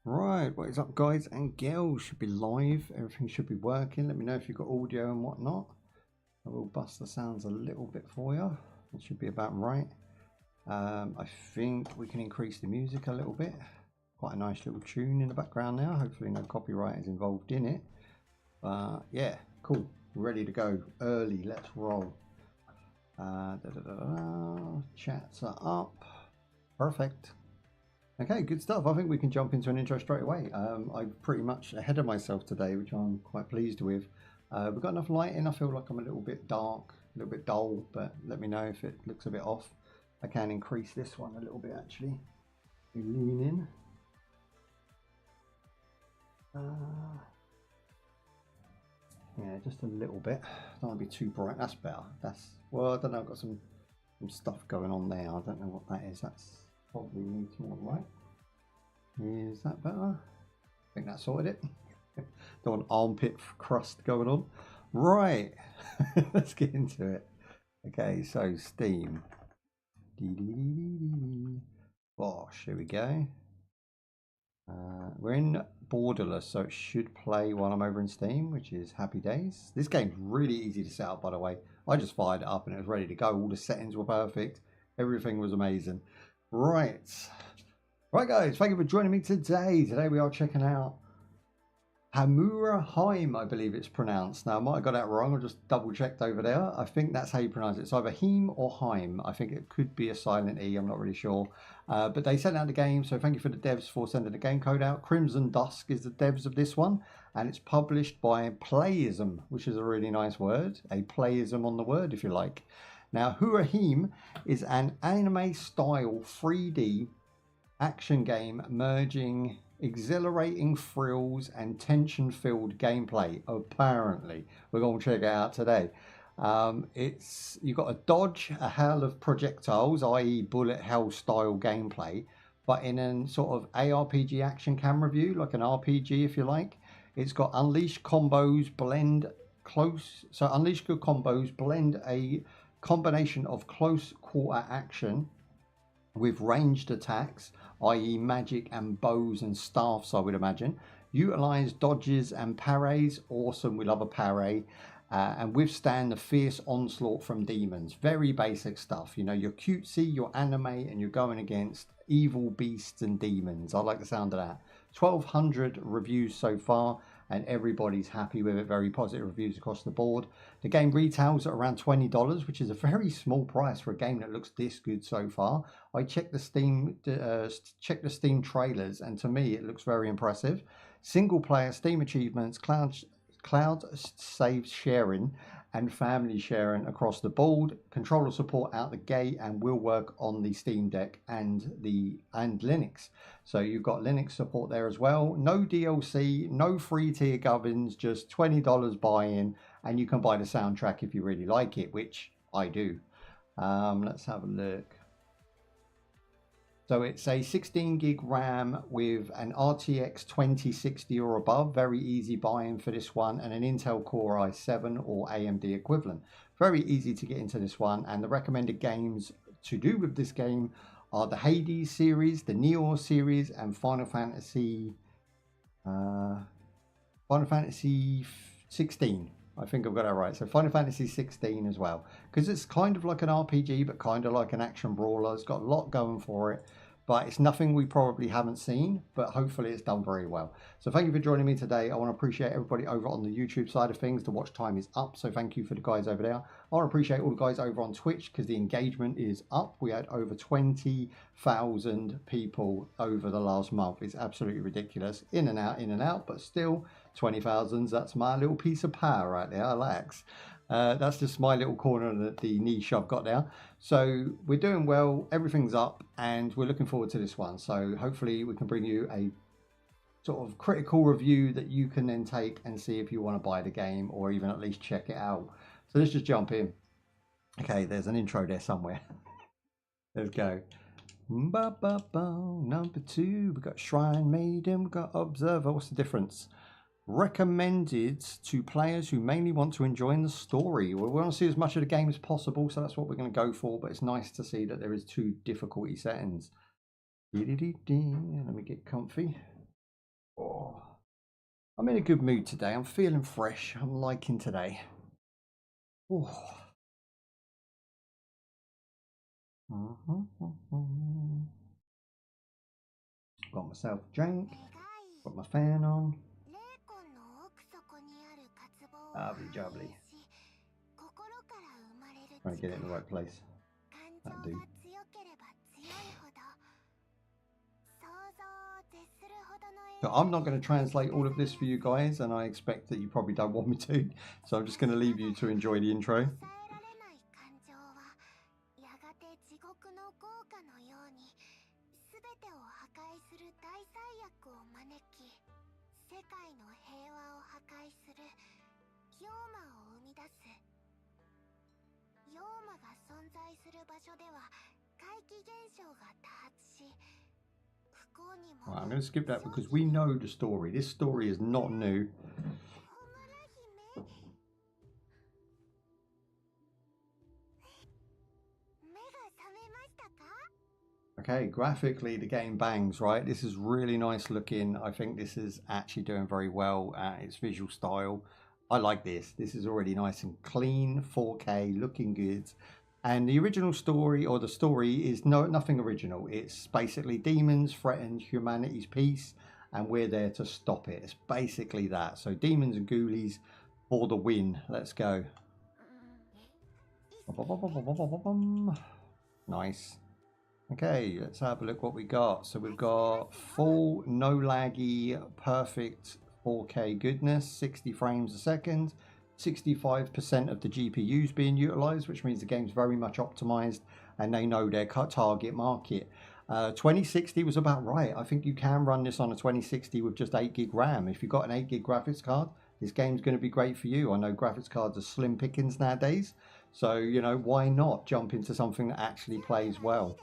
Right, what is up, guys and girls? Should be live. Everything should be working. Let me know if you've got audio and whatnot. I will bust the sounds a little bit for you. It should be about right. I think we can increase the music a little bit. Quite a nice little tune in the background now. Hopefully no copyright is involved in it. Yeah, cool. We're ready to go. Early. Let's roll. Chats are up. Perfect. Okay, good stuff. I think we can jump into an intro straight away. I'm pretty much ahead of myself today, which I'm quite pleased with. We've got enough lighting. I feel like I'm a little bit dark, a little bit dull, but let me know if it looks a bit off. I can increase this one a little bit, actually. Lean in. Yeah, just a little bit. Don't want to be too bright. That's better. Well, I don't know. I've got some stuff going on there. I don't know what that is. That's probably needs more light. Is that better? I think that sorted it. Got an armpit crust going on. Right. Let's get into it. Okay, so Steam. Bosh, here we go. We're in borderless, so it should play while I'm over in Steam, which is happy days. This game's really easy to set up, by the way. I just fired it up and it was ready to go. All the settings were perfect. Everything was amazing. Right, guys, thank you for joining me today. Today we are checking out Homura Hime, I believe it's pronounced. Now, I might have got that wrong. I just double checked over there. I think that's how you pronounce it. It's either Hime or Hime. I think it could be a silent E. I'm not really sure. But they sent out the game, so thank you for the devs for sending the game code out. Crimson Dusk is the devs of this one, and it's published by Playism, which is a really nice word. A playism on the word, if you like. Now, Homura Hime is an anime-style 3D action game merging exhilarating thrills and tension-filled gameplay. Apparently, we're going to check it out today. You've got a dodge, a hail of projectiles, i.e., bullet hell style gameplay, but in a sort of ARPG action camera view, like an RPG, if you like. It's got unleash combos, blend close. So unleash good combos, blend a combination of close quarter action with ranged attacks, i.e. magic and bows and staffs, I would imagine. Utilize dodges and parries. Awesome, we love a parry. And withstand the fierce onslaught from demons. Very basic stuff. You know, you're cutesy, you're anime, and you're going against evil beasts and demons. I like the sound of that. 1,200 reviews so far, and everybody's happy with it. Very positive reviews across the board. The game retails at around $20, which is a very small price for a game that looks this good so far. I checked the Steam trailers, and to me, it looks very impressive. Single player Steam achievements, cloud save sharing, and family sharing across the board. Controller support out the gate and will work on the Steam Deck and Linux. So you've got Linux support there as well. No DLC, no free tier gubbins, just $20 buy-in, and you can buy the soundtrack if you really like it, which I do. Let's have a look. So it's a 16 gig RAM with an RTX 2060 or above, very easy buy-in for this one, and an Intel Core i7 or AMD equivalent. Very easy to get into this one, and the recommended games to do with this game are the Hades series, the Neo series, and Final Fantasy 16. I think I've got that right. So Final Fantasy 16 as well, because it's kind of like an RPG, but kind of like an action brawler. It's got a lot going for it, but it's nothing we probably haven't seen, but hopefully it's done very well. So thank you for joining me today. I want to appreciate everybody over on the YouTube side of things. The watch time is up, so thank you for the guys over there. I want to appreciate all the guys over on Twitch because the engagement is up. We had over 20,000 people over the last month. It's absolutely ridiculous. In and out, but still 20,000. That's my little piece of power right there. Relax. That's just my little corner of the niche I've got now. So we're doing well, everything's up, and we're looking forward to this one. So hopefully we can bring you a sort of critical review that you can then take and see if you want to buy the game or even at least check it out. So let's just jump in. Okay, there's an intro there somewhere. Let's go. Number 2, we got Shrine Maiden, we got Observer. What's the difference? Recommended to players who mainly want to enjoy the story. We want to see as much of the game as possible, so that's what we're going to go for, but it's nice to see that there is 2 difficulty settings. Let me get comfy. Oh, I'm in a good mood today. I'm feeling fresh. I'm liking today. Oh. Got myself a drink. Got my fan on. Lovely jubbly. Trying to get it in the right place. That'll do. So I'm not going to translate all of this for you guys, and I expect that you probably don't want me to. So I'm just going to leave you to enjoy the intro. Right, I'm going to skip that because we know the story. This story is not new. Okay, graphically the game bangs, right? This is really nice looking. I think this is actually doing very well at its visual style. I like this. This is already nice and clean, 4K, looking good. And the original story, or the story, is nothing original. It's basically demons threaten humanity's peace, and we're there to stop it. It's basically that. So demons and ghoulies for the win. Let's go. Nice. Okay, let's have a look what we got. So we've got full, no laggy, perfect 4K goodness, 60 frames a second. 65% of the GPUs being utilized, which means the game's very much optimized and they know their target market. 2060 was about right. I think you can run this on a 2060 with just 8 gig RAM. If you've got an 8 gig graphics card, this game's going to be great for you. I know graphics cards are slim pickings nowadays, so you know, why not jump into something that actually plays well.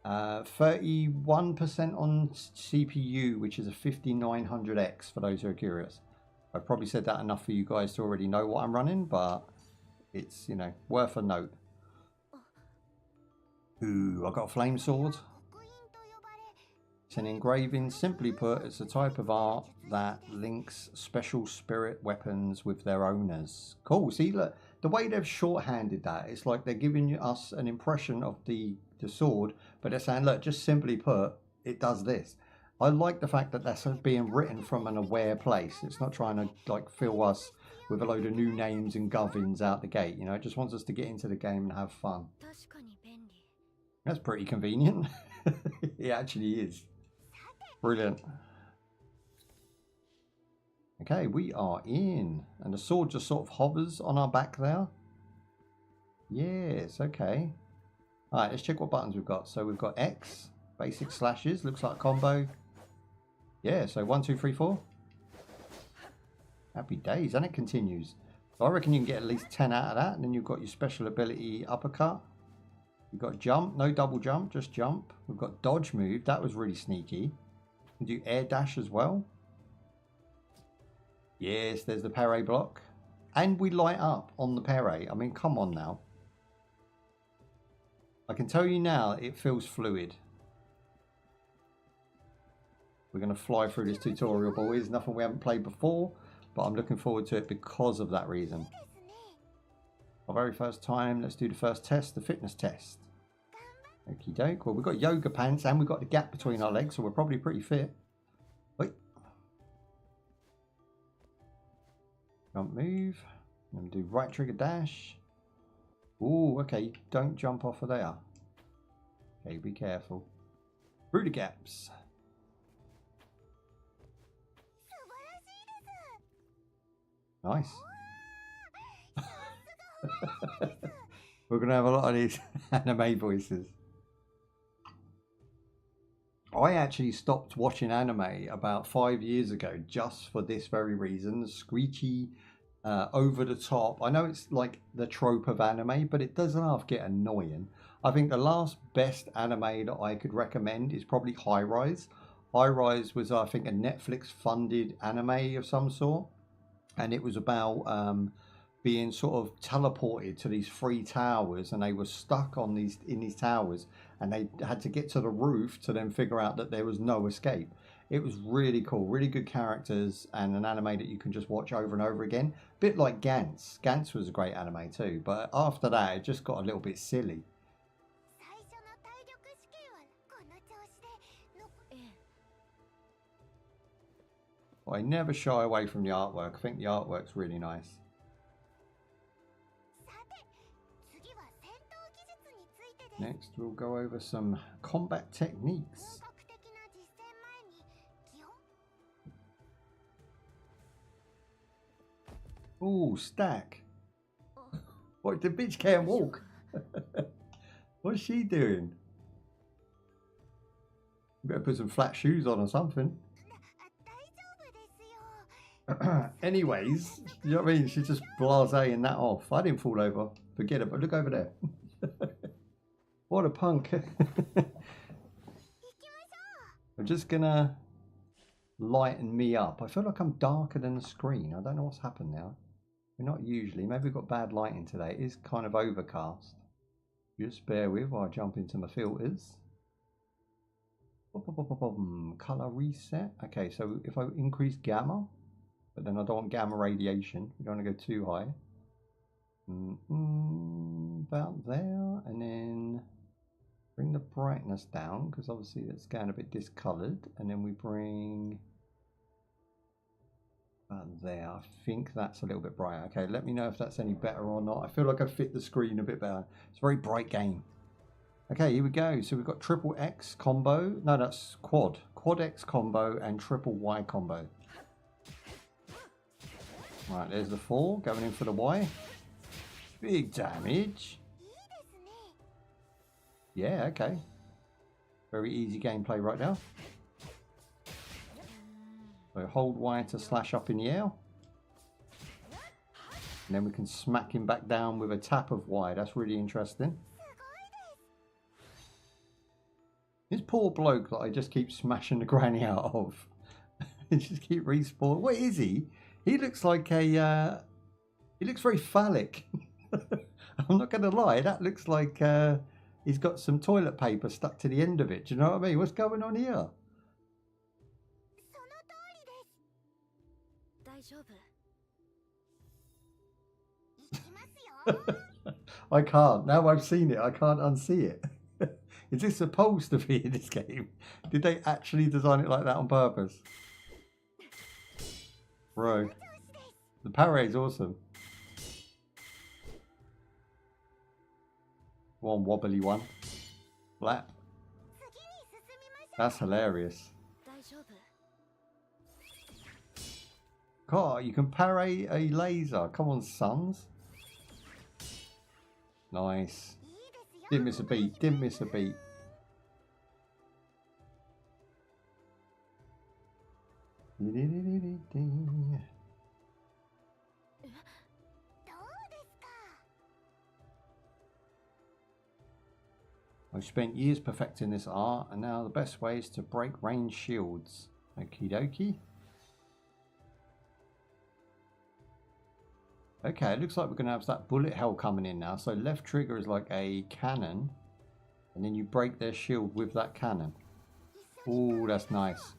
31% on CPU, which is a 5900X for those who are curious. I've probably said that enough for you guys to already know what I'm running, but it's, you know, worth a note. Ooh, I got a flame sword. It's an engraving. Simply put, it's a type of art that links special spirit weapons with their owners. Cool. See, look, the way they've shorthanded that, it's like they're giving us an impression of the sword, but they're saying, look, just simply put, it does this. I like the fact that that's being written from an aware place. It's not trying to like fill us with a load of new names and govins out the gate. You know, it just wants us to get into the game and have fun. That's pretty convenient. It actually is. Brilliant. Okay, we are in. And the sword just sort of hovers on our back there. Yes, okay. Alright, let's check what buttons we've got. So we've got X, basic slashes, looks like a combo. Yeah, so 1, 2, 3, 4. Happy days, and it continues. So I reckon you can get at least 10 out of that, and then you've got your special ability uppercut. You've got jump, no double jump, just jump. We've got dodge move, that was really sneaky. You can do air dash as well. Yes, there's the parry block. And we light up on the parry. I mean, come on now. I can tell you now, it feels fluid. We're going to fly through this tutorial, boys. Nothing we haven't played before, but I'm looking forward to it because of that reason. Our very first time, let's do the first test, the fitness test. Okie doke. Well, we've got yoga pants and we've got the gap between our legs, so we're probably pretty fit. Wait. Jump move. I'm going to do right trigger dash. Ooh, okay. Don't jump off of there. Okay, be careful. Through the gaps. Nice. We're going to have a lot of these anime voices. I actually stopped watching anime about 5 years ago just for this very reason. Screechy, over the top. I know it's like the trope of anime, but it does half get annoying. I think the last best anime that I could recommend is probably High Rise. High Rise was, I think, a Netflix funded anime of some sort. And it was about being sort of teleported to these 3 towers, and they were stuck on in these towers, and they had to get to the roof to then figure out that there was no escape. It was really cool, really good characters, and an anime that you can just watch over and over again. Bit like Gantz. Gantz was a great anime too, but after that it just got a little bit silly. But I never shy away from the artwork. I think the artwork's really nice. Next, we'll go over some combat techniques. Ooh, stack. What, the bitch can't walk? What's she doing? Better put some flat shoes on or something. Anyways, you know what I mean? She's just blasé-ing that off. I didn't fall over. Forget it, but look over there. What a punk. I'm just gonna lighten me up. I feel like I'm darker than the screen. I don't know what's happened now. We're not usually. Maybe we've got bad lighting today. It is kind of overcast. Just bear with while I jump into my filters. Color reset. Okay, so if I increase gamma, but then I don't want gamma radiation. We don't want to go too high. About there, and then bring the brightness down because obviously it's getting a bit discolored, and then we bring about there. I think that's a little bit brighter. Okay, let me know if that's any better or not. I feel like I fit the screen a bit better. It's a very bright game. Okay, here we go. So we've got triple X combo. No, that's quad X combo and triple Y combo. Right, there's the 4 going in for the Y. Big damage. Yeah, okay. Very easy gameplay right now. So hold Y to slash up in the air. And then we can smack him back down with a tap of Y. That's really interesting. This poor bloke that I just keep smashing the granny out of. And just keep respawning. What is he? He looks like a... he looks very phallic. I'm not going to lie. That looks like he's got some toilet paper stuck to the end of it. Do you know what I mean? What's going on here? I can't. Now I've seen it, I can't unsee it. Is this supposed to be in this game? Did they actually design it like that on purpose? Bro. The parry is awesome. One wobbly one. Flat. That's hilarious. God, you can parry a laser. Come on, sons. Nice. Didn't miss a beat. Didn't miss a beat. I've spent years perfecting this art, and now the best way is to break range shields. Okie dokie. Okay, it looks like we're going to have that bullet hell coming in now. So left trigger is like a cannon, and then you break their shield with that cannon. Ooh, that's nice.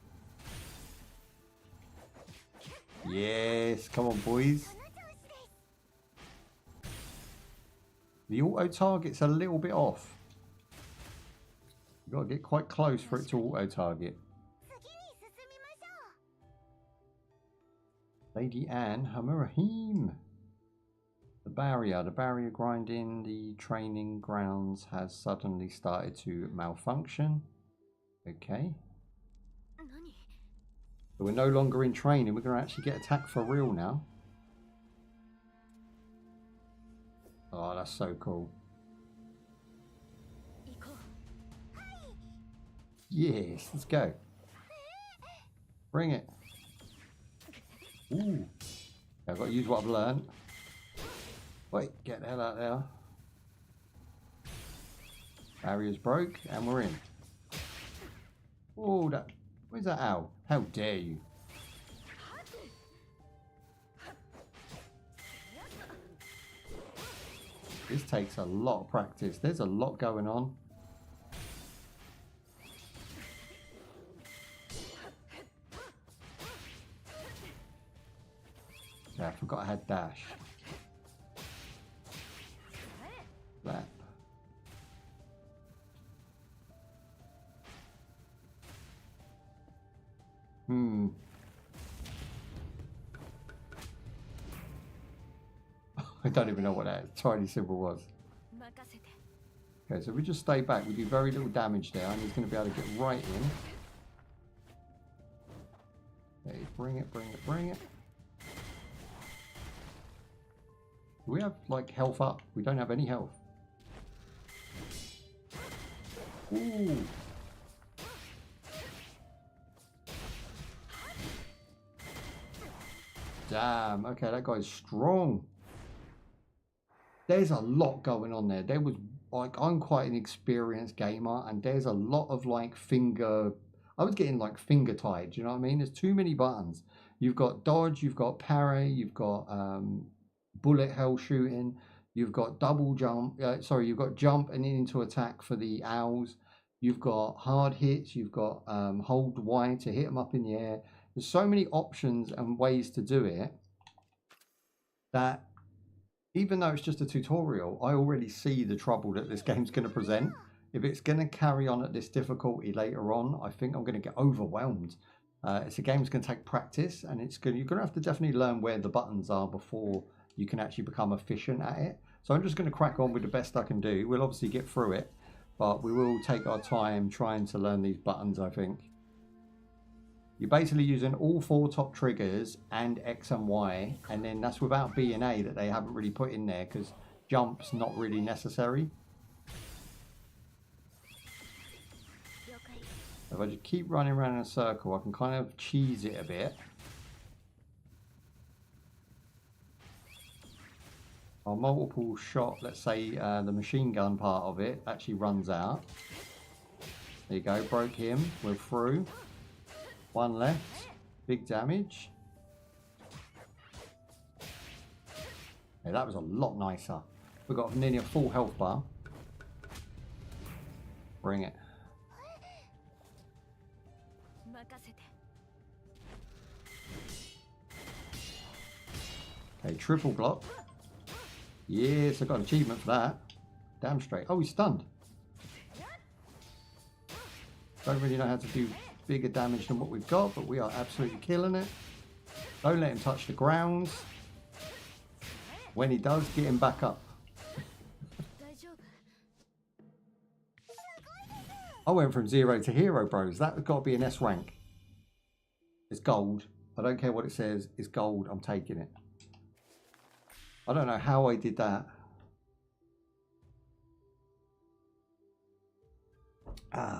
Yes, come on, boys. The auto target's a little bit off. You've got to get quite close for it to auto target. Lady Anne, Homura Hime. The barrier grinding the training grounds has suddenly started to malfunction. Okay. So we're no longer in training, we're going to actually get attacked for real now. Oh, that's so cool. Yes, let's go. Bring it. Ooh. I've got to use what I've learned. Wait, get the hell out there. Barrier's broke and we're in. Oh, that. Where's that owl? How dare you? This takes a lot of practice. There's a lot going on. Yeah, I forgot I had dash. Lap. I don't even know what that tiny symbol was. Okay, so we just stay back. We do very little damage there, and he's going to be able to get right in. Okay, bring it, bring it, bring it. Do we have, like, health up? We don't have any health. Ooh. Damn, okay, that guy's strong. There's a lot going on there. There was, like, I'm quite an experienced gamer, and there's a lot of, like, I was getting, like, finger tied, do you know what I mean? There's too many buttons. You've got dodge, you've got parry, you've got bullet hell shooting, you've got double jump, you've got jump and into attack for the owls, you've got hard hits, you've got hold Y to hit them up in the air. There's so many options and ways to do it that even though it's just a tutorial, I already see the trouble that this game's going to present. If it's going to carry on at this difficulty later on, I think I'm going to get overwhelmed. It's a game that's going to take practice, and you're going to have to definitely learn where the buttons are before you can actually become efficient at it. So I'm just going to crack on with the best I can do. We'll obviously get through it, but we will take our time trying to learn these buttons, I think. You're basically using all 4 top triggers and X and Y, and then that's without B and A that they haven't really put in there because jump's not really necessary. If I just keep running around in a circle, I can kind of cheese it a bit. Our multiple shot, let's say the machine gun part of it actually runs out. There you go, broke him, we're through. 1 left, big damage. Yeah, that was a lot nicer. We've got nearly a full health bar. Bring it. Okay, triple block. Yes, I got an achievement for that. Damn straight. Oh, he's stunned. Don't really know how to do bigger damage than what we've got, but we are absolutely killing it. Don't let him touch the ground. When he does, get him back up. I went from 0 to hero, bros. That's got to be an S rank. It's gold. I don't care what it says. It's gold. I'm taking it. I don't know how I did that.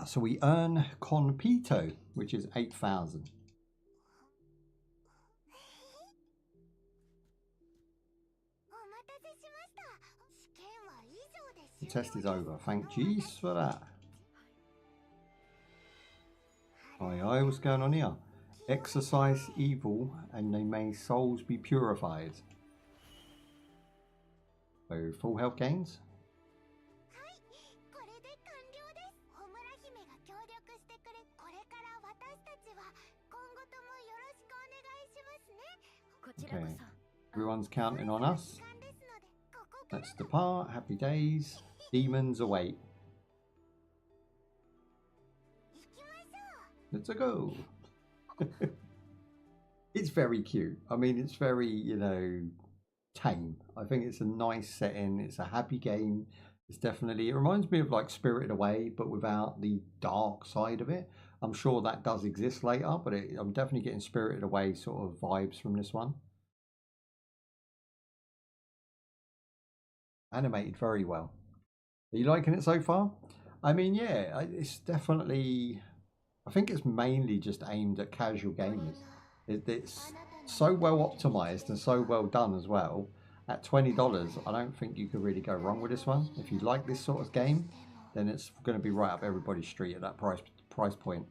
So we earn Compito, which is 8,000. The test is over. Thank Guyz for that. Aye, what's going on here? Exercise evil and they may souls be purified. So full health gains. Okay, everyone's counting on us. Let's depart. Happy days. Demons await. Let's go. It's very cute. I mean, it's very, you know, tame. I think it's a nice setting. It's a happy game. It's definitely, it reminds me of like Spirited Away, but without the dark side of it. I'm sure that does exist later, but I'm definitely getting Spirited Away sort of vibes from this one. Animated very well. Are you liking it so far? I mean, yeah, it's definitely, I think it's mainly just aimed at casual gamers. It's so well optimized and so well done as well. At $20, I don't think you could really go wrong with this one. If you like this sort of game, then it's going to be right up everybody's street at that price point.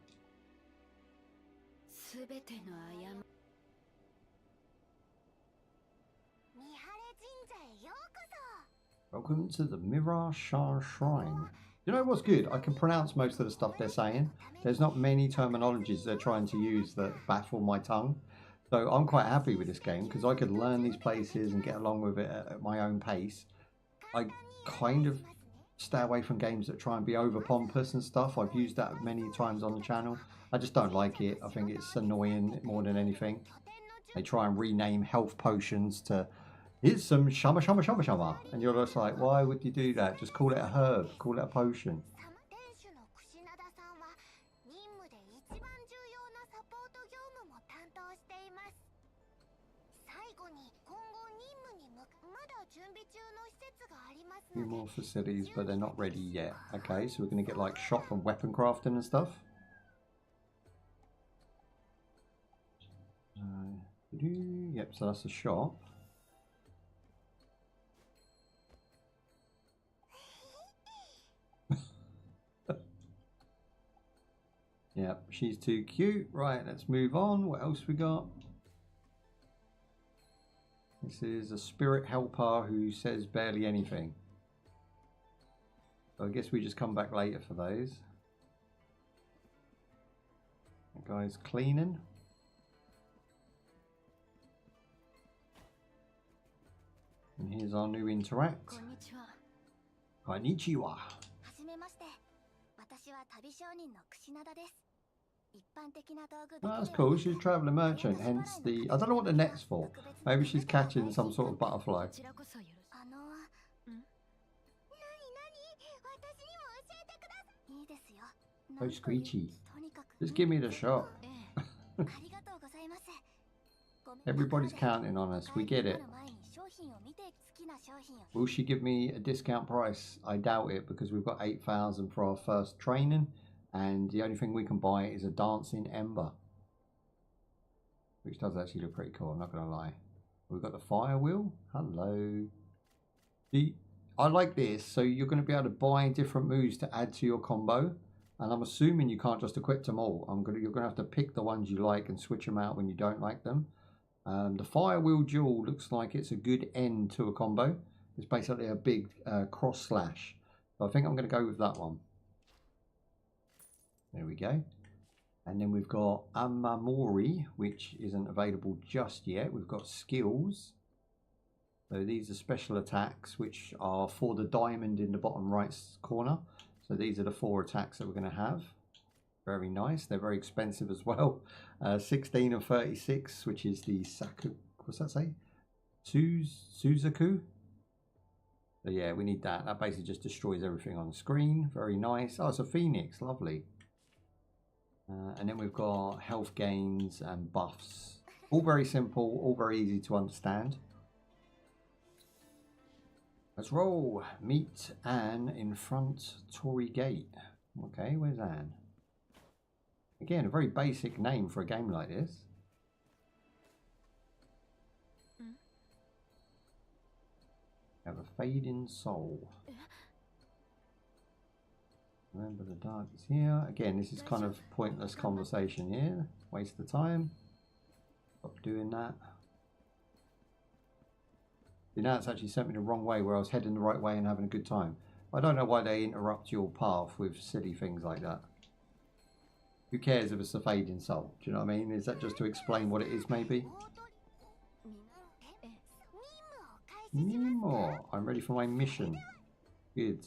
Welcome to the Mirashar Shrine. You know what's good? I can pronounce most of the stuff they're saying. There's not many terminologies they're trying to use that baffle my tongue. So I'm quite happy with this game because I could learn these places and get along with it at my own pace. I kind of stay away from games that try and be over pompous and stuff. I've used that many times on the channel. I just don't like it. I think it's annoying more than anything. They try and rename health potions to, here's some shama shama shama shama. And you're just like, why would you do that? Just call it a herb, call it a potion. A few more facilities, but they're not ready yet. Okay, so we're going to get like shop and weapon crafting and stuff. Yep, so that's a shop. Yep, she's too cute. Right, let's move on. What else we got? This is a spirit helper who says barely anything. So I guess we just come back later for those. That guy's cleaning. And here's our new interact. Konnichiwa. Oh, that's cool. She's a traveller merchant, hence the... I don't know what the net's for. Maybe she's catching some sort of butterfly. Oh, Screechy. Just give me the shot. Everybody's counting on us. We get it. Will she give me a discount price? I doubt it, because we've got 8,000 for our first training. And the only thing we can buy is a dancing ember, which does actually look pretty cool, I'm not going to lie. We've got the fire wheel. Hello. I like this. So you're going to be able to buy different moves to add to your combo. And I'm assuming you can't just equip them all. You're going to have to pick the ones you like and switch them out when you don't like them. The fire wheel duel looks like it's a good end to a combo. It's basically a big cross slash. So I think I'm going to go with that one. There we go. And then we've got Amamori, which isn't available just yet. We've got skills. So these are special attacks, which are for the diamond in the bottom right corner. So these are the 4 attacks that we're going to have. Very nice. They're very expensive as well. 16 and 36, which is the Saku. What's that say? Suzaku. So yeah, we need that. That basically just destroys everything on the screen. Very nice. Oh, it's a phoenix. Lovely. And then we've got health gains and buffs. All very simple, all very easy to understand. Let's roll. Meet Anne in front Tory Gate. Okay, where's Anne? Again, a very basic name for a game like this. Have a fading soul. Remember the dark is here. Again, this is kind of pointless conversation here. Waste of time. Stop doing that. You know, it's actually sent me the wrong way where I was heading the right way and having a good time. I don't know why they interrupt your path with silly things like that. Who cares if it's a fading soul? Do you know what I mean? Is that just to explain what it is, maybe? More. I'm ready for my mission. Good.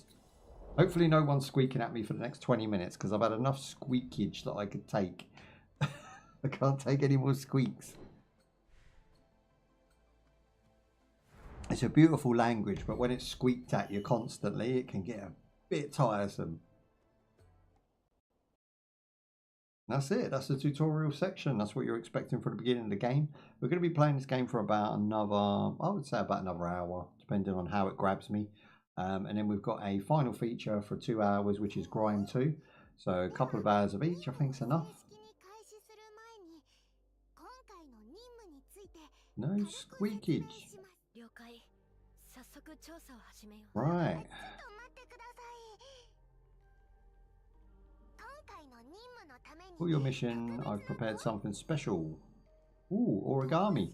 Hopefully no one's squeaking at me for the next 20 minutes, because I've had enough squeakage that I could take. I can't take any more squeaks. It's a beautiful language, but when it's squeaked at you constantly, it can get a bit tiresome. That's it. That's the tutorial section. That's what you're expecting from the beginning of the game. We're going to be playing this game for about another, I would say about another hour, depending on how it grabs me. And then we've got a final feature for 2 hours, which is Grime 2. So a couple of hours of each, I think, is enough. No squeakage. Right. For your mission, I've prepared something special. Ooh, origami.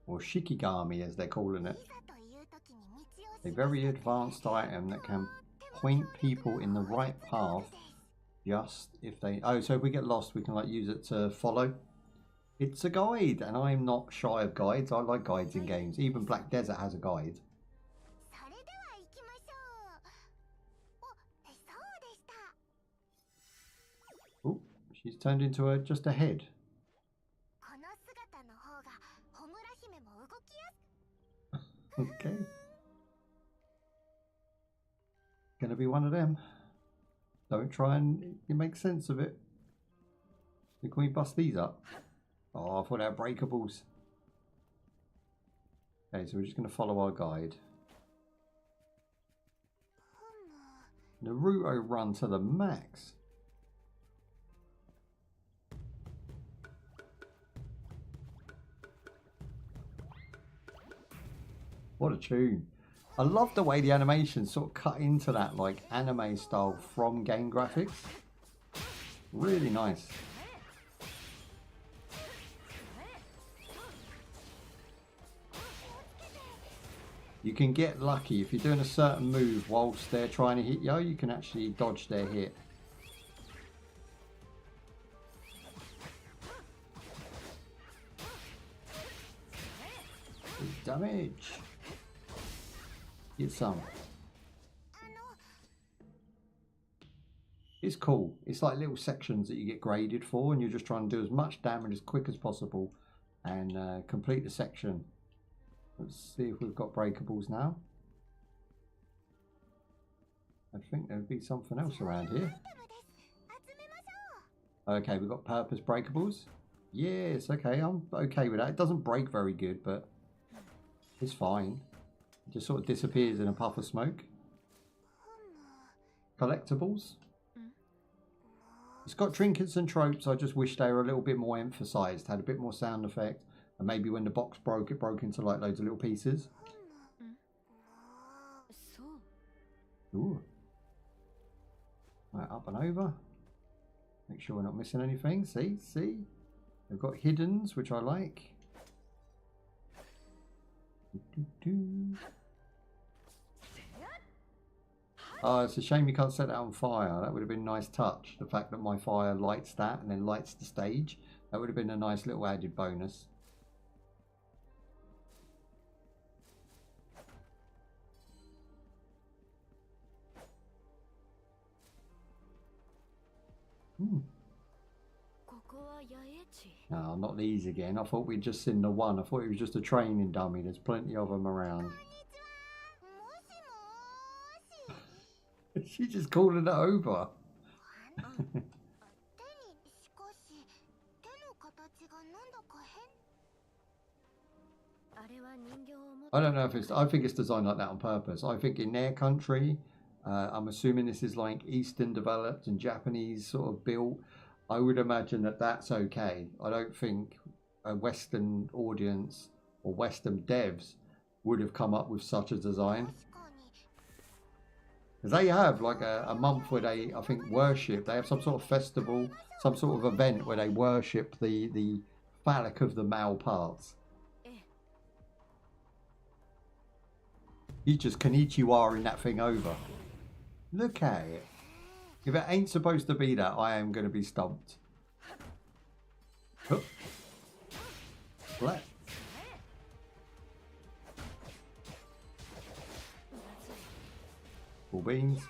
Or shikigami, as they're calling it. A very advanced item that can point people in the right path just if they... Oh, so if we get lost, we can like use it to follow. It's a guide, and I'm not shy of guides. I like guides in games. Even Black Desert has a guide. Oh, she's turned into just a head. Okay. Gonna be one of them. Don't try and make sense of it. Can we bust these up? Oh, I thought they were breakables. Okay, so we're just going to follow our guide. Naruto run to the max. What a tune. I love the way the animation sort of cut into that like anime style from game graphics. Really nice. You can get lucky if you're doing a certain move whilst they're trying to hit you, you can actually dodge their hit. Damage. Get some. It's cool. It's like little sections that you get graded for, and you're just trying to do as much damage as quick as possible and complete the section. Let's see if we've got breakables now. I think there'd be something else around here. Okay, we've got purpose breakables. Yes, okay, I'm okay with that. It doesn't break very good, but it's fine. It just sort of disappears in a puff of smoke. Collectibles. It's got trinkets and tropes. I just wish they were a little bit more emphasized, had a bit more sound effect. And maybe when the box broke, it broke into like loads of little pieces. Ooh. Right, up and over. Make sure we're not missing anything. See? We've got hiddens, which I like. Oh, it's a shame you can't set that on fire. That would have been a nice touch. The fact that my fire lights that and then lights the stage. That would have been a nice little added bonus. No, not these again. I thought we'd just seen the one. I thought it was just a training dummy. There's plenty of them around. She just calling it over. I don't know if it's... I think it's designed like that on purpose. I think in their country, I'm assuming this is like Eastern developed and Japanese sort of built. I would imagine that that's okay. I don't think a Western audience or Western devs would have come up with such a design. Because they have like a month where they, I think, worship. They have some sort of festival, some sort of event where they worship the phallic of the male parts. You just konnichiwa-ing that thing over. Look at it. If it ain't supposed to be that, I am going to be stumped. Oh. What? Cool beans.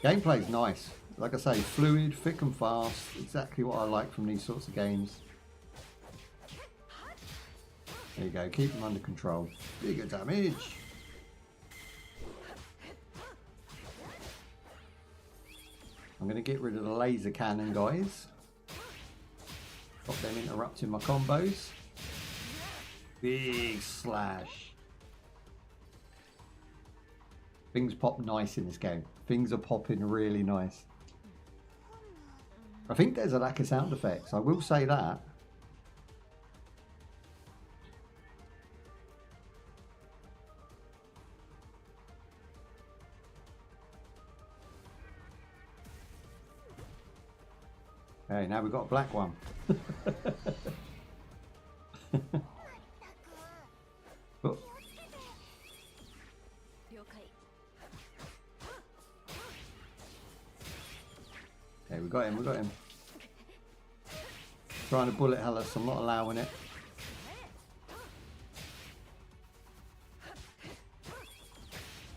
Gameplay's nice. Like I say, fluid, thick and fast. Exactly what I like from these sorts of games. There you go. Keep them under control. Bigger damage. I'm going to get rid of the laser cannon, guys. Stop them interrupting my combos. Big slash. Things pop nice in this game. Things are popping really nice. I think there's a lack of sound effects. I will say that. Okay, now we've got a black one. Oh. Okay, we got him, Trying to bullet hell us, I'm not allowing it.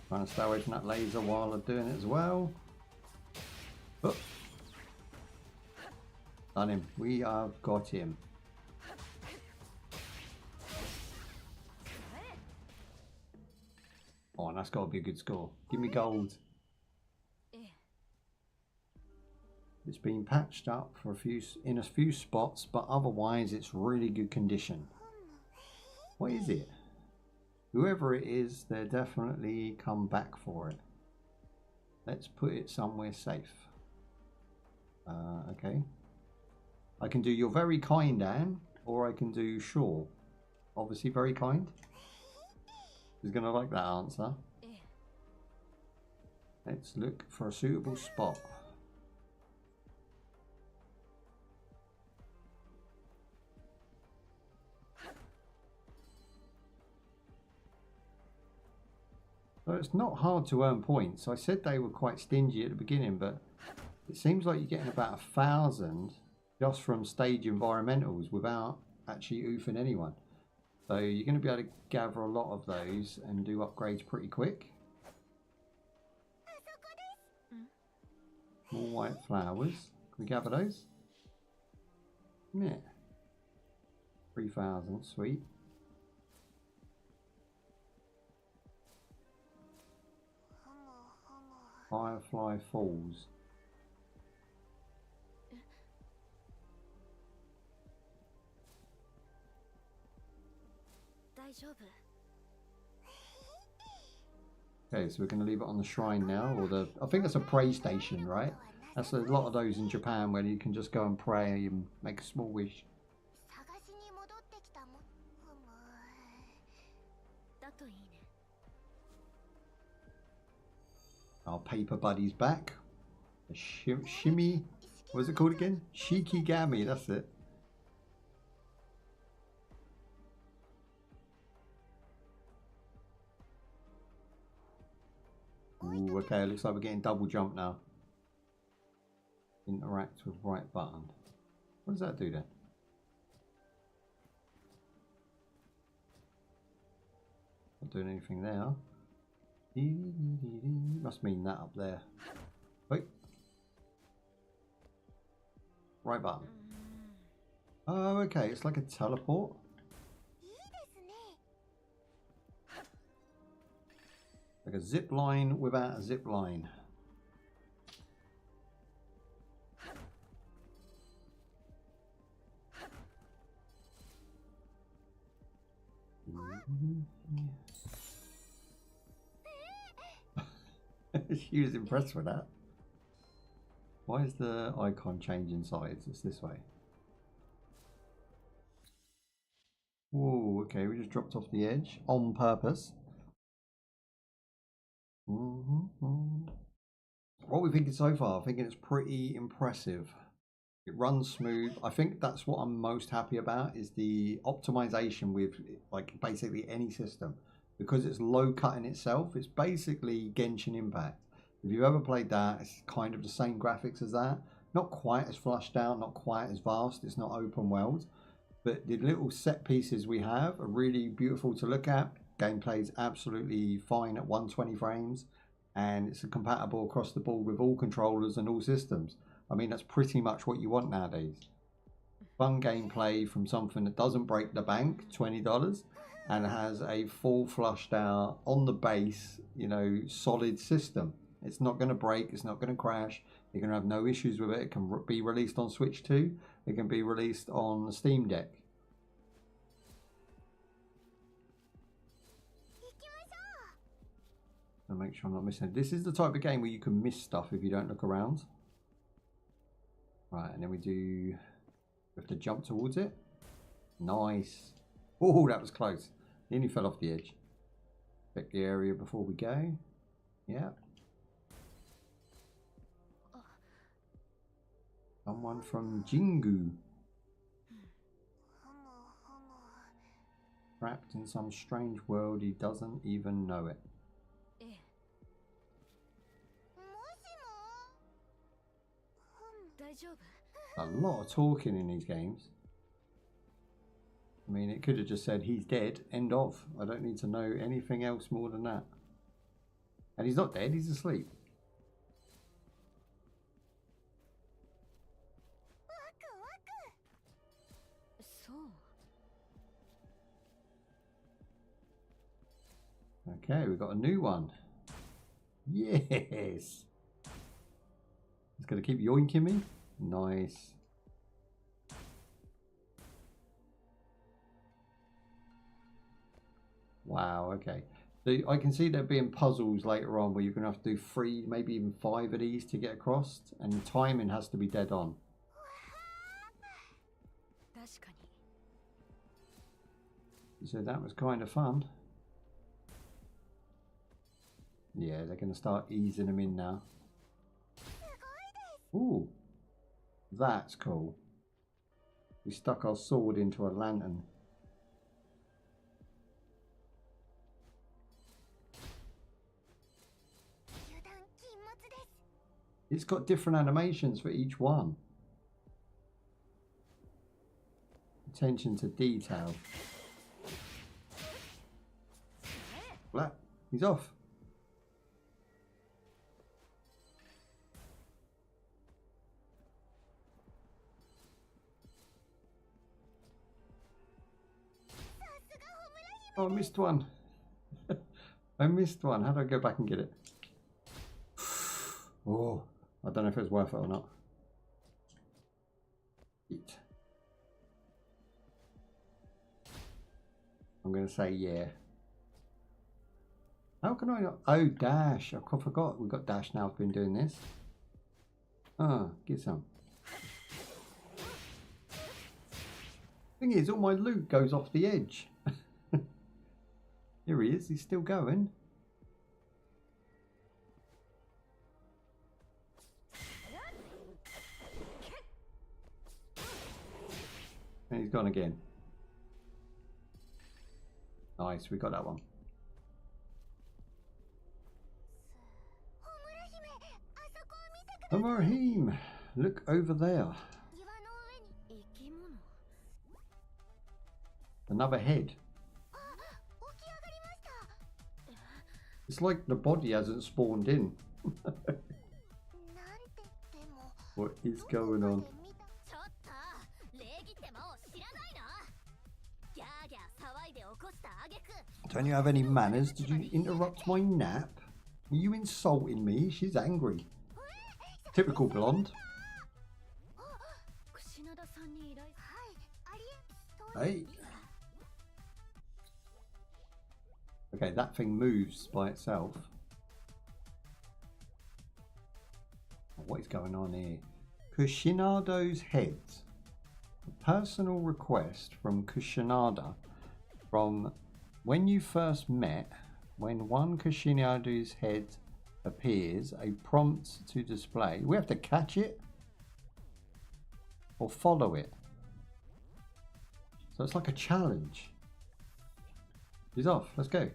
Trying to stay away from that laser while I'm doing it as well. Oh. Done him. We have got him. Oh, and that's got to be a good score. Give me gold. It's been patched up for in a few spots, but otherwise it's really good condition. What is it? Whoever it is, they're definitely come back for it. Let's put it somewhere safe. Okay. I can do you're very kind, Anne, or I can do sure. Obviously very kind. He's going to like that answer. Let's look for a suitable spot. So it's not hard to earn points. I said they were quite stingy at the beginning, but it seems like you're getting about 1,000 just from stage environmentals without actually oofing anyone. So you're going to be able to gather a lot of those and do upgrades pretty quick. More white flowers. Can we gather those? Yeah. 3,000, sweet. Firefly Falls. Okay, so we're going to leave it on the shrine now, or the, I think that's a pray station, right? That's a lot of those in Japan where you can just go and pray and make a small wish. Our paper buddy's back. A shimmy. What's it called again? Shikigami, that's it. Ooh, okay, looks like we're getting double jump now. Interact with right button. What does that do then? Not doing anything there. Must mean that up there. Wait. Right button. Oh, okay. It's like a teleport. Like a zip line without a zip line. She was impressed with that. Why is the icon changing sides? It's this way. Whoa, okay, we just dropped off the edge on purpose. What are we thinking so far? I'm thinking it's pretty impressive. It runs smooth. I think that's what I'm most happy about is the optimization with like basically any system. Because it's low cut in itself, it's basically Genshin Impact. If you've ever played that, it's kind of the same graphics as that. Not quite as flushed out, not quite as vast. It's not open world. But the little set pieces we have are really beautiful to look at. Gameplay is absolutely fine at 120 frames. And it's compatible across the board with all controllers and all systems. I mean, that's pretty much what you want nowadays. Fun gameplay from something that doesn't break the bank, $20. And has a full flushed out on the base, you know, solid system. It's not going to break, it's not going to crash, you're going to have no issues with it. It can be released on Switch 2, it can be released on the Steam Deck. I'll make sure I'm not missing it. This is the type of game where you can miss stuff if you don't look around. Right, and then we have to jump towards it. Nice. Oh, that was close. Nearly fell off the edge. Check the area before we go. Yeah. Someone from Jingu. Trapped in some strange world, he doesn't even know it. A lot of talking in these games. mean, it could have just said he's dead, end of. I don't need to know anything else more than that. And he's not dead, he's asleep. Okay, we've got a new one. Yes! It's going to keep yoinking me. Nice. Wow, okay. So I can see there being puzzles later on where you're going to have to do 3, maybe even 5 of these to get across. And the timing has to be dead on. So that was kind of fun. Yeah, they're going to start easing them in now. Ooh, that's cool. We stuck our sword into a lantern. It's got different animations for each one. Attention to detail. Black, he's off. Oh, I missed one. I missed one. How do I go back and get it? Oh, I don't know if it's worth it or not. Eat. I'm going to say yeah. How can I not? Oh, dash. I forgot. We've got dash now. I've been doing this. Ah, get some. Thing is, all my loot goes off the edge. Here he is. He's still going. And he's gone again. Nice, we got that one. Homura Hime, look over there. Another head. It's like the body hasn't spawned in. What is going on? Don't you have any manners? Did you interrupt my nap? Are you insulting me? She's angry. Typical blonde. Hey. Okay, that thing moves by itself. What is going on here? Kushinado's heads. A personal request from Kushinada from when you first met. When one Kushinado's head appears, a prompt to display. We have to catch it or follow it. So it's like a challenge. He's off. Let's go.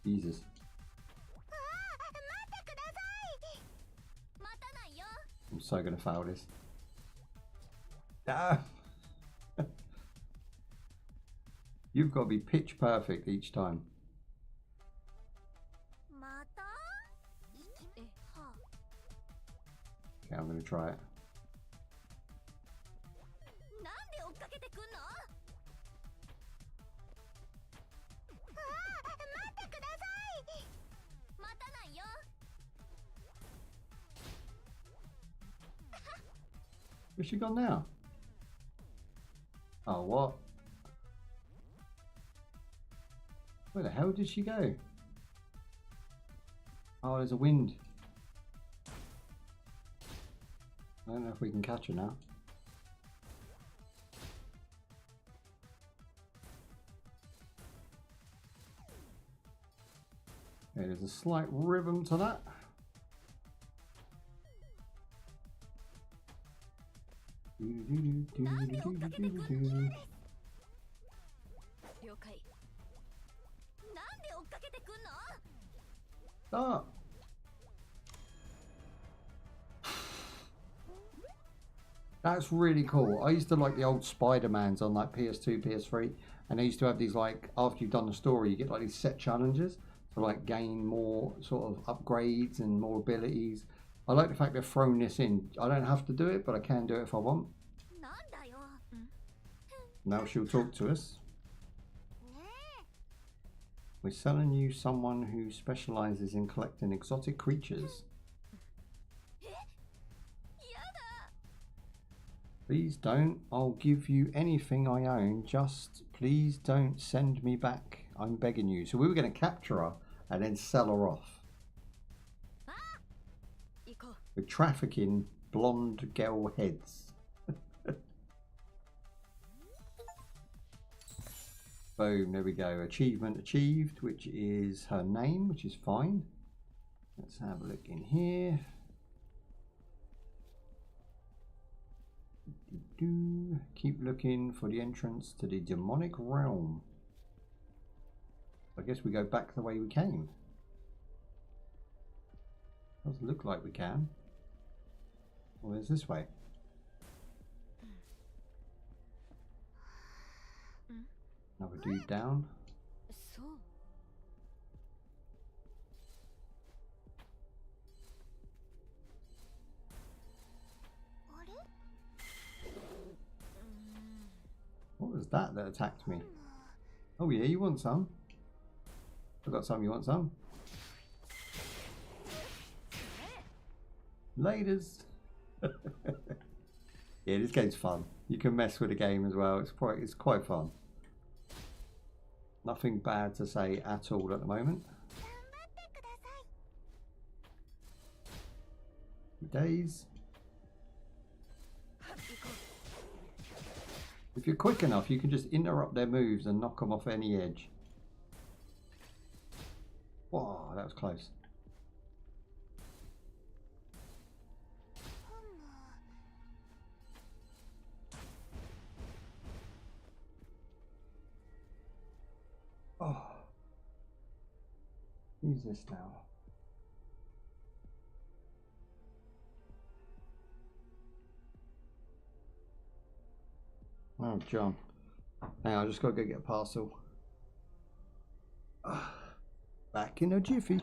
Jesus. I'm so gonna fail this. Ah. You've got to be pitch perfect each time. Okay, I'm gonna try it. Where's she gone now? Oh, what? Where the hell did she go? Oh, there's a wind. I don't know if we can catch her now. Okay, there's a slight rhythm to that. Stop. That's really cool. I used to like the old Spider-Mans on like PS2, PS3, and they used to have these like, after you've done the story, you get like these set challenges to like gain more sort of upgrades and more abilities. I like the fact they've thrown this in. I don't have to do it, but I can do it if I want. Now she'll talk to us. We're selling you someone who specializes in collecting exotic creatures. Please don't. I'll give you anything I own. Just please don't send me back. I'm begging you. So we were going to capture her and then sell her off. We're trafficking blonde girl heads. Boom, there we go. Achievement achieved, which is her name, which is fine. Let's have a look in here. Keep looking for the entrance to the demonic realm. I guess we go back the way we came. Does look like we can. Well, there's this way. Another dude down. What was that attacked me? Oh yeah, you want some? I got some, you want some? Laters! Yeah, this game's fun. You can mess with the game as well. It's quite fun. Nothing bad to say at all at the moment. Days. If you're quick enough, you can just interrupt their moves and knock them off any edge. Wow, that was close. Oh. Who's this now? Oh, John. Hang on, I just got to go get a parcel. Back in a jiffy.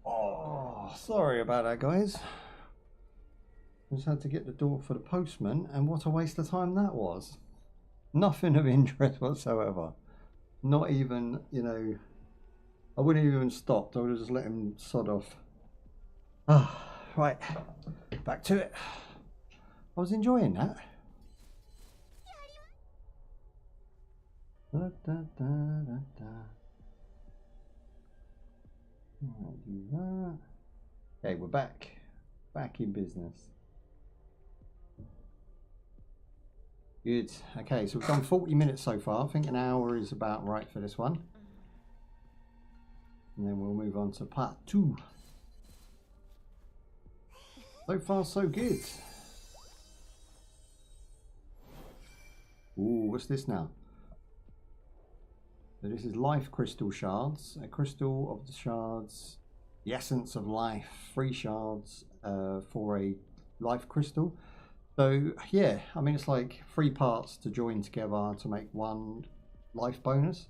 Oh, sorry about that, guys. Just had to get the door for the postman, and what a waste of time that was. Nothing of interest whatsoever. Not even, you know, I wouldn't have even stopped. I would have just let him sod off. Ah, right, back to it. I was enjoying that. Da, da, da, da, da. Right, do that. Okay, we're back. Back in business. Good. Okay, so we've done 40 minutes so far. I think an hour is about right for this one. And then we'll move on to part 2. So far, so good. Ooh, what's this now? So this is life crystal shards. A crystal of the shards, the essence of life. 3 shards for a life crystal. So yeah, I mean it's like 3 parts to join together to make 1 life bonus.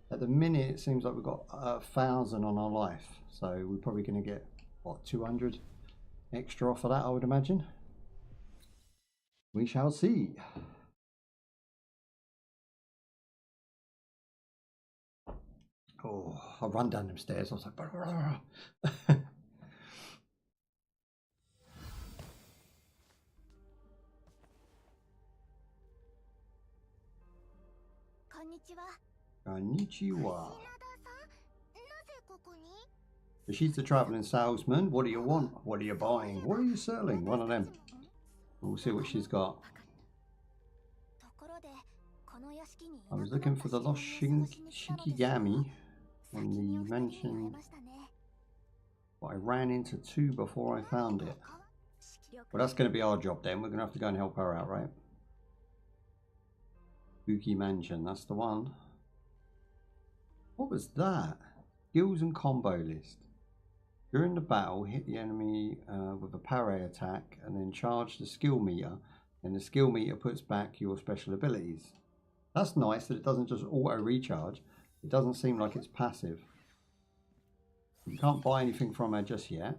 At the minute it seems like we've got 1,000 on our life. So we're probably going to get, what, 200 extra off of that, I would imagine. We shall see. Oh, I run down them stairs. I was like, Konnichiwa. So she's the traveling salesman. What do you want? What are you buying? What are you selling? One of them. We'll see what she's got. I was looking for the lost Shikigami in the mansion, but I ran into 2 before I found it. Well, that's going to be our job then. We're going to have to go and help her out, right? Spooky Mansion, that's the one. What was that? Skills and combo list. During the battle, hit the enemy with a parry attack and then charge the skill meter. And the skill meter puts back your special abilities. That's nice that it doesn't just auto recharge. It doesn't seem like it's passive. You can't buy anything from her just yet.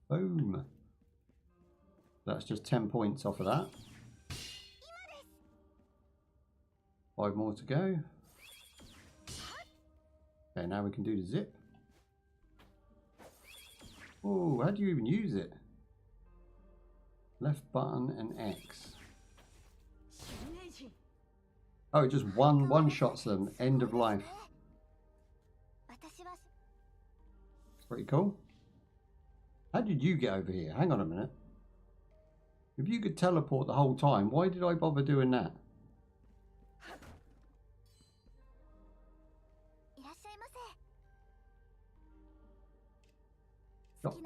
Boom. That's just 10 points off of that. 5 more to go. Okay, now we can do the zip. Oh, how do you even use it? Left button and X. Oh, it just one-shots them. End of life. Pretty cool. How did you get over here? Hang on a minute. If you could teleport the whole time, why did I bother doing that? Stop.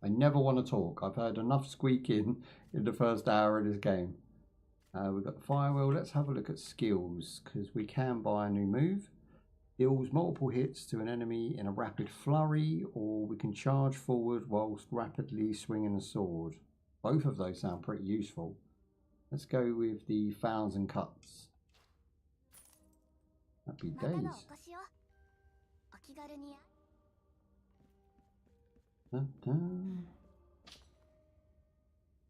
I never want to talk. I've heard enough squeaking in the first hour of this game. We've got the firewheel. Let's have a look at skills, because we can buy a new move. Deals multiple hits to an enemy in a rapid flurry, or we can charge forward whilst rapidly swinging a sword. Both of those sound pretty useful. Let's go with the 1,000 cuts. Happy days.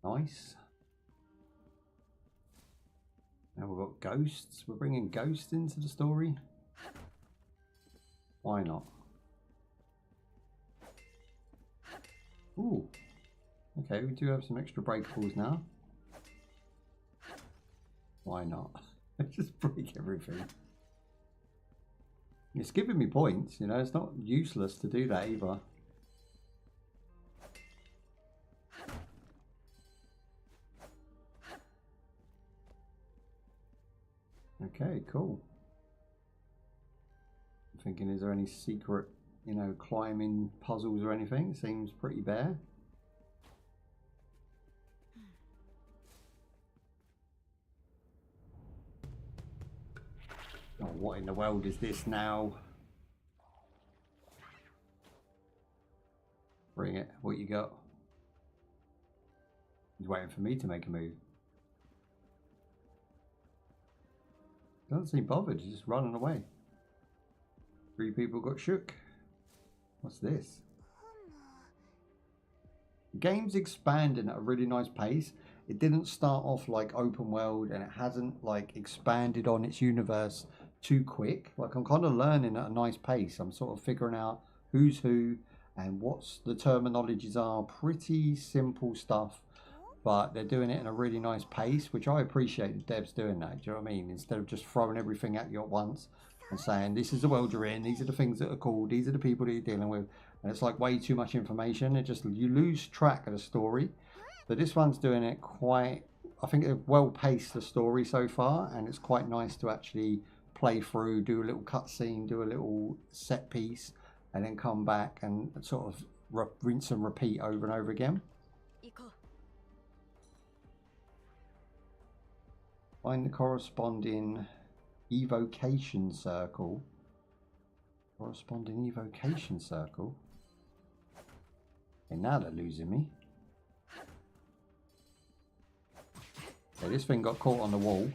Nice. Now we've got ghosts. We're bringing ghosts into the story. Why not? Ooh. Okay, we do have some extra breakables now. Why not? Just break everything. It's giving me points, you know, it's not useless to do that either. Okay, cool. I'm thinking, is there any secret, you know, climbing puzzles or anything? Seems pretty bare. Oh, what in the world is this now? Bring it. What you got? He's waiting for me to make a move. Doesn't seem bothered. He's just running away. 3 people got shook. What's this? The game's expanding at a really nice pace. It didn't start off like open world, and it hasn't like expanded on its universe too quick. Like, I'm kind of learning at a nice pace. I'm sort of figuring out who's who and what's the terminologies are. Pretty simple stuff, but they're doing it in a really nice pace, which I appreciate the devs doing that. Do you know what I mean? Instead of just throwing everything at you at once and saying, this is the world you're in, these are the things that are cool, these are the people that you're dealing with, and it's like way too much information. It just, you lose track of the story. But this one's doing it quite, I think they've well paced the story so far, and it's quite nice to actually play through, do a little cutscene, do a little set piece, and then come back and sort of rinse and repeat over and over again. Find the corresponding evocation circle. Corresponding evocation circle. Okay, now they're losing me. Okay, this thing got caught on the wall.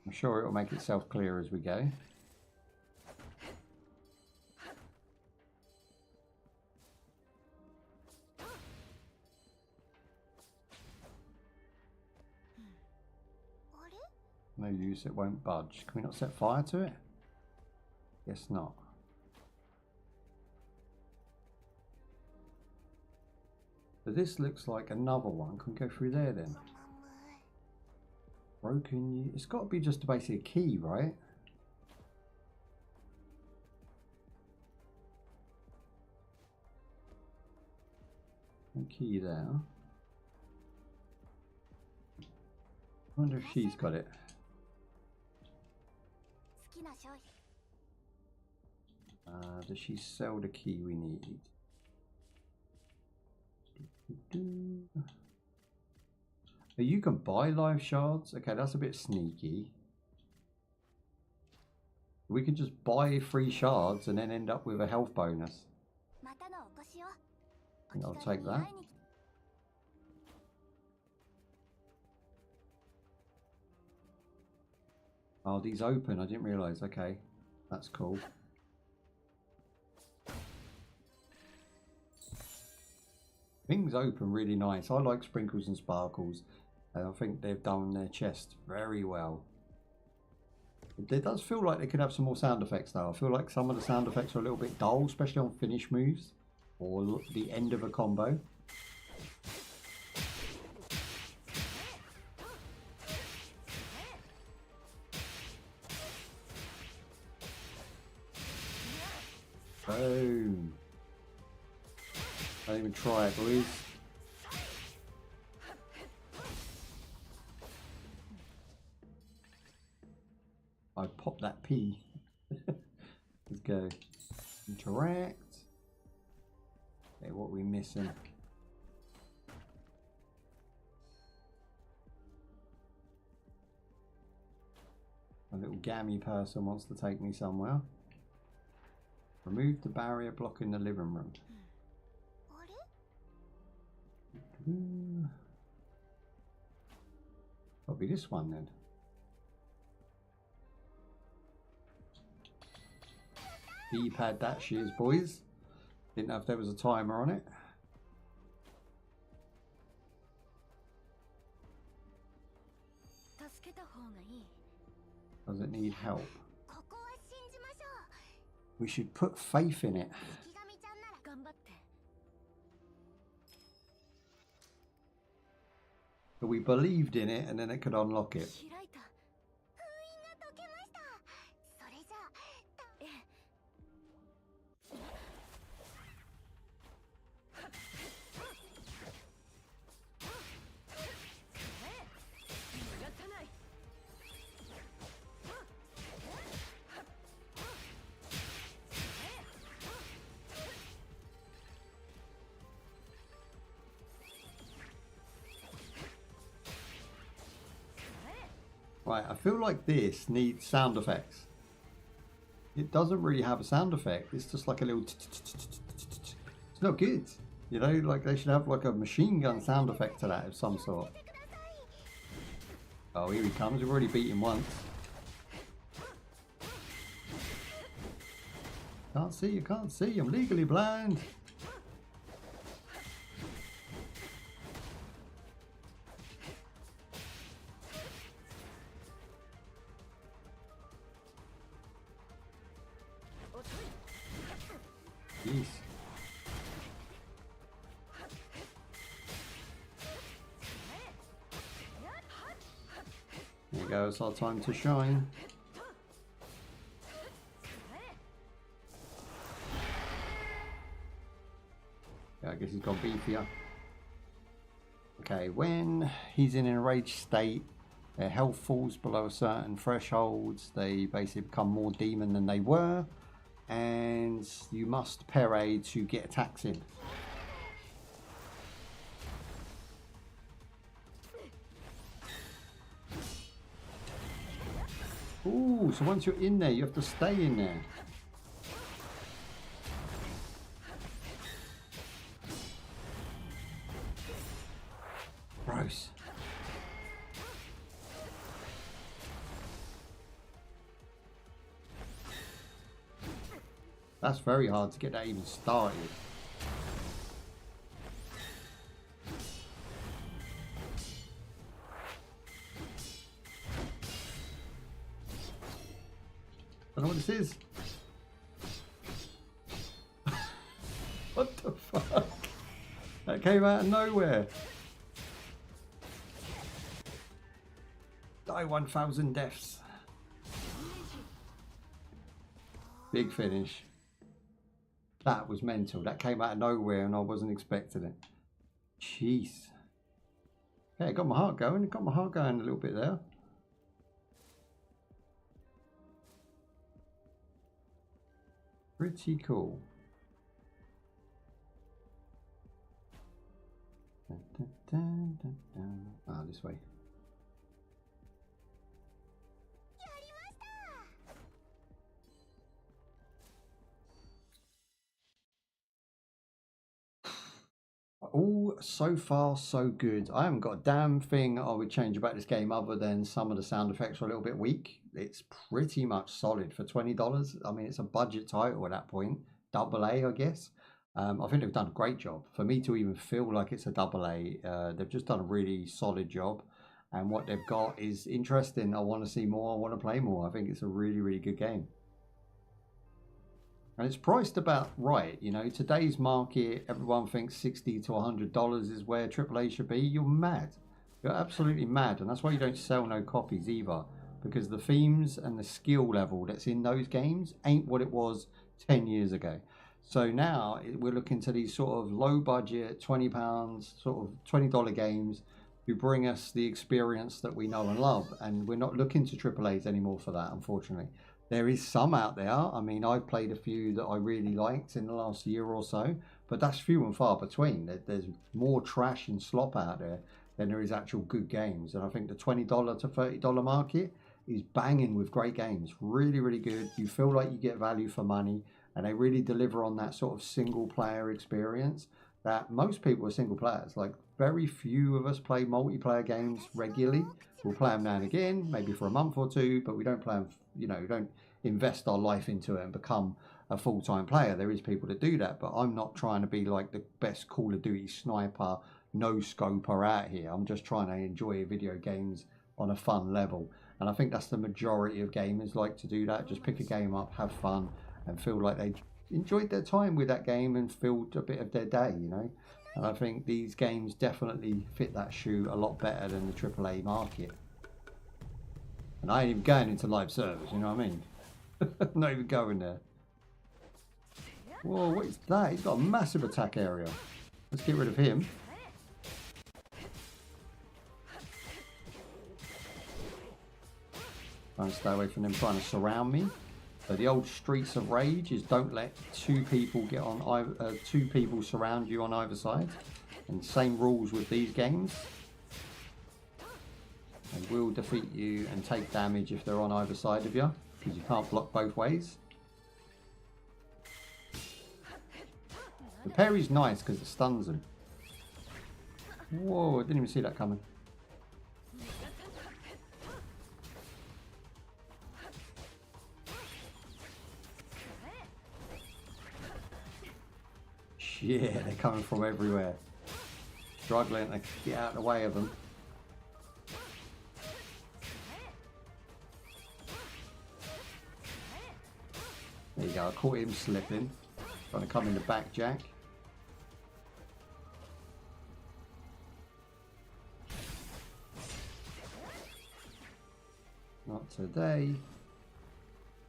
I'm sure it will make itself clear as we go. No use, it won't budge. Can we not set fire to it? Guess not. So this looks like another one. Can we go through there then? Broken. It's got to be just basically a key, right? No key there. I wonder if she's got it. Does she sell the key we need? Oh, you can buy live shards? Okay, that's a bit sneaky. We could just buy free shards and then end up with a health bonus. I think I'll take that. Oh, these open. I didn't realise. Okay, that's cool. Things open really nice. I like sprinkles and sparkles, and I think they've done their chest very well. It does feel like they could have some more sound effects though. I feel like some of the sound effects are a little bit dull, especially on finish moves or the end of a combo. Boom. Don't even try it, boys. I popped that P. Let's go. Interact. Okay, what are we missing? A little gammy person wants to take me somewhere. Remove the barrier blocking the living room. That'll be this one then. D-pad that shiz, boys. Didn't know if there was a timer on it. Does it need help? We should put faith in it. But we believed in it and then it could unlock it. Right, I feel like this needs sound effects. It doesn't really have a sound effect. It's just like a little. It's not good. You know, like they should have like a machine gun sound effect to that of some sort. Oh, here he comes. We've already beat him once. Can't see. You can't see. I'm legally blind. Jeez. There you go, it's our time to shine. Yeah, I guess he's got beefier. Okay, when he's in an enraged state, their health falls below a certain thresholds. They basically become more demon than they were, and you must parry to get attacks in. Ooh, so once you're in there, you have to stay in there. Gross. That's very hard to get that even started. I don't know what this is. What the fuck? That came out of nowhere. Die 1,000 deaths. Big finish. That was mental. That came out of nowhere and I wasn't expecting it. Jeez. Yeah, it got my heart going. It got my heart going a little bit there. Pretty cool. Dun, dun, dun, dun, dun. Ah, this way. All so far so good. I haven't got a damn thing I would change about this game other than some of the sound effects are a little bit weak. It's pretty much solid for $20. I mean, it's a budget title at that point. AA, I guess. I think they've done a great job. For me to even feel like it's a AA, they've just done a really solid job. And what they've got is interesting. I want to see more. I want to play more. I think it's a really, really good game. And it's priced about right. You know, today's market, everyone thinks $60 to $100 is where AAA should be. You're mad. You're absolutely mad. And that's why you don't sell no copies either. Because the themes and the skill level that's in those games ain't what it was 10 years ago. So now we're looking to these sort of low budget, £20, sort of $20 games who bring us the experience that we know and love. And we're not looking to AAAs anymore for that, unfortunately. There is some out there. I mean, I've played a few that I really liked in the last year or so, but that's few and far between. There's more trash and slop out there than there is actual good games. And I think the $20 to $30 market is banging with great games. Really, really good. You feel like you get value for money, and they really deliver on that sort of single player experience that most people are single players. Like, very few of us play multiplayer games regularly. We'll play them now and again, maybe for a month or two, but we don't play them, you know, we don't invest our life into it and become a full-time player. There is people that do that, but I'm not trying to be like the best Call of Duty sniper, no-scoper out here. I'm just trying to enjoy video games on a fun level. And I think that's the majority of gamers like to do that. Just pick a game up, have fun, and feel like they enjoyed their time with that game and filled a bit of their day, you know. And I think these games definitely fit that shoe a lot better than the AAA market. And I ain't even going into live service, you know what I mean? Not even going there. Whoa, what is that? He's got a massive attack area. Let's get rid of him. Trying to stay away from them trying to surround me. So the old streets of rage is don't let two people get on either, two people surround you on either side. And same rules with these games. They will defeat you and take damage if they're on either side of you, because you can't block both ways. The parry's nice because it stuns them. Whoa, I didn't even see that coming. Yeah, they're coming from everywhere. Struggling to get out of the way of them. There you go, I caught him slipping. Trying to come in the back, Jack. Not today.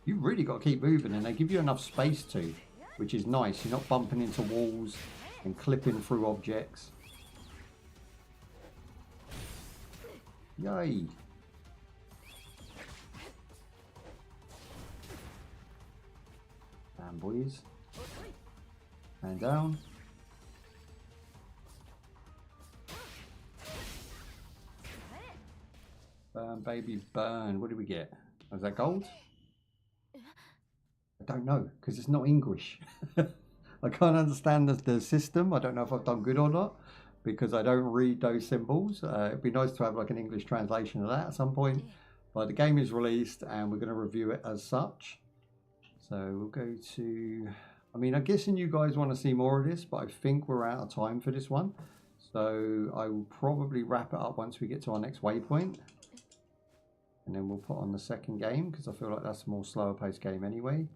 You've really got to keep moving, and they give you enough space to, which is nice. You're not bumping into walls and clipping through objects. Yay! Damn boys. And down. Burn, baby, burn. What do we get? Is that gold? I don't know, because it's not English. I can't understand the system. I don't know if I've done good or not, because I don't read those symbols. It'd be nice to have like an English translation of that at some point. But the game is released and we're going to review it as such. So we'll go to... I mean, I'm guessing you guys want to see more of this, but I think we're out of time for this one. So I will probably wrap it up once we get to our next waypoint. And then we'll put on the second game, because I feel like that's a more slower paced game anyway.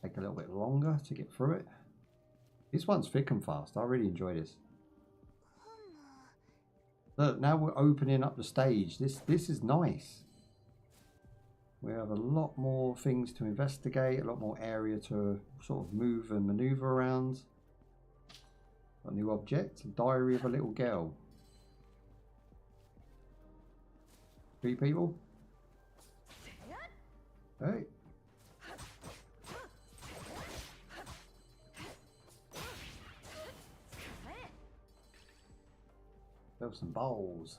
Take a little bit longer to get through it. This one's thick and fast. I really enjoy this. Look, now we're opening up the stage. This is nice. We have a lot more things to investigate, a lot more area to sort of move and maneuver around. A new object, a diary of a little girl. 3 people. Hey. There's some bowls.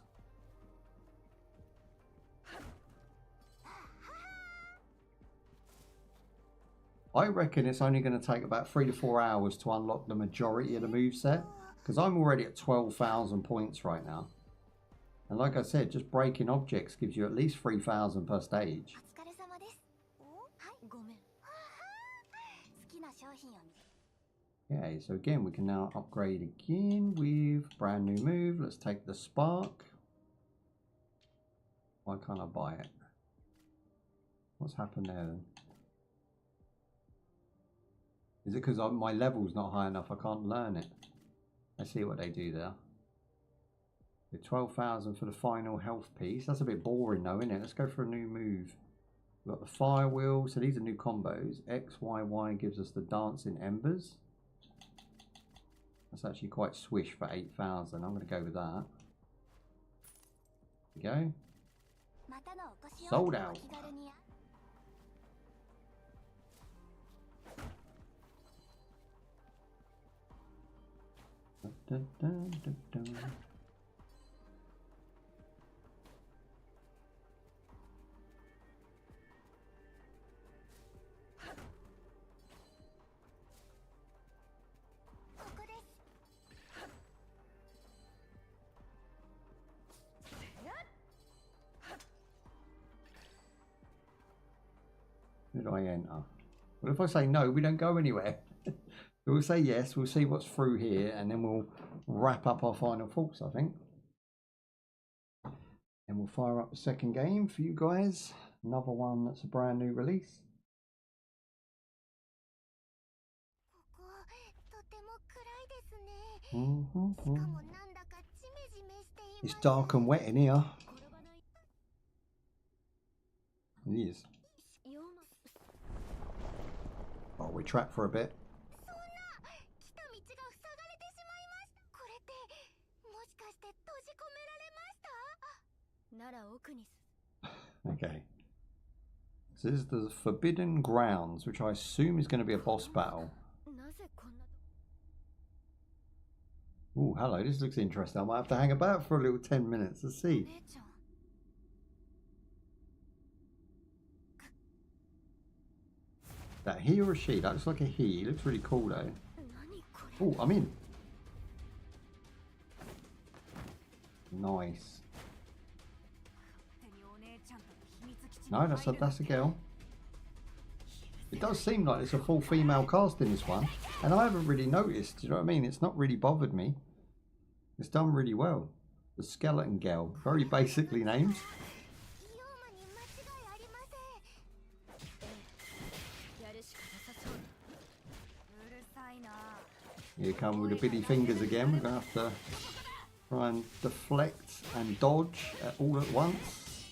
I reckon it's only going to take about 3 to 4 hours to unlock the majority of the moveset, because I'm already at 12,000 points right now. And like I said, just breaking objects gives you at least 3,000 per stage. Okay, so again, we can now upgrade again with brand new move. Let's take the spark. Why can't I buy it? What's happened there then? Is it because my level's not high enough? I can't learn it. I see what they do there. 12,000 for the final health piece. That's a bit boring though, isn't it? Let's go for a new move. We've got the fire wheel. So these are new combos. X, Y, Y gives us the dancing embers. That's actually quite swish for 8,000. I'm going to go with that. There we go. Sold out. Dun, dun, dun, dun. Who do I enter? Well, if I say no, we don't go anywhere. We'll say yes, we'll see what's through here, and then we'll wrap up our final thoughts, I think. And we'll fire up the second game for you guys. Another one that's a brand new release. It's dark and wet in here. It is. Oh, we're trapped for a bit. Okay. So this is the Forbidden Grounds, which I assume is going to be a boss battle. Oh, hello. This looks interesting. I might have to hang about for a little 10 minutes to see. That he or a she? That looks like a he. He looks really cool though. Oh, I'm in. Nice. No, that's a girl. It does seem like it's a full female cast in this one, and I haven't really noticed. Do you know what I mean? It's not really bothered me. It's done really well. The Skeleton Girl, very basically named. Here come with the bitty fingers again. We're going to have to try and deflect and dodge all at once.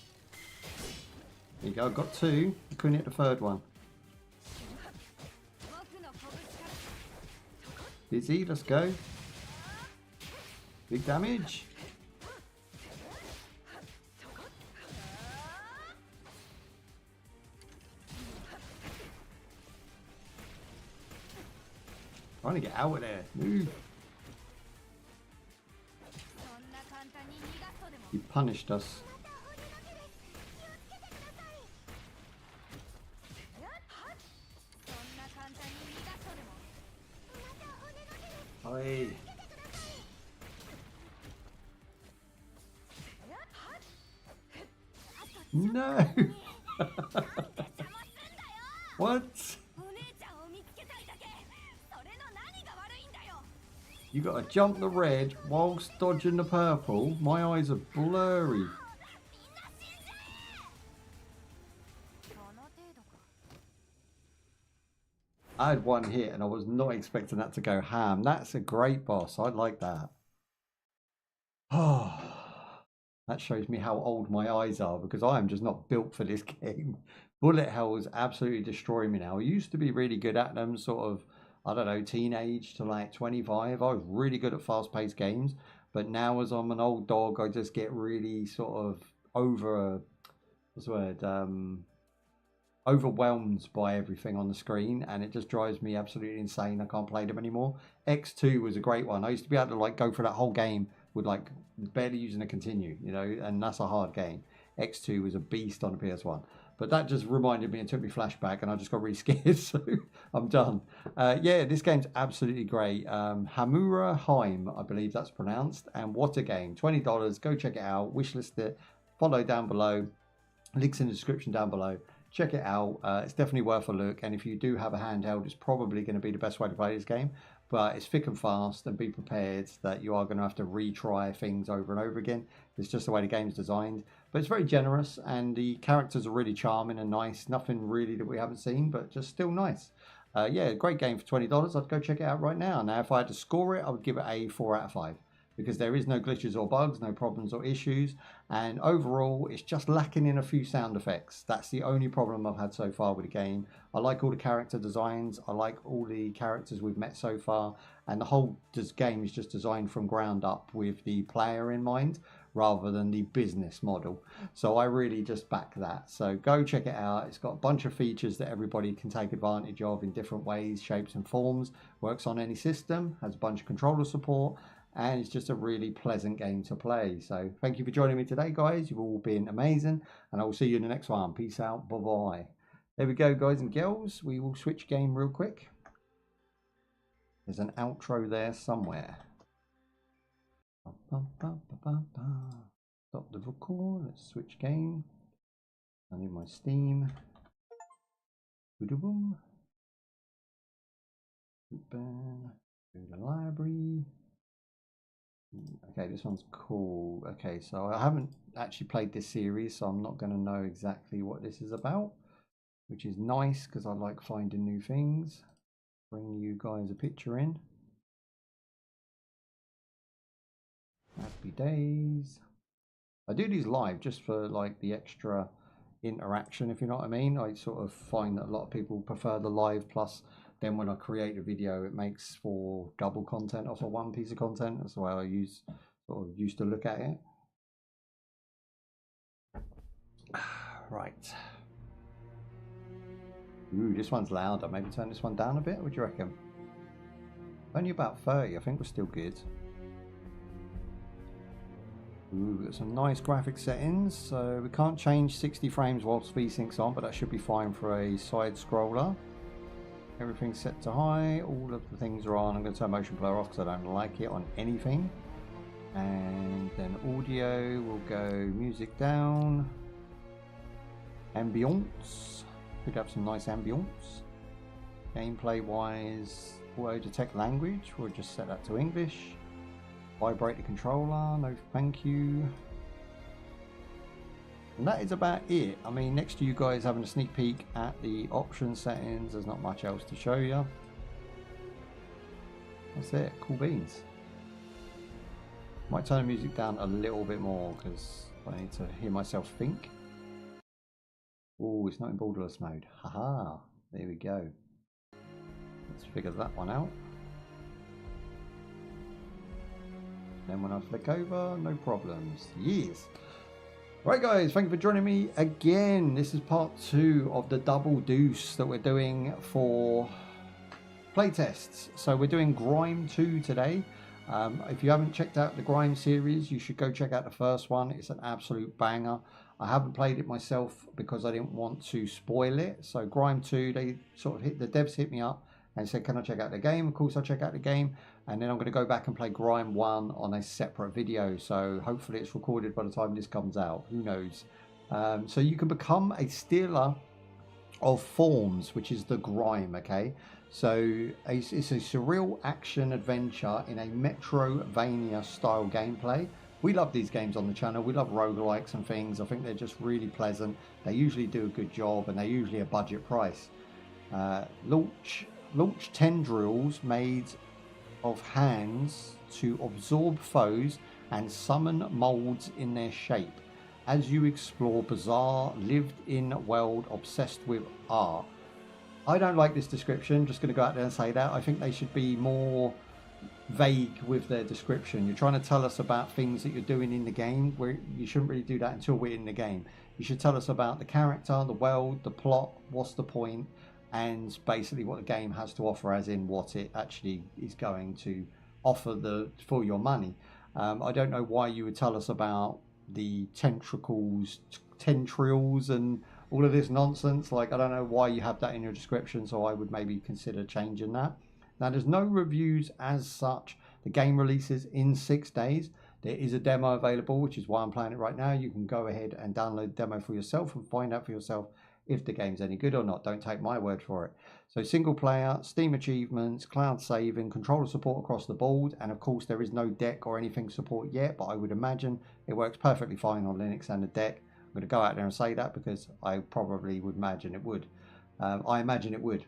There you go, I've got two. I couldn't hit the third one. Busy, let's go. Big damage. Trying to get out of there. Move. He punished us. Oi. No. What? You gotta jump the red whilst dodging the purple. My eyes are blurry. I had one hit and I was not expecting that to go ham. That's a great boss. I like that. Oh, that shows me how old my eyes are because I am just not built for this game. Bullet hells absolutely destroy me now. I used to be really good at them, sort of, I don't know, teenage to like 25. I was really good at fast-paced games, but now as I'm an old dog, I just get really sort of overwhelmed by everything on the screen, and it just drives me absolutely insane. I can't play them anymore. X2 was a great one. I used to be able to like go for that whole game with like barely using a continue, you know, and that's a hard game. X2 was a beast on the PS1. But that just reminded me and took me flashback, and I just got really scared, so I'm done. Yeah, this game's absolutely great. Homura Hime, I believe that's pronounced, and what a game. $20, go check it out, wishlist it, follow down below, links in the description down below. Check it out, it's definitely worth a look, and if you do have a handheld, it's probably going to be the best way to play this game, but it's thick and fast, and be prepared that you are going to have to retry things over and over again. It's just the way the game's designed, but it's very generous, and the characters are really charming and nice. Nothing really that we haven't seen, but just still nice. Yeah, great game for $20. I'd go check it out right now. Now, if I had to score it, I would give it a 4 out of 5. Because there is no glitches or bugs, no problems or issues, and overall it's just lacking in a few sound effects. That's the only problem I've had so far with the game. I like all the character designs, I like all the characters we've met so far, and the whole game is just designed from ground up with the player in mind rather than the business model. So I really just back that. So go check it out. It's got a bunch of features that everybody can take advantage of in different ways, shapes and forms. Works on any system, has a bunch of controller support, and it's just a really pleasant game to play. So thank you for joining me today, guys. You've all been amazing, and I will see you in the next one. Peace out. Bye bye. There we go, guys and girls. We will switch game real quick. There's an outro there somewhere. Stop the record. Let's switch game. I need my Steam. Boom. Go to the library. Okay, this one's cool. Okay, so I haven't actually played this series, so I'm not going to know exactly what this is about, which is nice because I like finding new things. Bring you guys a picture in. Happy days. I do these live just for like the extra interaction, if you know what I mean. I sort of find that a lot of people prefer the live, plus then when I create a video it makes for double content off of one piece of content. That's the way I used to look at it. Right. Ooh, this one's louder. Maybe turn this one down a bit. What do you reckon? Only about 30. I think we're still good. Ooh, we've got some nice graphic settings. So we can't change 60 frames whilst VSync's on, but that should be fine for a side scroller. Everything's set to high, all of the things are on. I'm going to turn motion blur off because I don't like it on anything. And then audio, will go music down. Ambience, could have some nice ambience. Gameplay wise, auto detect language, we'll just set that to English. Vibrate the controller, no thank you. And that is about it. I mean, next to you guys having a sneak peek at the option settings, there's not much else to show you. That's it. Cool beans. Might turn the music down a little bit more because I need to hear myself think. Oh, it's not in borderless mode. Haha. There we go. Let's figure that one out. Then when I flick over, no problems. Yes. Right guys, thank you for joining me again. This is part 2 of the double deuce that we're doing for playtests. So we're doing Grime 2 today. If you haven't checked out the Grime series, you should go check out the first one. It's an absolute banger. I haven't played it myself because I didn't want to spoil it. So Grime 2, they sort of the devs hit me up and said, can I check out the game? Of course I check out the game. And then I'm going to go back and play Grime 1 on a separate video. So hopefully it's recorded by the time this comes out. Who knows? So you can become a stealer of forms, which is the Grime, okay? So it's a surreal action adventure in a Metrovania style gameplay. We love these games on the channel. We love roguelikes and things. I think they're just really pleasant. They usually do a good job and they're usually a budget price. Launch tendrils made of hands to absorb foes and summon molds in their shape as you explore bizarre lived-in world obsessed with art. I don't like this description, just going to go out there and say that. I think they should be more vague with their description. You're trying to tell us about things that you're doing in the game, where you shouldn't really do that until we're in the game. You should tell us about the character, the world, the plot, what's the point, and basically what the game has to offer, as in what it actually is going to offer for your money. I don't know why you would tell us about the tendrils and all of this nonsense. Like, I don't know why you have that in your description, so I would maybe consider changing that. Now, there's no reviews as such. The game releases in 6 days. There is a demo available, which is why I'm playing it right now. You can go ahead and download the demo for yourself and find out for yourself if the game's any good or not. Don't take my word for it. So single player, Steam achievements, cloud saving, controller support across the board, and of course there is no deck or anything support yet, but I would imagine it works perfectly fine on Linux and the deck. I'm going to go out there and say that because I probably would imagine it would. I imagine it would.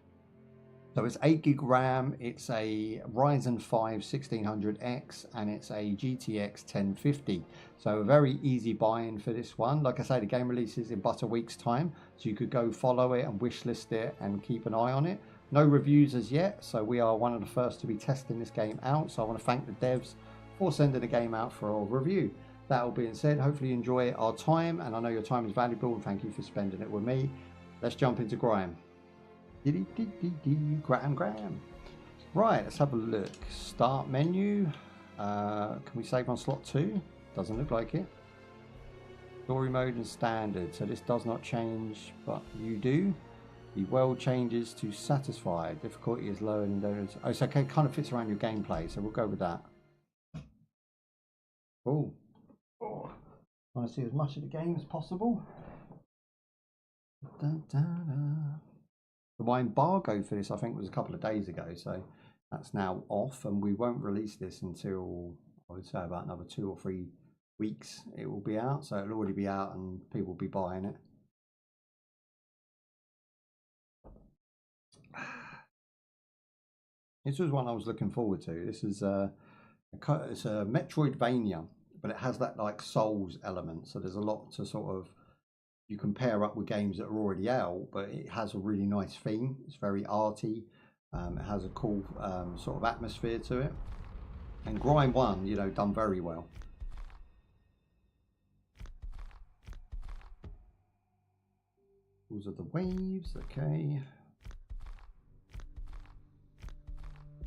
So it's 8 gig RAM, it's a Ryzen 5 1600X, and it's a GTX 1050. So a very easy buy-in for this one. Like I say, the game releases in but a week's time, so you could go follow it and wishlist it and keep an eye on it. No reviews as yet, so we are one of the first to be testing this game out. So I want to thank the devs for sending the game out for a review. That all being said, hopefully you enjoy our time, and I know your time is valuable, and thank you for spending it with me. Let's jump into Grime. Grime. Right, let's have a look. Start menu. Can we save on slot 2? Doesn't look like it. Story mode and standard. So this does not change, but you do. The world changes to satisfied. Difficulty is lower than those. Oh, it's okay. It kind of fits around your gameplay, so we'll go with that. Oh, I want to see as much of the game as possible. Da, da, da. My embargo for this, I think, was a couple of days ago, so that's now off, and we won't release this until, I would say, about another 2 or 3 weeks. It will be out, so it'll already be out, and people will be buying it. This was one I was looking forward to. This is it's a Metroidvania, but it has that like Souls element, so there's a lot to sort of. You can pair up with games that are already out, but it has a really nice theme. It's very arty. It has a cool sort of atmosphere to it. And Grime 1, you know, done very well. Those are the waves, okay.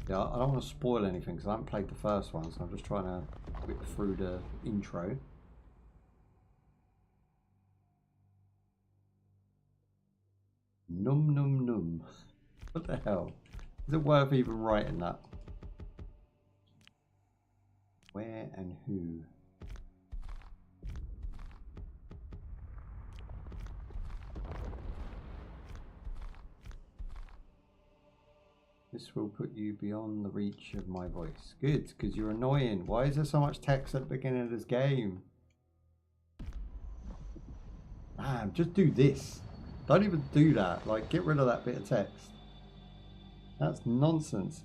Yeah, I don't want to spoil anything because I haven't played the first one, so I'm just trying to whip through the intro. Num num num. What the hell? Is it worth even writing that? Where and who? This will put you beyond the reach of my voice. Good, because you're annoying. Why is there so much text at the beginning of this game? Man, just do this. Don't even do that. Like, get rid of that bit of text. That's nonsense.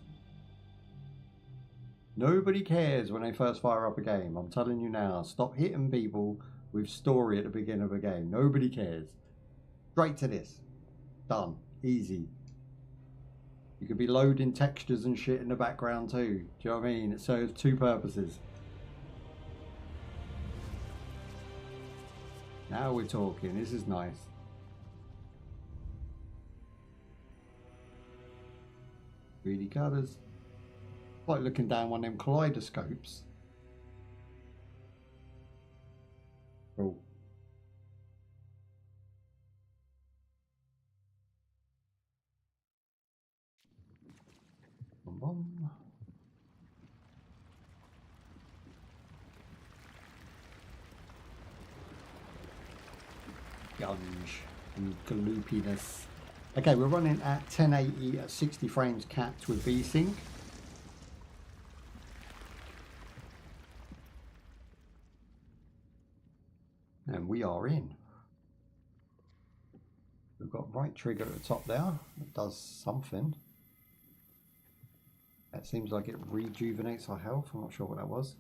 Nobody cares when they first fire up a game. I'm telling you now. Stop hitting people with story at the beginning of a game. Nobody cares. Straight to this. Done. Easy. You could be loading textures and shit in the background too. Do you know what I mean? It serves two purposes. Now we're talking. This is nice. Really colours. Like looking down one of them kaleidoscopes. Cool. Boom, boom. Gunge and gloopiness. Okay, we're running at 1080 at 60 frames capped with VSync. And we are in. We've got right trigger at the top there. It does something. That seems like it rejuvenates our health. I'm not sure what that was.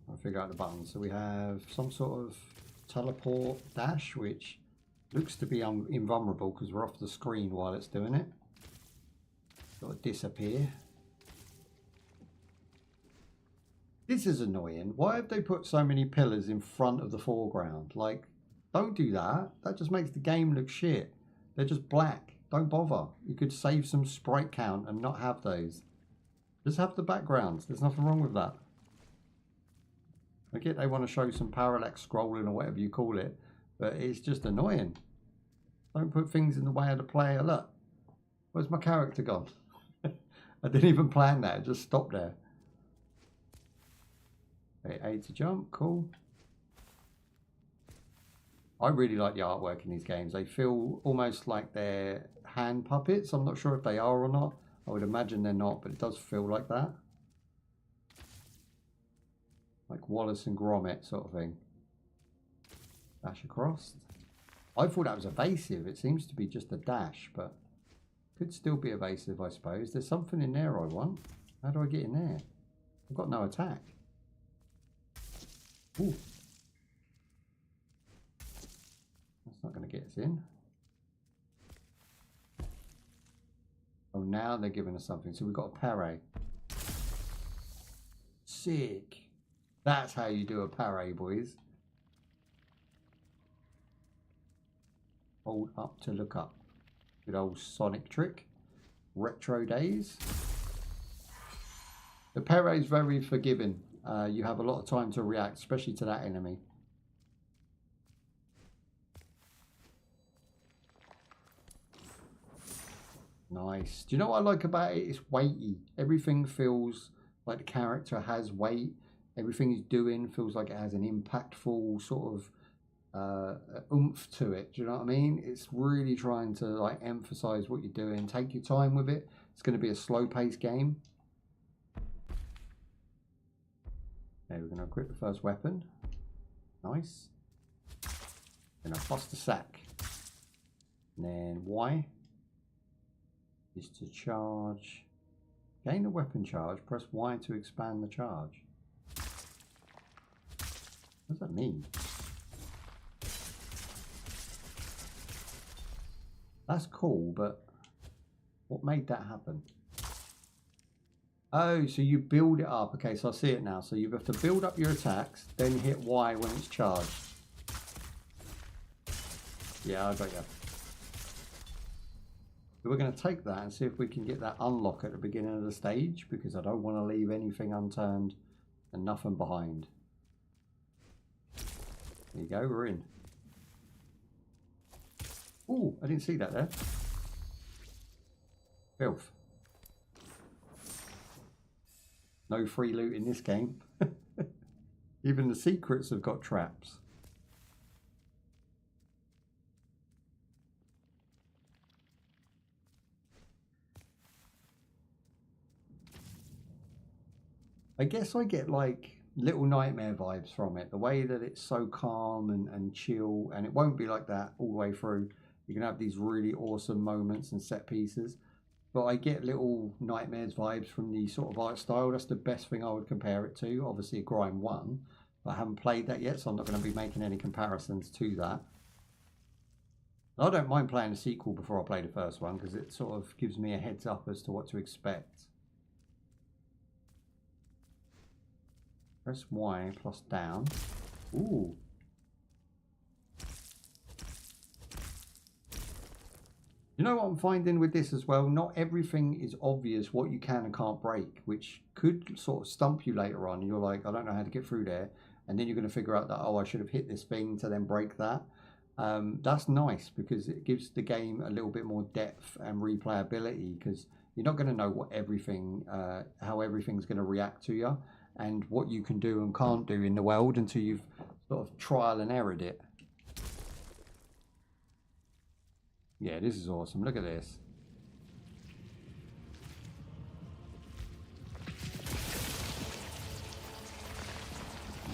I'll figure out the buttons. So we have some sort of teleport dash, which looks to be invulnerable because we're off the screen while it's doing it. Got to disappear. This is annoying. Why have they put so many pillars in front of the foreground? Like, don't do that. That just makes the game look shit. They're just black. Don't bother. You could save some sprite count and not have those. Just have the backgrounds. There's nothing wrong with that. I get they want to show some parallax scrolling or whatever you call it, but it's just annoying. Don't put things in the way of the player. Look, where's my character gone? I didn't even plan that. It just stopped there. Okay, A to jump. Cool. I really like the artwork in these games. They feel almost like they're hand puppets. I'm not sure if they are or not. I would imagine they're not, but it does feel like that. Like Wallace and Gromit sort of thing. Dash across. I thought that was evasive. It seems to be just a dash, but could still be evasive, I suppose. There's something in there I want. How do I get in there? I've got no attack. Ooh. That's not going to get us in. Oh, now they're giving us something. So we've got a parry. Sick. That's how you do a parry, boys. Hold up to look up. Good old Sonic trick. Retro days. The parry is very forgiving. You have a lot of time to react, especially to that enemy. Nice. Do you know what I like about it? It's weighty. Everything feels like the character has weight. Everything he's doing feels like it has an impactful sort of oomph to it. Do you know what I mean? It's really trying to like emphasize what you're doing. Take your time with it. It's going to be a slow-paced game. Okay, we're going to equip the first weapon. Nice. Then I bust the sack. And then Y is to charge. Gain the weapon charge. Press Y to expand the charge. What does that mean? That's cool, but what made that happen? Oh, so you build it up. Okay, so I see it now. So you have to build up your attacks, then hit Y when it's charged. Yeah, I got you. So we're going to take that and see if we can get that unlock at the beginning of the stage, because I don't want to leave anything unturned and nothing behind. There you go, we're in. Oh, I didn't see that there. Filth. No free loot in this game. Even the secrets have got traps. I guess I get like Little Nightmare vibes from it. The way that it's so calm and chill, and it won't be like that all the way through. You can have these really awesome moments and set pieces. But I get Little Nightmares vibes from the sort of art style. That's the best thing I would compare it to. Obviously, Grime 1. But I haven't played that yet, so I'm not going to be making any comparisons to that. I don't mind playing the sequel before I play the first one, because it sort of gives me a heads up as to what to expect. Press Y plus down. Ooh. You know what I'm finding with this as well? Not everything is obvious what you can and can't break, which could sort of stump you later on. You're like, I don't know how to get through there. And then you're going to figure out that, oh, I should have hit this thing to then break that. That's nice because it gives the game a little bit more depth and replayability, because you're not going to know what everything, how everything's going to react to you and what you can do and can't do in the world until you've sort of trial and errored it. Yeah, this is awesome. Look at this.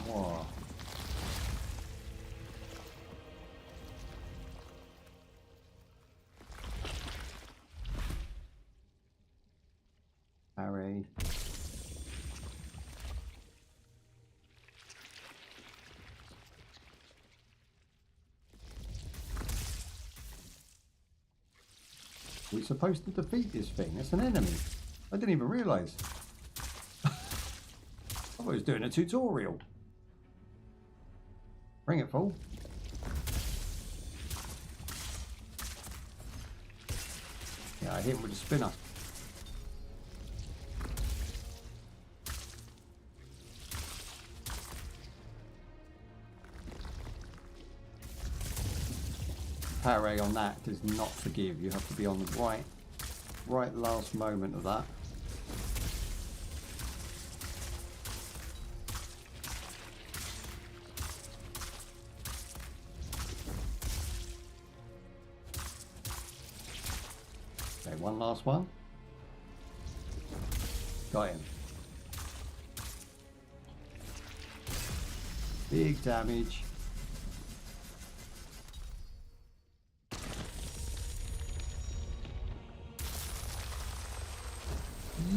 Whoa. Harry. We're supposed to defeat this thing. It's an enemy. I didn't even realise. I thought I was doing a tutorial. Bring it, fool. Yeah, I hit him with a spinner. Parry on that does not forgive. You have to be on the right last moment of that. Okay, one last one. Got him. Big damage.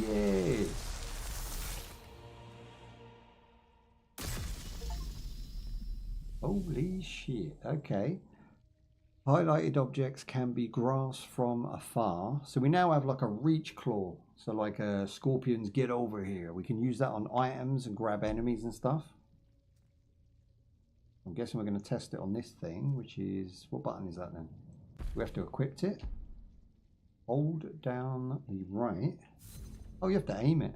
Yes. Holy shit. Okay. Highlighted objects can be grasped from afar. So we now have like a reach claw. So like a scorpion's get over here. We can use that on items and grab enemies and stuff. I'm guessing we're going to test it on this thing, which is... What button is that then? We have to equip it. Hold down the right. Oh, you have to aim it.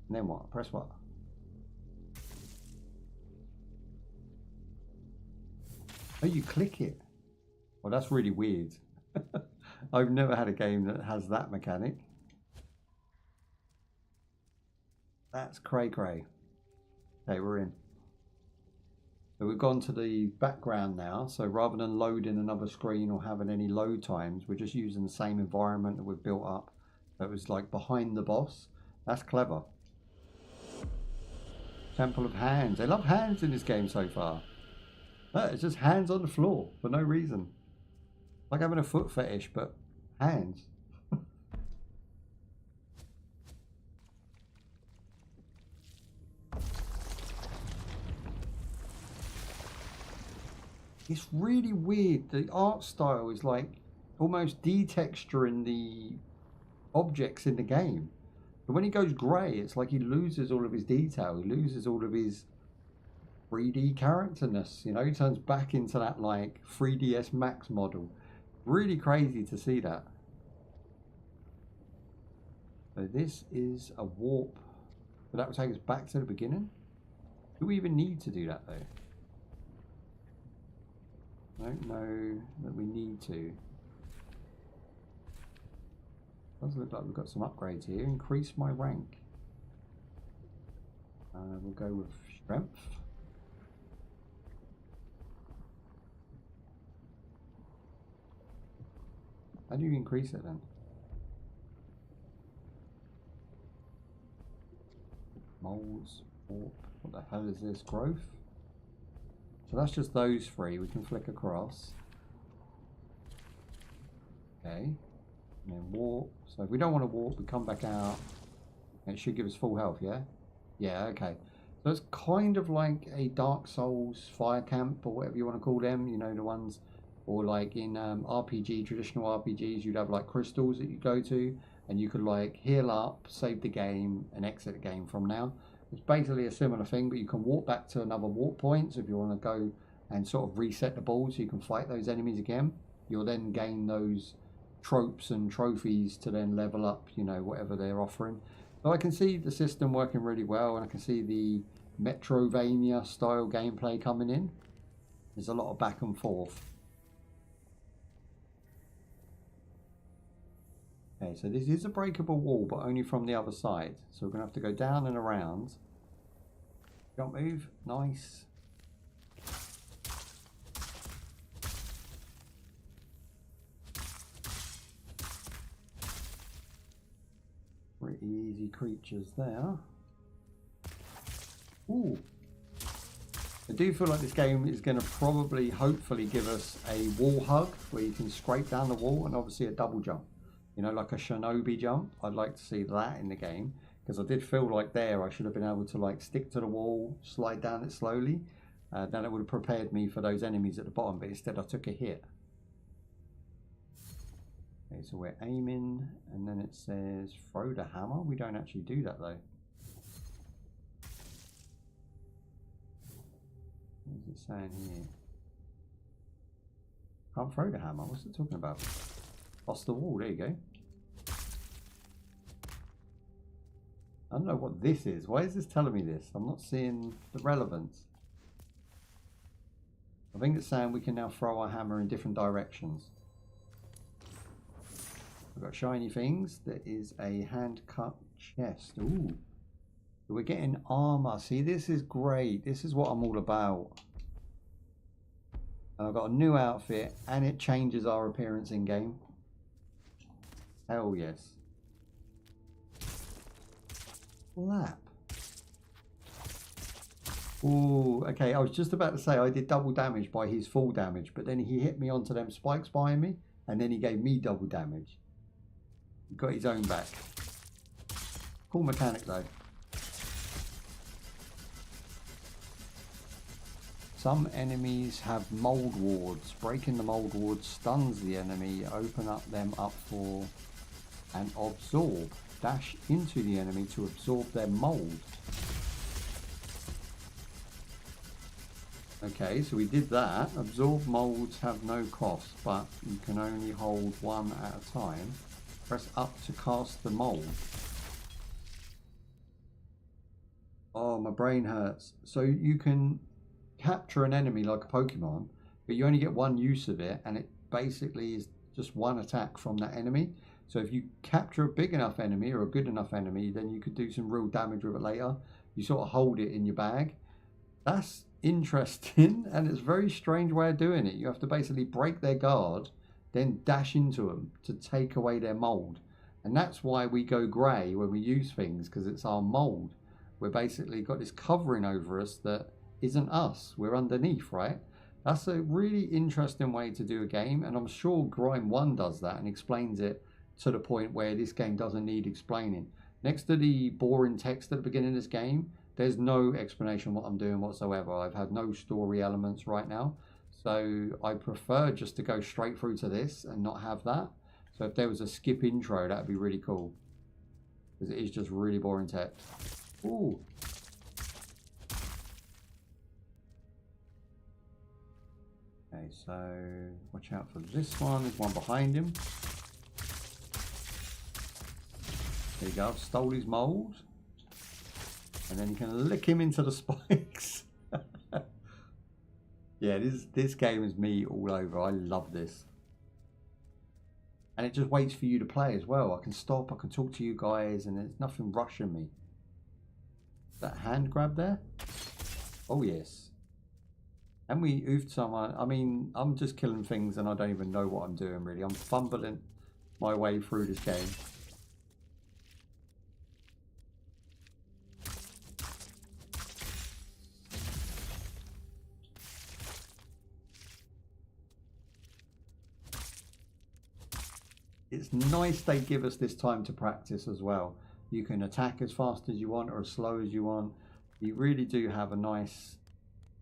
And then what? Press what? Oh, you click it. Well, that's really weird. I've never had a game that has that mechanic. That's cray-cray. Okay, we're in. So we've gone to the background now. So rather than loading another screen or having any load times, we're just using the same environment that we've built up. So it was like behind the boss. That's clever. Temple of Hands. They love hands in this game so far. No, it's just hands on the floor for no reason. Like having a foot fetish, but hands. It's really weird. The art style is like almost detexturing the objects in the game. But when he goes grey, it's like he loses all of his detail. He loses all of his 3D characterness. You know, he turns back into that like 3DS Max model. Really crazy to see that. So this is a warp. But that would take us back to the beginning. Do we even need to do that though? I don't know that we need to. Does look like we've got some upgrades here. Increase my rank. We'll go with strength. How do you increase it then? Molds, warp. What the hell is this? Growth? So that's just those three. We can flick across. Okay. And then warp. So if we don't want to warp, we come back out. And it should give us full health, yeah? Yeah, okay. So it's kind of like a Dark Souls fire camp or whatever you want to call them. You know, the ones, or like in RPG, traditional RPGs, you'd have like crystals that you go to and you could like heal up, save the game and exit the game from now. It's basically a similar thing, but you can walk back to another warp point. So if you want to go and sort of reset the ball so you can fight those enemies again, you'll then gain those tropes and trophies to then level up, you know, whatever they're offering. So I can see the system working really well, and I can see the Metrovania style gameplay coming in. There's a lot of back and forth. Okay, so this is a breakable wall, but only from the other side. So we're going to have to go down and around. Don't move. Nice. Pretty easy creatures there. Ooh. I do feel like this game is going to probably, hopefully, give us a wall hug where you can scrape down the wall, and obviously a double jump. You know, like a shinobi jump. I'd like to see that in the game, because I did feel like there I should have been able to like stick to the wall, slide down it slowly. Then it would have prepared me for those enemies at the bottom, but instead I took a hit. Okay, so we're aiming, and then it says throw the hammer. We don't actually do that though. What is it saying here? Can't throw the hammer. What's it talking about? Lost the wall. There you go. I don't know what this is. Why is this telling me this? I'm not seeing the relevance. I think it's saying we can now throw our hammer in different directions. We've got shiny things. There is a hand-cut chest. Ooh. So we're getting armor. See, this is great. This is what I'm all about. And I've got a new outfit, and it changes our appearance in game. Hell yes. Flap. Ooh, okay. I was just about to say I did double damage by his full damage, but then he hit me onto them spikes behind me, and then he gave me double damage. He got his own back. Cool mechanic though. Some enemies have mold wards. Breaking the mold ward stuns the enemy. Open up them up for and absorb. Dash into the enemy to absorb their mold. Okay, so we did that. Absorb molds have no cost, but you can only hold one at a time. Press up to cast the mold. Oh, my brain hurts. So you can capture an enemy like a Pokemon, but you only get one use of it, and it basically is just one attack from that enemy. So if you capture a big enough enemy or a good enough enemy, then you could do some real damage with it later. You sort of hold it in your bag. That's interesting, and it's a very strange way of doing it. You have to basically break their guard, then dash into them to take away their mold. And that's why we go grey when we use things, because it's our mold. We're basically got this covering over us that isn't us. We're underneath, right? That's a really interesting way to do a game, and I'm sure Grime 1 does that and explains it to the point where this game doesn't need explaining. Next to the boring text at the beginning of this game, there's no explanation what I'm doing whatsoever. I've had no story elements right now, so I prefer just to go straight through to this and not have that. So if there was a skip intro, that'd be really cool, because it is just really boring text. Ooh. Okay, so watch out for this one. There's one behind him. There you go, I've stole his mold. And then you can lick him into the spikes. Yeah, this game is me all over. I love this. And it just waits for you to play as well. I can stop, I can talk to you guys, and there's nothing rushing me. That hand grab there? Oh yes. And we oofed someone. I mean, I'm just killing things and I don't even know what I'm doing really. I'm fumbling my way through this game. it's nice they give us this time to practice as well. You can attack as fast as you want or as slow as you want. You really do have a nice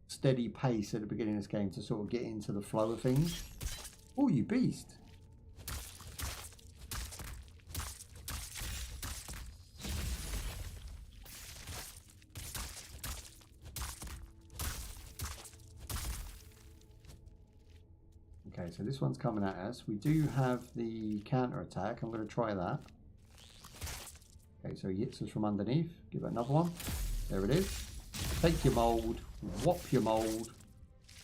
steady pace at the beginning of this game to sort of get into the flow of things. Oh, you beast. Okay, so this one's coming at us. We do have the counter attack. I'm going to try that. Okay, so he hits us from underneath. Give it another one. There it is. Take your mold. Whop your mold.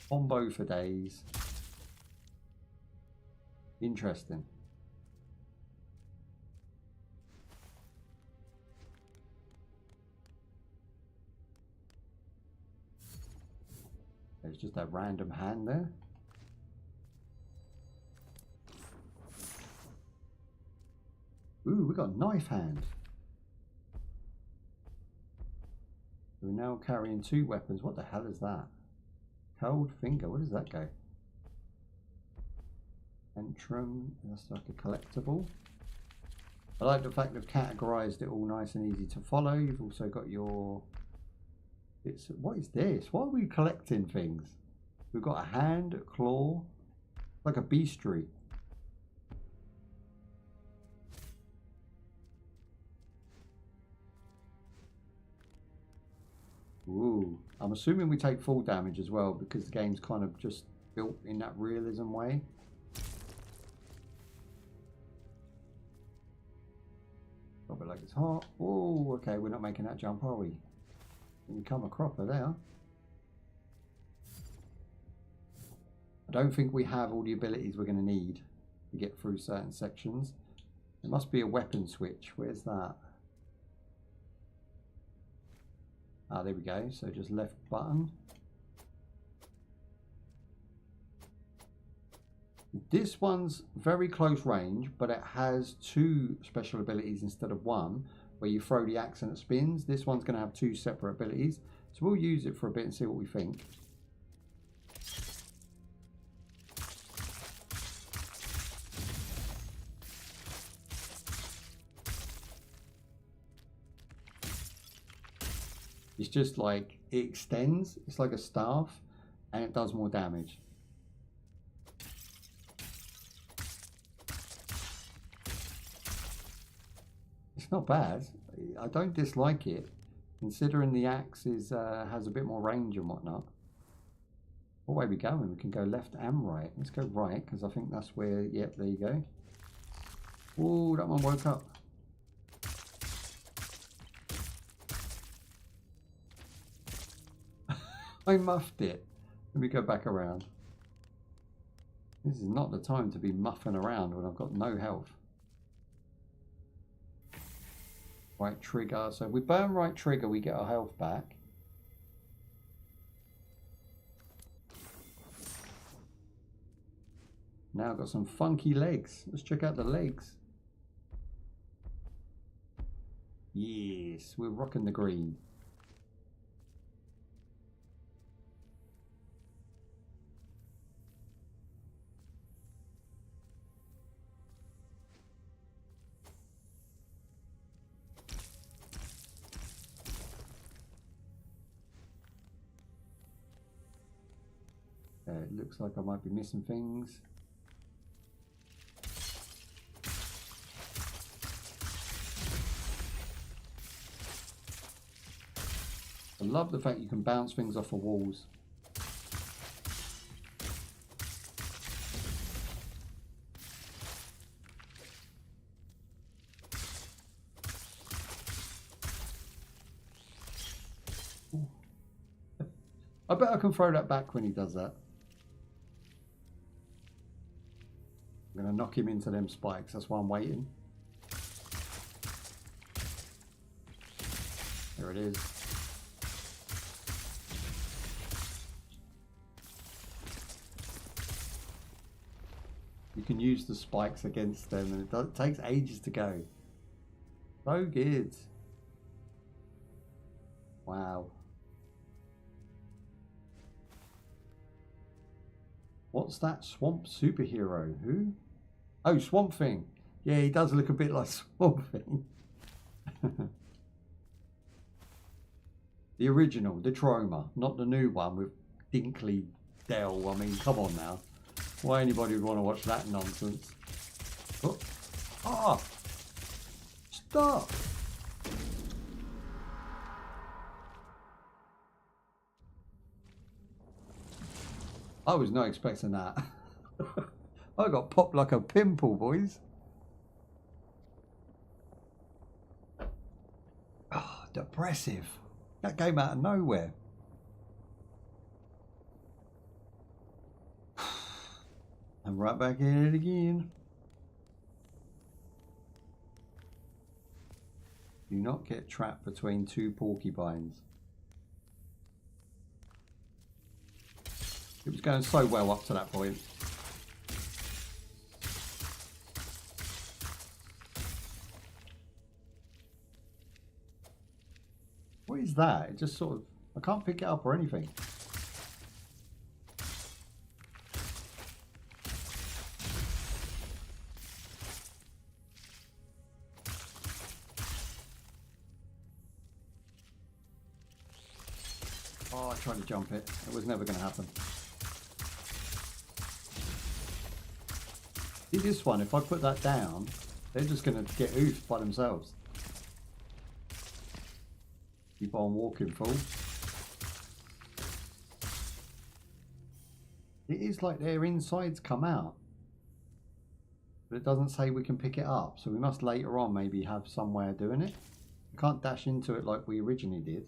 Combo for days. Interesting. There's just that random hand there. Ooh, we got a knife hand. We're now carrying 2 weapons. What the hell is that? Cold finger. Where does that go? Entrum. That's like a collectible. I like the fact they've categorized it all nice and easy to follow. You've also got your... What is this? Why are we collecting things? We've got a hand, a claw, like a bestiary. Ooh, I'm assuming we take full damage as well because the game's kind of just built in that realism way. Drop it like it's hot. Oh, okay, we're not making that jump, are we? We become a cropper there. I don't think we have all the abilities we're going to need to get through certain sections. There must be a weapon switch. Where's that? Ah, there we go. So just left button. This one's very close range, but it has 2 special abilities instead of 1, where you throw the axe and it spins. This one's going to have 2 separate abilities. So we'll use it for a bit and see what we think. It's just like, it extends, it's like a staff, and it does more damage. It's not bad. I don't dislike it, considering the axe is, has a bit more range and whatnot. What way are we going? We can go left and right. Let's go right, because I think that's where, yep, there you go. Oh, that one woke up. I muffed it. Let me go back around. This is not the time to be muffing around when I've got no health. Right trigger. So if we burn right trigger, we get our health back. Now I've got some funky legs. Let's check out the legs. Yes, we're rocking the green. It looks like I might be missing things. I love the fact you can bounce things off of walls. Ooh. I bet I can throw that back when he does that. I'm going to knock him into them spikes, that's why I'm waiting. There it is. You can use the spikes against them and it takes ages to go. So good. Wow. What's that swamp superhero? Who? Oh, Swamp Thing. Yeah, he does look a bit like Swamp Thing. The original, the Troma, not the new one with Dinkley Dell. I mean, come on now. Why anybody would want to watch that nonsense? Oh, ah, stop! I was not expecting that. I got popped like a pimple, boys. Oh, depressive. That came out of nowhere. I'm right back in it again. Do not get trapped between two porcupines. It was going so well up to that point. What is that? It just sort of... I can't pick it up or anything. Oh, I tried to jump it. It was never going to happen. See this one, if I put that down, they're just going to get oofed by themselves. Keep on walking, fool. It is like their insides come out. But it doesn't say we can pick it up. So we must later on maybe have some way of doing it. We can't dash into it like we originally did.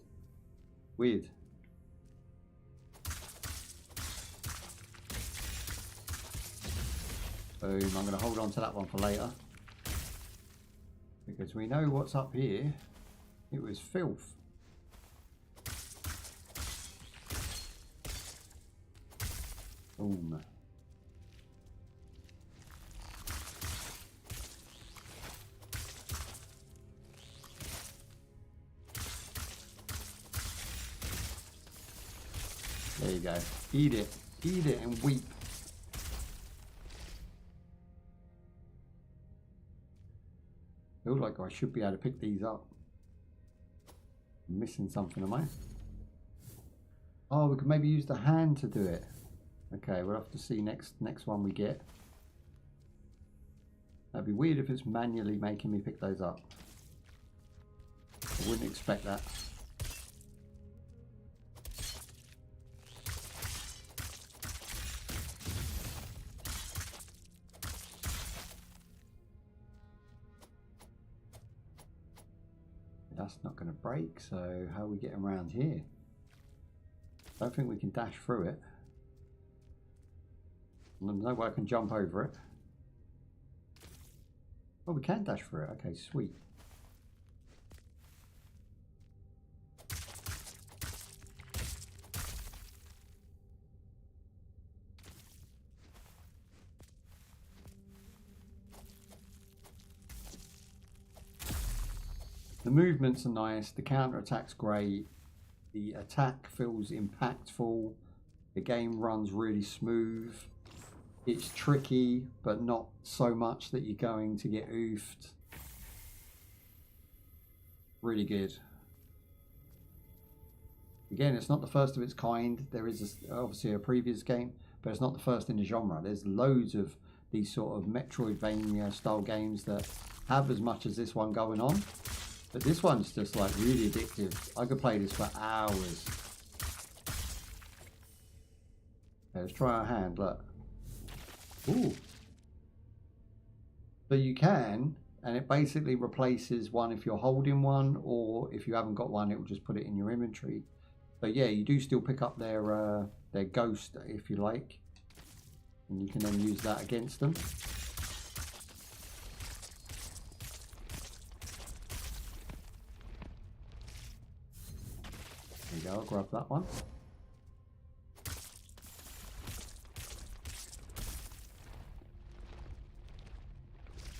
Weird. Boom, I'm going to hold on to that one for later. Because we know what's up here. It was filth. Boom. There you go. Eat it. Eat it and weep. I feel like I should be able to pick these up. I'm missing something, am I? Oh, we could maybe use the hand to do it. Okay, we'll have to see next one we get. That'd be weird if it's manually making me pick those up. I wouldn't expect that. That's not going to break, so how are we getting around here? I don't think we can dash through it. There's no way I can jump over it. Oh, we can dash through it. Okay, sweet. The movements are nice. The counter attack's great. The attack feels impactful. The game runs really smooth. It's tricky, but not so much that you're going to get oofed. Really good. Again, it's not the first of its kind. There is obviously a previous game, but it's not the first in the genre. There's loads of these sort of Metroidvania style games that have as much as this one going on. But this one's just like really addictive. I could play this for hours. Okay, let's try our hand, look. Ooh. So you can, and it basically replaces one if you're holding one, or if you haven't got one, it will just put it in your inventory. But yeah, you do still pick up their ghost, if you like. And you can then use that against them. There you go, I'll grab that one.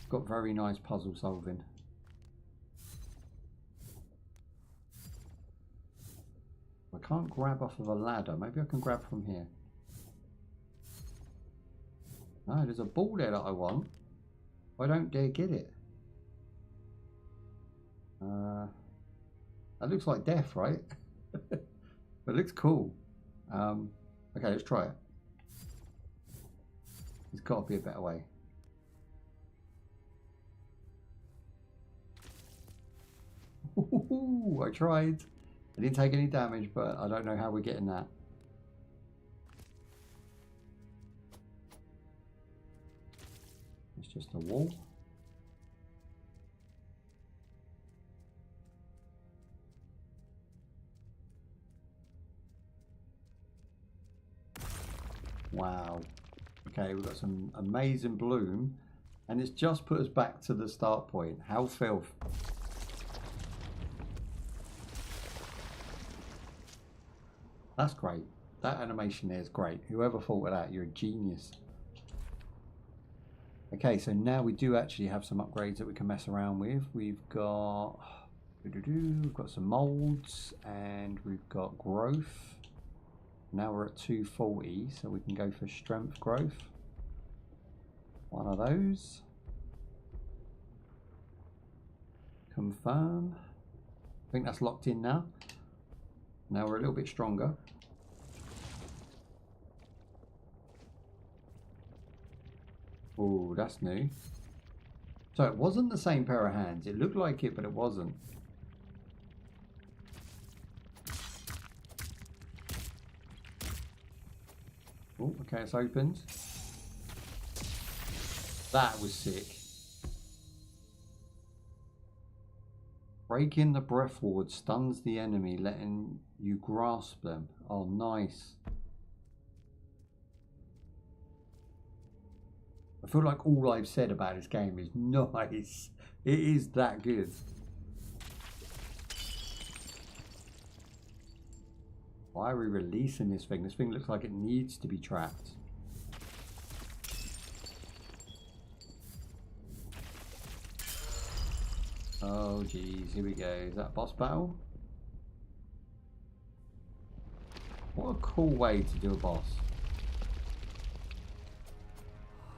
Got very nice puzzle solving. I can't grab off of a ladder. Maybe I can grab from here. No, there's a ball there that I want. I don't dare get it. That looks like death, right? But it looks cool. Okay, let's try it. There's got to be a better way. Ooh, I tried. I didn't take any damage, but I don't know how we're getting that. It's just a wall. Wow. Okay, we've got some amazing bloom, and it's just put us back to the start point. How filth. That's great. That animation there is great. Whoever thought of that, you're a genius. Okay, so now we do actually have some upgrades that we can mess around with. We've got some molds, and we've got growth. Now we're at 240, so we can go for strength growth. One of those. Confirm. I think that's locked in now. Now we're a little bit stronger. Oh, that's new. So it wasn't the same pair of hands. It looked like it, but it wasn't. Oh, okay, it's opened. That was sick. Breaking the breath ward stuns the enemy, letting you grasp them. Oh, nice. I feel like all I've said about this game is nice. It is that good. Why are we releasing this thing? This thing looks like it needs to be trapped. Oh geez, here we go. Is that boss battle? What a cool way to do a boss.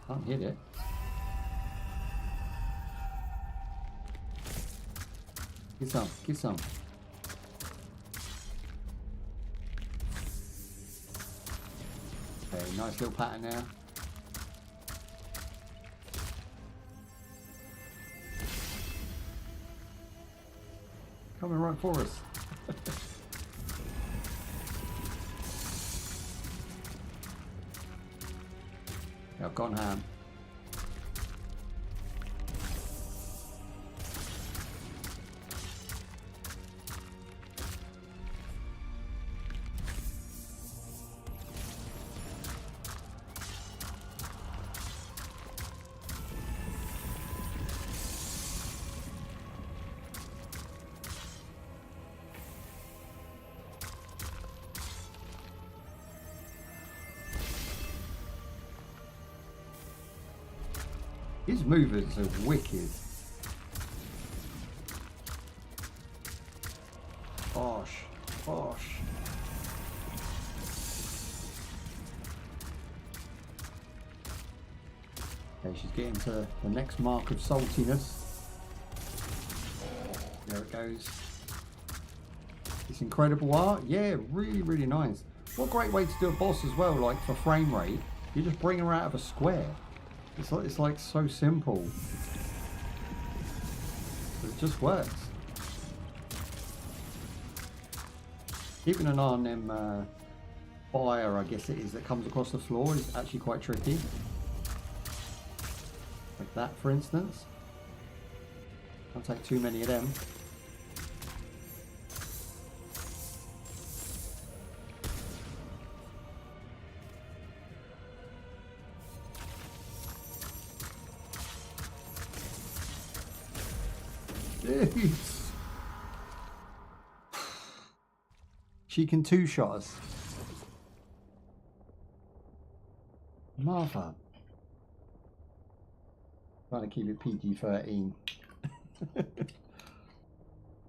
Can't hit it. Get some, get some. Okay, nice little pattern there. Coming right for us. Yeah, I've gone ham. His movements are wicked. Bosh, bosh. Okay, she's getting to the next mark of saltiness. There it goes. This incredible art. Yeah, really, really nice. What a great way to do a boss as well, like for frame rate. You just bring her out of a square. It's like so simple. It just works. Keeping an eye on them fire, I guess it is, that comes across the floor is actually quite tricky. Like that, for instance. Can't take too many of them. Jeez. She can two-shot us. Mother. Trying to keep it PG-13.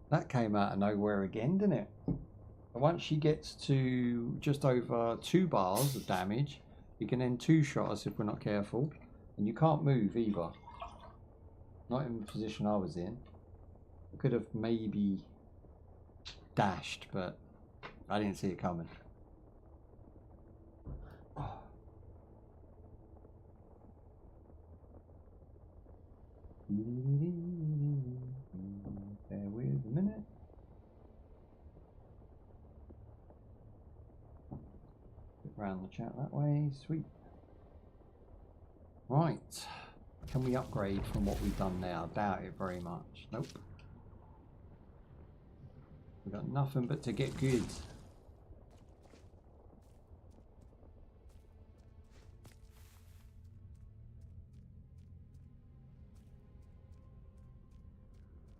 That came out of nowhere again, didn't it? And once she gets to just over 2 bars of damage, you can then two-shot us if we're not careful. And you can't move either. Not in the position I was in. I could have maybe dashed, but I didn't see it coming. Bear with a minute. Get round the chat that way. Sweet. Right. Can we upgrade from what we've done now? Doubt it very much. Nope. We've got nothing but to get good.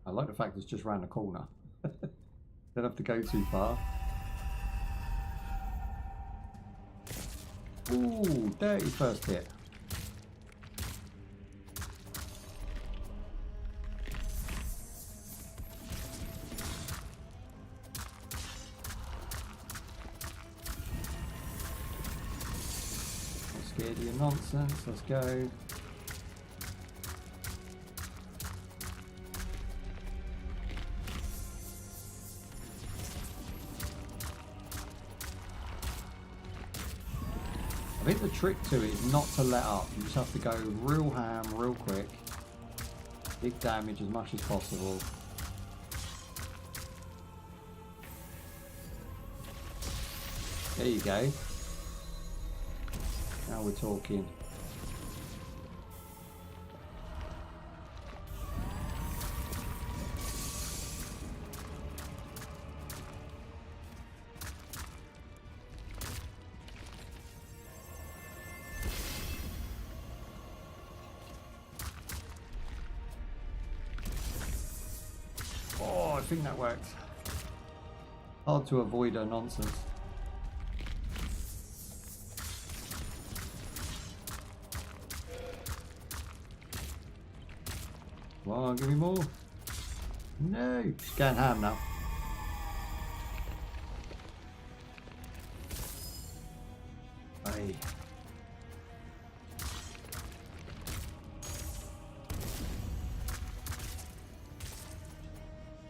I like the fact it's just round the corner. Don't have to go too far. Ooh, dirty first hit. Not scared of your nonsense. Let's go. I think the trick to it is not to let up. You just have to go real ham, real quick. Big damage as much as possible. There you go. Now we're talking. I think that worked. Hard to avoid her nonsense. Come on, give me more. No, she's going ham now. Hey.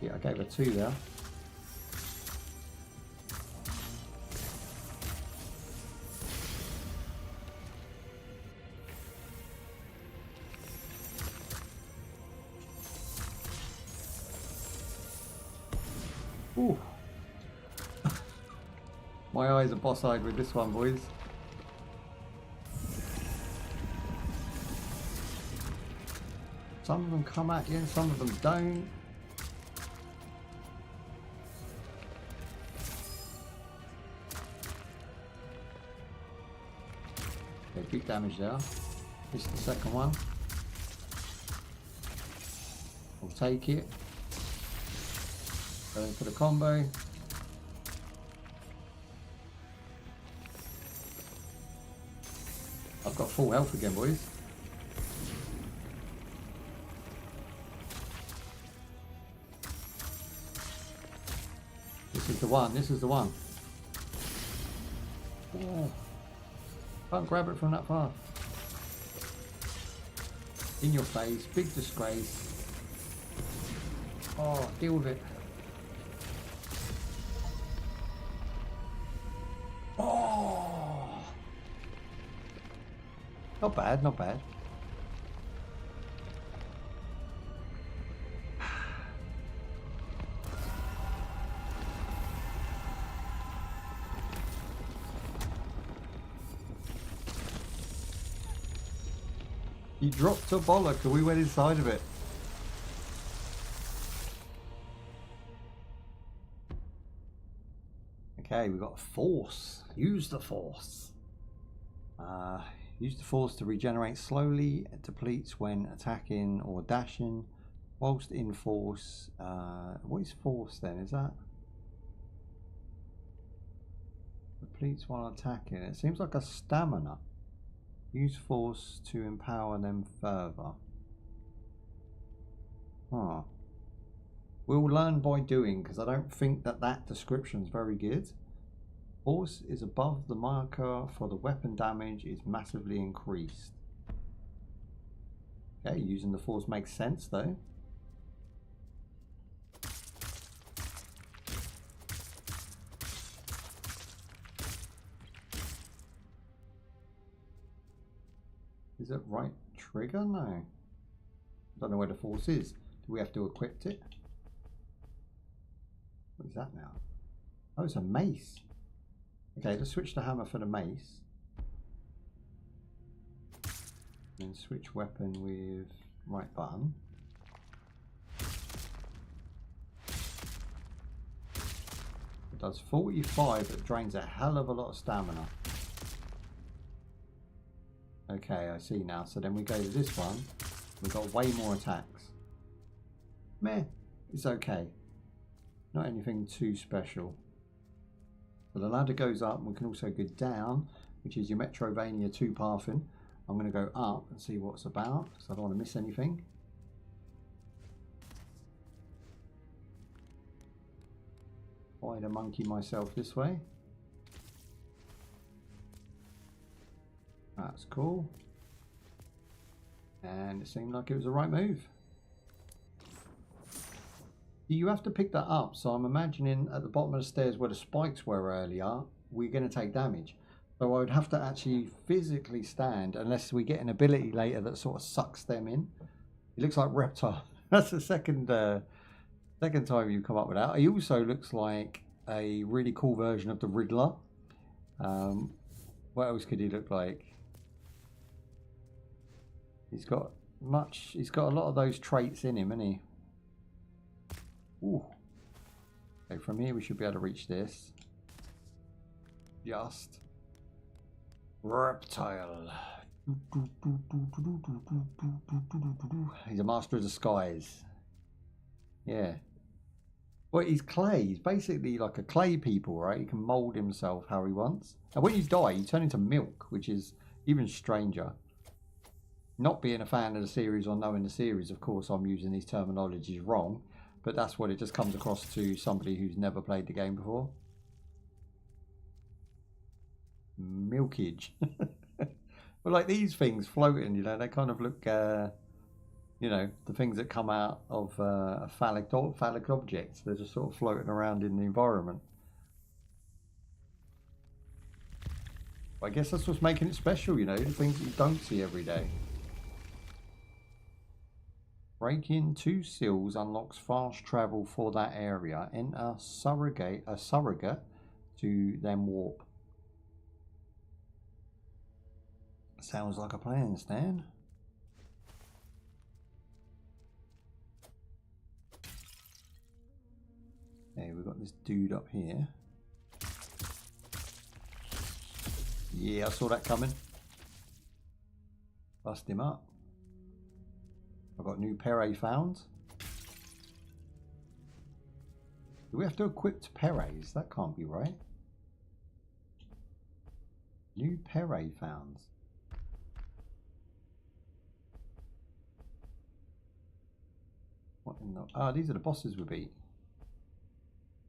Yeah, I gave her 2 there. Ooh. My eyes are boss-eyed with this one, boys. Some of them come at you and some of them don't. Okay, big damage there. This is the second one. We'll take it. Going for the combo. I've got full health again, boys. This is the one, this is the one. Oh. Can't grab it from that far. In your face, big disgrace. Oh, deal with it. Oh! Not bad, not bad. You dropped a bollock and we went inside of it. Okay, we've got force. Use the force. Use the force to regenerate slowly. It depletes when attacking or dashing. Whilst in force. What is force then? Is that? Depletes while attacking. It seems like a stamina. Use force to empower them further. Huh. We'll learn by doing, because I don't think that description is very good. Force is above the marker for the weapon damage is massively increased. Okay, using the force makes sense though. Is it right trigger? No. I don't know where the force is. Do we have to equip it? What is that now? Oh, it's a mace. Okay, let's switch the hammer for the mace. And switch weapon with right button. It does 45, but drains a hell of a lot of stamina. Okay, I see now. So then we go to this one. We've got way more attacks. Meh, it's okay. Not anything too special. So the ladder goes up, and we can also go down, which is your Metrovania 2 pathing. I'm going to go up and see what's about, because I don't want to miss anything. Spider monkey myself this way. That's cool. And it seemed like it was the right move. You have to pick that up, so I'm imagining at the bottom of the stairs where the spikes were earlier, we're going to take damage. So I would have to actually physically stand, unless we get an ability later that sort of sucks them in. He looks like Reptile. That's the second time you come up with that. He also looks like a really cool version of the Riddler. What else could he look like? He's got a lot of those traits in him, hasn't he? Ooh. Okay, from here we should be able to reach this. Just. Reptile. He's a master of disguise. Yeah. Well, he's clay. He's basically like a clay people, right? He can mold himself how he wants. And when you die, you turn into milk, which is even stranger. Not being a fan of the series or knowing the series, of course, I'm using these terminologies wrong. But that's what it just comes across to somebody who's never played the game before. Milkage. But like these things floating, you know, they kind of look, you know, the things that come out of phallic objects. They're just sort of floating around in the environment. I guess that's what's making it special, you know, the things that you don't see every day. Breaking 2 seals unlocks fast travel for that area. Enter a surrogate to then warp. Sounds like a plan, Stan. Okay, we've got this dude up here. Yeah, I saw that coming. Bust him up. I've got new Pere found. Do we have to equip Peres? That can't be right. New Pere found. What in the... Ah, these are the bosses we beat.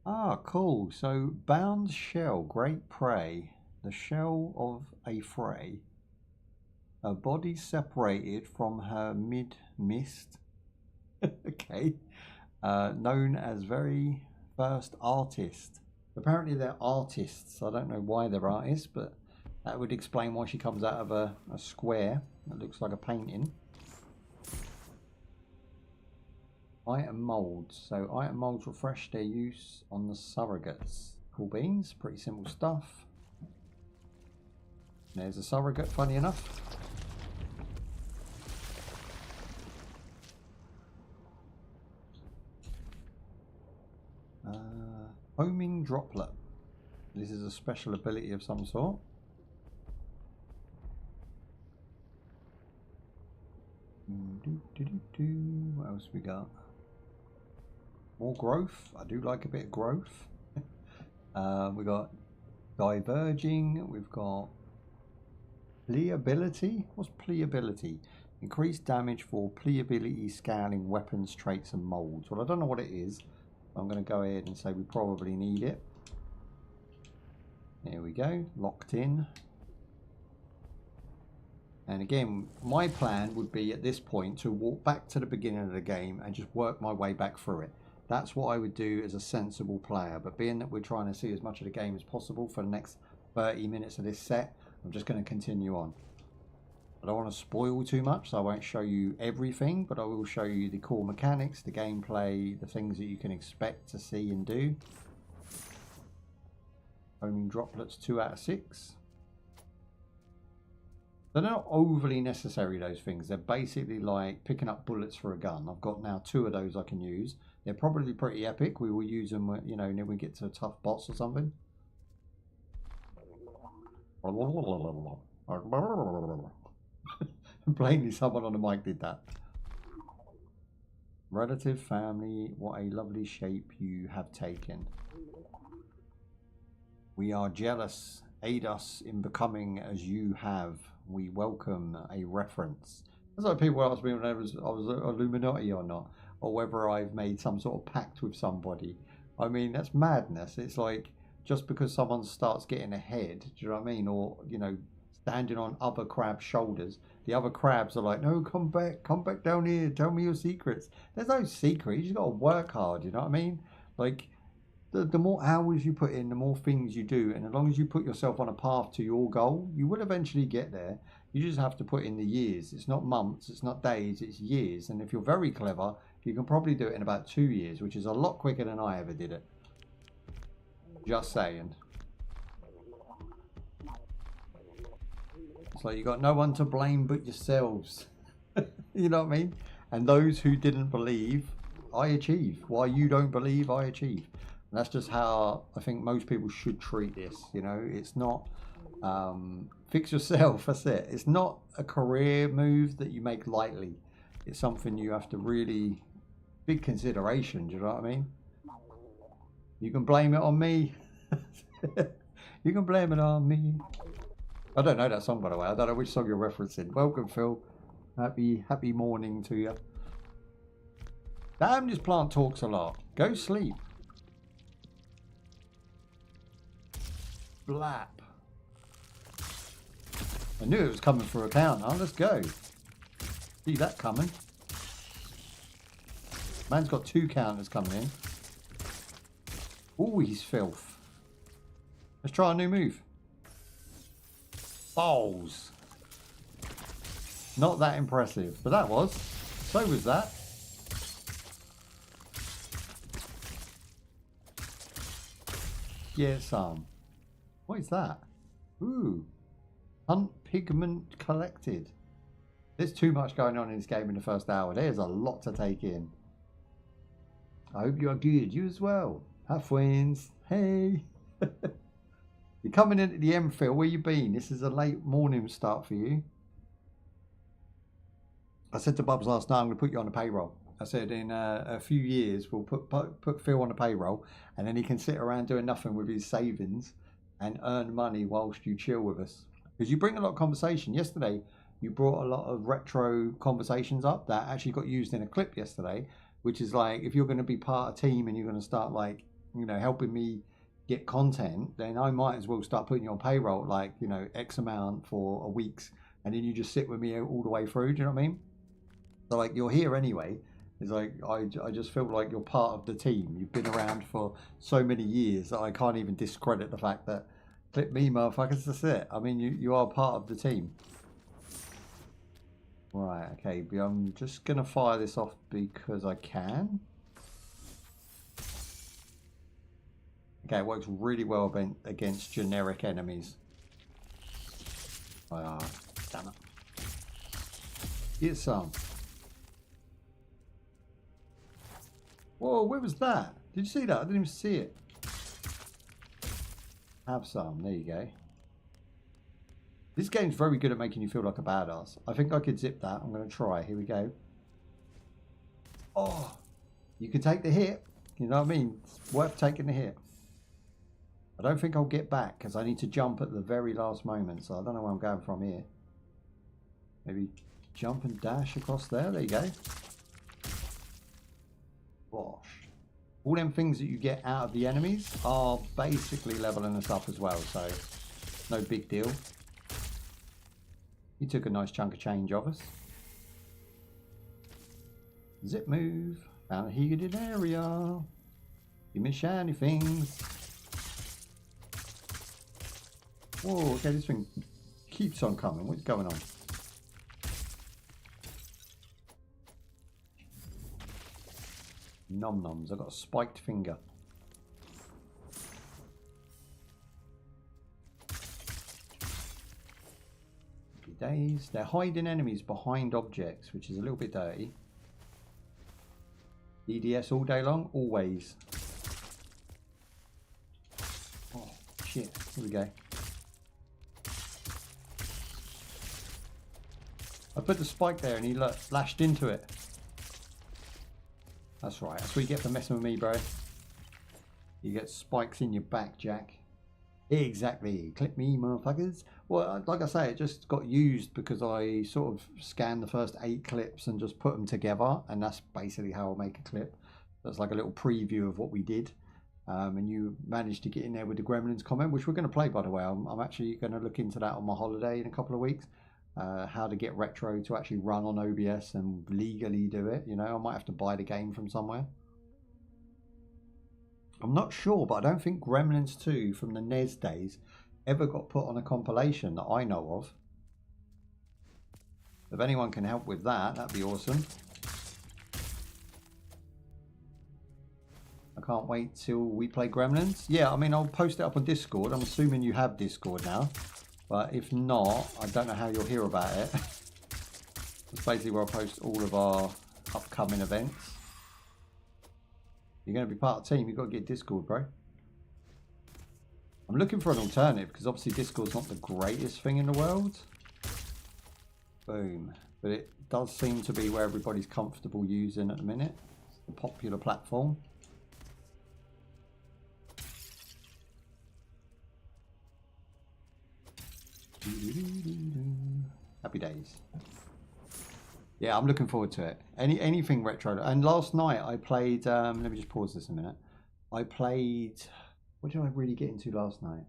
Ah, cool. So, bound shell, great prey. The shell of a fray. Her body separated from her mid-mist. Okay. Known as very first artist. Apparently they're artists. I don't know why they're artists, but that would explain why she comes out of a square that looks like a painting. Item molds. So item molds refresh their use on the surrogates. Cool beans. Pretty simple stuff. There's a surrogate, funny enough. Homing droplet. This is a special ability of some sort. What else we got? More growth. I do like a bit of growth. We got diverging. We've got pliability. What's pliability? Increased damage for pliability scaling weapons, traits, and molds. Well, I don't know what it is. I'm going to go ahead and say we probably need it. There we go. Locked in. And again, my plan would be at this point to walk back to the beginning of the game and just work my way back through it. That's what I would do as a sensible player. But being that we're trying to see as much of the game as possible for the next 30 minutes of this set, I'm just going to continue on. I don't want to spoil too much, so I won't show you everything, but I will show you the core mechanics, the gameplay, the things that you can expect to see and do. Homing droplets 2 out of 6. They're not overly necessary, those things. They're basically like picking up bullets for a gun. I've got now 2 of those I can use. They're probably pretty epic. We will use them, you know, when we get to a tough boss or something. Plainly someone on the mic did that. Relative, family, what a lovely shape you have taken. We are jealous. Aid us in becoming as you have. We welcome a reference. That's like people ask me when I was Illuminati or not, or whether I've made some sort of pact with somebody. I mean, that's madness. It's like, just because someone starts getting ahead, do you know what I mean? Or, you know, standing on other crabs' shoulders, the other crabs are like, no, come back down here, tell me your secrets. There's no secret, you just got to work hard, you know what I mean? Like, the more hours you put in, the more things you do, and as long as you put yourself on a path to your goal, you will eventually get there. You just have to put in the years. It's not months, it's not days, it's years. And if you're very clever, you can probably do it in about 2 years, which is a lot quicker than I ever did it. Just saying. It's like you got no one to blame but yourselves. You know what I mean? And those who didn't believe, I achieve. Why you don't believe, I achieve. And that's just how I think most people should treat this. You know, it's not fix yourself, that's it. It's not a career move that you make lightly. It's something you have to really, big consideration, do you know what I mean? You can blame it on me. You can blame it on me. I don't know that song, by the way. I don't know which song you're referencing. Welcome, Phil. Happy morning to you. Damn, this plant talks a lot. Go sleep. Blap. I knew it was coming for a counter. Let's go. See that coming. Man's got 2 counters coming in. Ooh, he's filth. Let's try a new move. Balls. Not that impressive, but that was. So was that. Get some. What is that? Ooh. Hunt pigment collected. There's too much going on in this game in the first hour. There's a lot to take in. I hope you are good. You as well. Have friends. Hey. You're coming into the M, Phil. Where you been? This is a late morning start for you. I said to Bubs last night, I'm going to put you on the payroll. I said in a few years, we'll put Phil on the payroll, and then he can sit around doing nothing with his savings and earn money whilst you chill with us. Because you bring a lot of conversation. Yesterday, you brought a lot of retro conversations up that actually got used in a clip yesterday, which is like, if you're going to be part of a team and you're going to start, like, you know, helping me get content, then I might as well start putting you on payroll, like, you know, X amount for a week's, and then you just sit with me all the way through. Do you know what I mean? So, like, you're here anyway. It's like, I just feel like you're part of the team. You've been around for so many years that I can't even discredit the fact that, clip me, motherfuckers, that's it. I mean, you are part of the team. Right, okay, I'm just going to fire this off because I can. Okay, it works really well against generic enemies. Ah, damn it. Get some. Whoa, where was that? Did you see that? I didn't even see it. Have some. There you go. This game's very good at making you feel like a badass. I think I could zip that. I'm going to try. Here we go. Oh, you can take the hit. You know what I mean? It's worth taking the hit. I don't think I'll get back because I need to jump at the very last moment. So I don't know where I'm going from here. Maybe jump and dash across there. There you go. Gosh. All them things that you get out of the enemies are basically leveling us up as well. So no big deal. He took a nice chunk of change of us. Zip move. Found a heated area. Give me shiny things. Whoa, okay, this thing keeps on coming. What's going on? Nom noms. I've got a spiked finger. Happy days. They're hiding enemies behind objects, which is a little bit dirty. EDS all day long? Always. Oh, shit. Here we go. I put the spike there and he lashed into it. That's right. That's what you get for messing with me, bro. You get spikes in your back, Jack. Exactly. Clip me, motherfuckers. Well, like I say, it just got used because I sort of scanned the first 8 clips and just put them together. And that's basically how I make a clip. That's like a little preview of what we did. And you managed to get in there with the Gremlins comment, which we're going to play, by the way. I'm actually going to look into that on my holiday in a couple of weeks. How to get Retro to actually run on OBS and legally do it. You know, I might have to buy the game from somewhere. I'm not sure, but I don't think Gremlins 2 from the NES days ever got put on a compilation that I know of. If anyone can help with that, that'd be awesome. I can't wait till we play Gremlins. Yeah, I mean, I'll post it up on Discord. I'm assuming you have Discord now. But if not, I don't know how you'll hear about it. It's basically where I post all of our upcoming events. You're going to be part of the team, you've got to get Discord, bro. I'm looking for an alternative because obviously Discord's not the greatest thing in the world. Boom. But it does seem to be where everybody's comfortable using at the minute. It's a popular platform. Happy days. Yeah, I'm looking forward to it. Anything retro. And last night I played, let me just pause this a minute. I played, what did I really get into last night?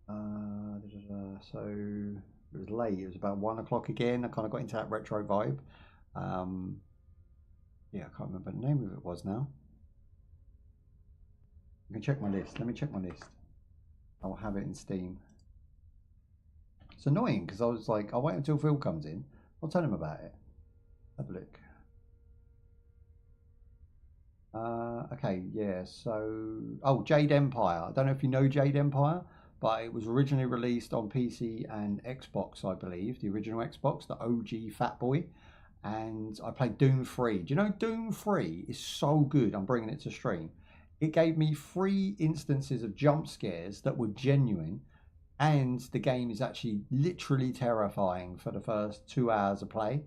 So it was late. It was about 1 o'clock again. I kind of got into that retro vibe. Yeah, I can't remember the name of it was now. I can check my list. Let me check my list. I'll have it in Steam. It's annoying because I was like, I'll wait until Phil comes in. I'll tell him about it. Have a look. Okay, yeah, so... Oh, Jade Empire. I don't know if you know Jade Empire, but it was originally released on PC and Xbox, I believe. The original Xbox, the OG Fat Boy. And I played Doom 3. Do you know Doom 3 is so good? I'm bringing it to stream. It gave me 3 instances of jump scares that were genuine. And the game is actually literally terrifying for the first 2 hours of play.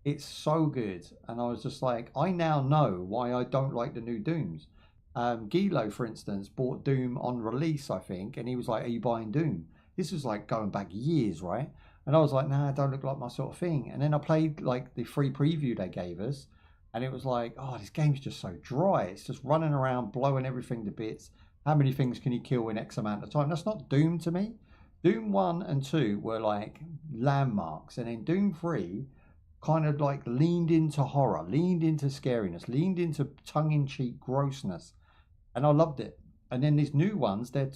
It's so good. And I was just like, I now know why I don't like the new Dooms. Gilo, for instance, bought Doom on release, I think. And he was like, are you buying Doom? This was like going back years, right? And I was like, nah, it don't look like my sort of thing. And then I played like the free preview they gave us. And it was like, oh, this game's just so dry. It's just running around, blowing everything to bits. How many things can you kill in X amount of time? That's not Doom to me. Doom 1 and 2 were like landmarks. And then Doom 3 kind of like leaned into horror, leaned into scariness, leaned into tongue-in-cheek grossness. And I loved it. And then these new ones, they're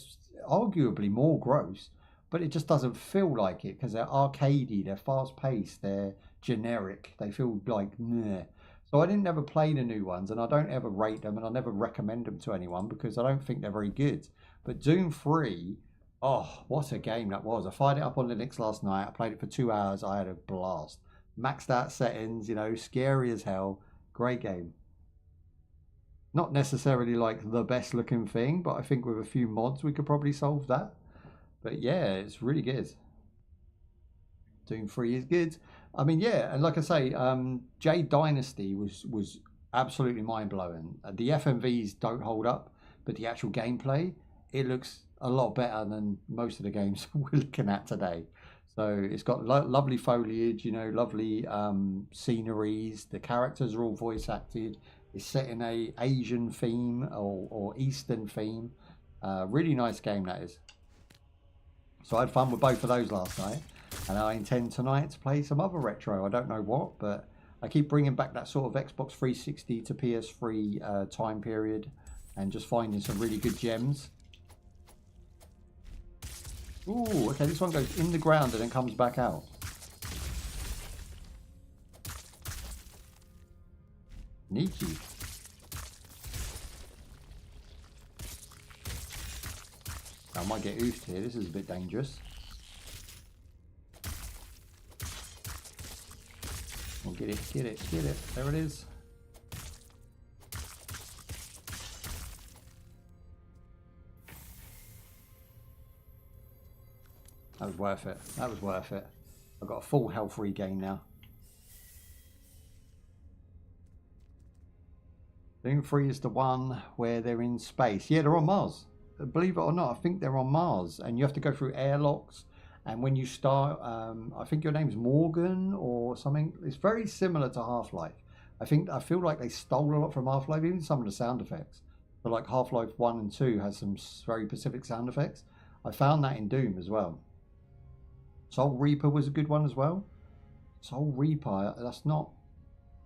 arguably more gross, but it just doesn't feel like it because they're arcadey, they're fast-paced, they're generic. They feel like, meh. So I didn't ever play the new ones, and I don't ever rate them, and I never recommend them to anyone because I don't think they're very good. But Doom 3, oh, what a game that was. I fired it up on Linux last night. I played it for 2 hours. I had a blast. Maxed out settings, you know, scary as hell. Great game. Not necessarily like the best looking thing, but I think with a few mods we could probably solve that. But yeah, it's really good. Doom 3 is good. I mean, yeah, and like I say, Jade Dynasty was absolutely mind-blowing. The FMVs don't hold up, but the actual gameplay, it looks a lot better than most of the games we're looking at today. So it's got lovely foliage, you know, lovely sceneries. The characters are all voice acted. It's set in a Asian theme or Eastern theme. Really nice game that is. So I had fun with both of those last night. And I intend tonight to play some other retro. I don't know what, but I keep bringing back that sort of Xbox 360 to PS3 time period and just finding some really good gems. Ooh, okay, this one goes in the ground and then comes back out. Sneaky. I might get oofed here. This is a bit dangerous. Oh, get it, get it, get it. There it is. That was worth it. That was worth it. I've got a full health regain now. Doom 3 is the one where they're in space. Yeah, they're on Mars. Believe it or not, I think they're on Mars. And you have to go through airlocks. And when you start, I think your name's Morgan or something. It's very similar to Half-Life. I feel like they stole a lot from Half-Life, even some of the sound effects. But like Half-Life 1 and 2 has some very specific sound effects. I found that in Doom as well. Soul Reaper was a good one as well. Soul Reaper, that's not...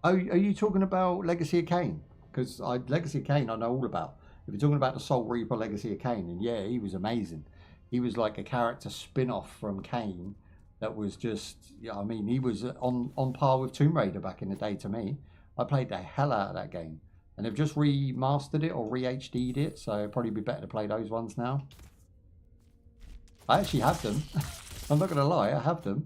Oh, are you talking about Legacy of Kain? Because Legacy of Kain I know all about. If you're talking about the Soul Reaper Legacy of Kain, and yeah, he was amazing. He was like a character spin-off from Kain that was just, yeah, I mean, he was on par with Tomb Raider back in the day to me. I played the hell out of that game. And they've just remastered it or re-HD'd it, so it'd probably be better to play those ones now. I actually have them. I'm not going to lie, I have them.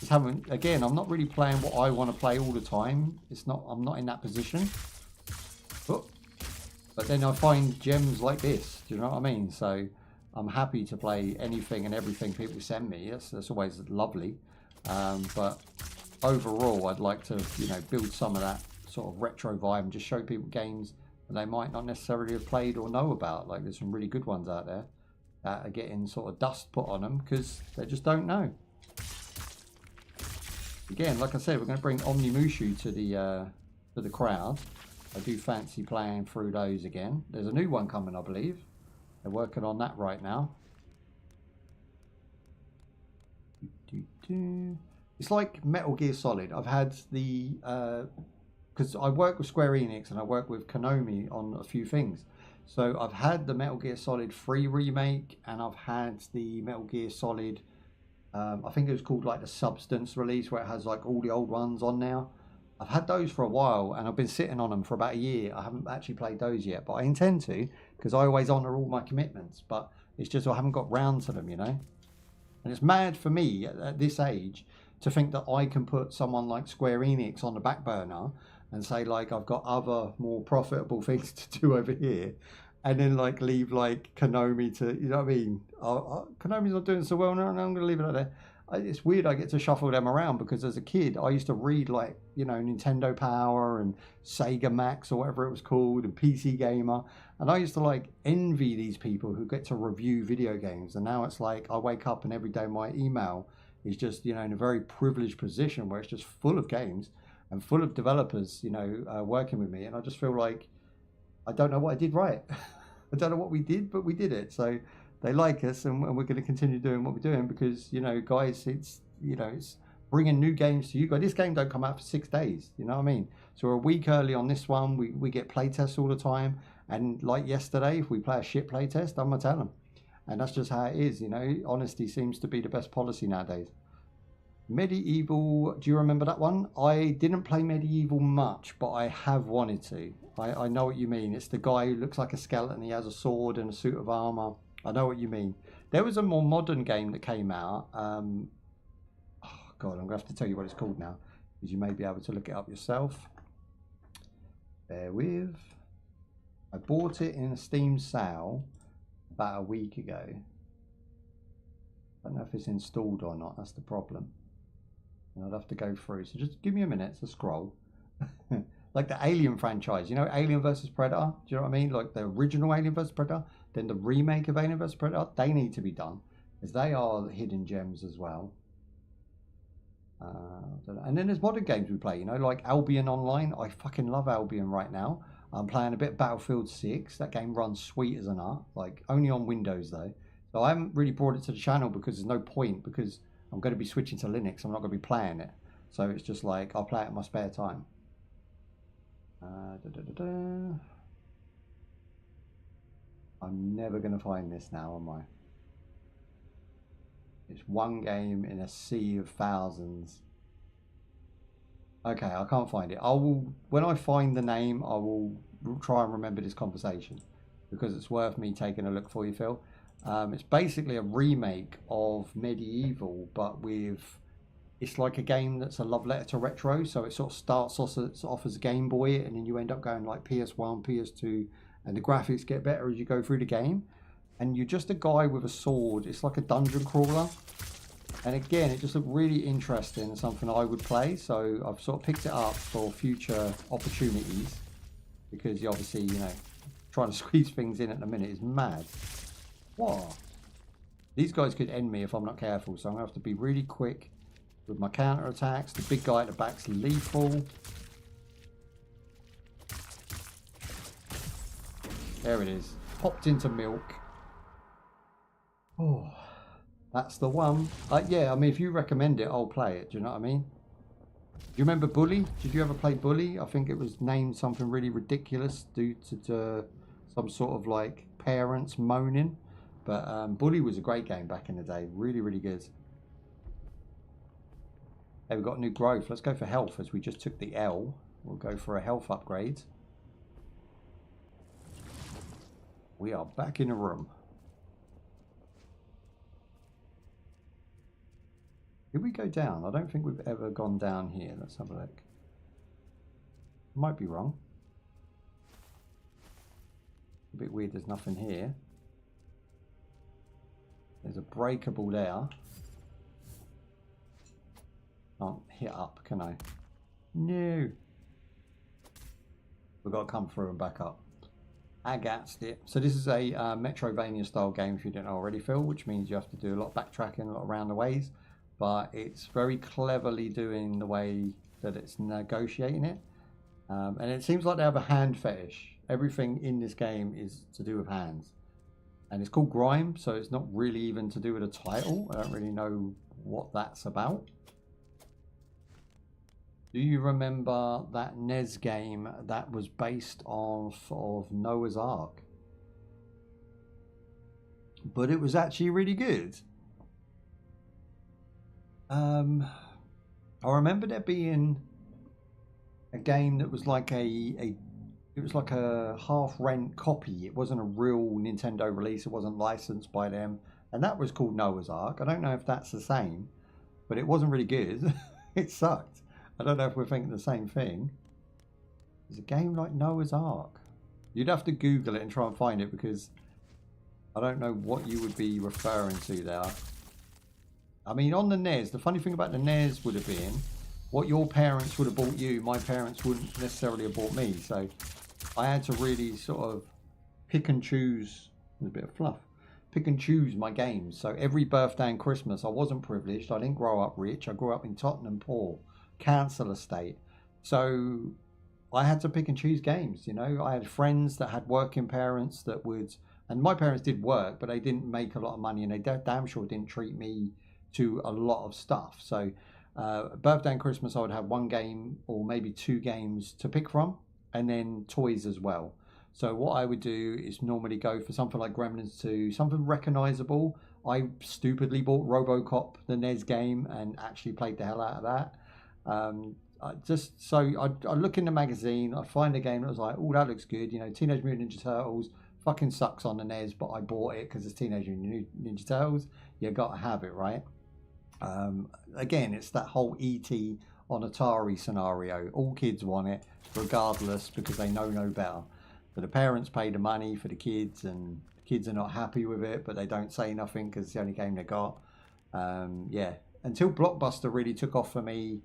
Just haven't, again, I'm not really playing what I want to play all the time. I'm not in that position. Oh. But then I find gems like this, do you know what I mean? So I'm happy to play anything and everything people send me. That's always lovely. But overall, I'd like to, you know, build some of that sort of retro vibe and just show people games that they might not necessarily have played or know about. Like there's some really good ones out there that are getting sort of dust put on them because they just don't know. Again, like I said, we're going to bring Omnimushu to the crowd. I do fancy playing through those again. There's a new one coming, I believe. They're working on that right now. It's like Metal Gear Solid. I've had the... because I work with Square Enix and I work with Konami on a few things. So I've had the Metal Gear Solid 3 remake and I've had the Metal Gear Solid... I think it was called like the Substance release where it has like all the old ones on now. I've had those for a while and I've been sitting on them for about a year. I haven't actually played those yet, but I intend to because I always honour all my commitments. But it's just I haven't got round to them, you know. And it's mad for me at this age to think that I can put someone like Square Enix on the back burner and say like I've got other more profitable things to do over here, and then like leave like Konami to, you know what I mean? Konami's not doing so well now, and I'm going to leave it like that. It's weird I get to shuffle them around because as a kid I used to read like, you know, Nintendo Power and Sega Max or whatever it was called and PC Gamer, and I used to like envy these people who get to review video games. And now it's like I wake up and every day my email is just, you know, in a very privileged position where it's just full of games and full of developers, you know, working with me, and I just feel like I don't know what I did right. I don't know what we did, but we did it. So they like us, and we're going to continue doing what we're doing because, you know, guys, it's, you know, it's bringing new games to you guys. This game don't come out for 6 days, you know what I mean? So we're a week early on this one. We get playtests all the time, and like yesterday, if we play a shit playtest, I'm going to tell them. And that's just how it is, you know. Honesty seems to be the best policy nowadays. Medieval, do you remember that one? I didn't play Medieval much, but I have wanted to. I know what you mean. It's the guy who looks like a skeleton. He has a sword and a suit of armor. I know what you mean. There was a more modern game that came out. Oh God, I'm going to have to tell you what it's called now, because you may be able to look it up yourself. Bear with. I bought it in a Steam sale about a week ago. I don't know if it's installed or not. That's the problem. And I'd have to go through. So just give me a minute to scroll. Like the Alien franchise, you know, Alien vs Predator. Do you know what I mean? Like the original Alien vs Predator, then the remake of Alien vs Predator. They need to be done, because they are hidden gems as well. And then there's modern games we play, you know, like Albion Online. I fucking love Albion right now. I'm playing a bit of Battlefield 6. That game runs sweet as a nut, like only on Windows though. So I haven't really brought it to the channel because there's no point, because I'm going to be switching to Linux. I'm not going to be playing it. So it's just like, I'll play it in my spare time. I'm never going to find this now, am I? It's one game in a sea of thousands. Okay, I can't find it. I will, when I find the name, I will try and remember this conversation because it's worth me taking a look for you, Phil. It's basically a remake of Medieval, but with, it's like a game that's a love letter to retro. So it sort of starts off as a Game Boy, and then you end up going like PS1, PS2, and the graphics get better as you go through the game. And you're just a guy with a sword. It's like a dungeon crawler. And again, it just looked really interesting, something I would play. So I've sort of picked it up for future opportunities because you obviously, you know, trying to squeeze things in at the minute is mad. What? These guys could end me if I'm not careful, so I'm going to have to be really quick with my counter attacks. The big guy at the back's lethal. There it is. Popped into milk. Oh, that's the one. Yeah, I mean, if you recommend it, I'll play it. Do you know what I mean? Do you remember Bully? Did you ever play Bully? I think it was named something really ridiculous due to some sort of like parents moaning. But Bully was a great game back in the day. Really, really good. Hey, we've got new growth. Let's go for health as we just took the L. We'll go for a health upgrade. We are back in the room. Did we go down? I don't think we've ever gone down here. Let's have a look. Might be wrong. A bit weird there's nothing here. There's a breakable there. Can't hit up, can I? No. We've got to come through and back up. I gassed it. So this is a Metrovania style game, if you don't know already, Phil, which means you have to do a lot of backtracking, a lot around the ways. But it's very cleverly doing the way that it's negotiating it. And it seems like they have a hand fetish. Everything in this game is to do with hands. And it's called Grime, so it's not really even to do with a title. I don't really know what that's about. Do you remember that NES game that was based off of Noah's Ark? But it was actually really good. I remember there being a game that was like it was like a half rent copy. It wasn't a real Nintendo release. It wasn't licensed by them, and that was called Noah's Ark. I don't know if that's the same, but it wasn't really good. It sucked. I don't know if we're thinking the same thing. There's a game like Noah's Ark. You'd have to Google it and try and find it because I don't know what you would be referring to there. I mean, on the NES, the funny thing about the NES would have been what your parents would have bought you, my parents wouldn't necessarily have bought me. So I had to really sort of pick and choose. There's a bit of fluff. Pick and choose my games. So every birthday and Christmas, I wasn't privileged. I didn't grow up rich. I grew up in Tottenham poor, council estate. So I had to pick and choose games. You know, I had friends that had working parents that would, and my parents did work, but they didn't make a lot of money, and they damn sure didn't treat me to a lot of stuff. So birthday and Christmas, I would have one game or maybe two games to pick from, and then toys as well. So what I would do is normally go for something like Gremlins 2, something recognizable. I stupidly bought RoboCop, the NES game, and actually played the hell out of that. I'd look in the magazine, I'd find a game that was like, oh, that looks good. You know, Teenage Mutant Ninja Turtles fucking sucks on the NES, but I bought it because it's Teenage Mutant Ninja Turtles. You got to have it, right? Again, it's that whole E.T. on Atari scenario. All kids want it, regardless, because they know no better. So the parents pay the money for the kids, and the kids are not happy with it, but they don't say nothing because it's the only game they got. Yeah, until Blockbuster really took off for me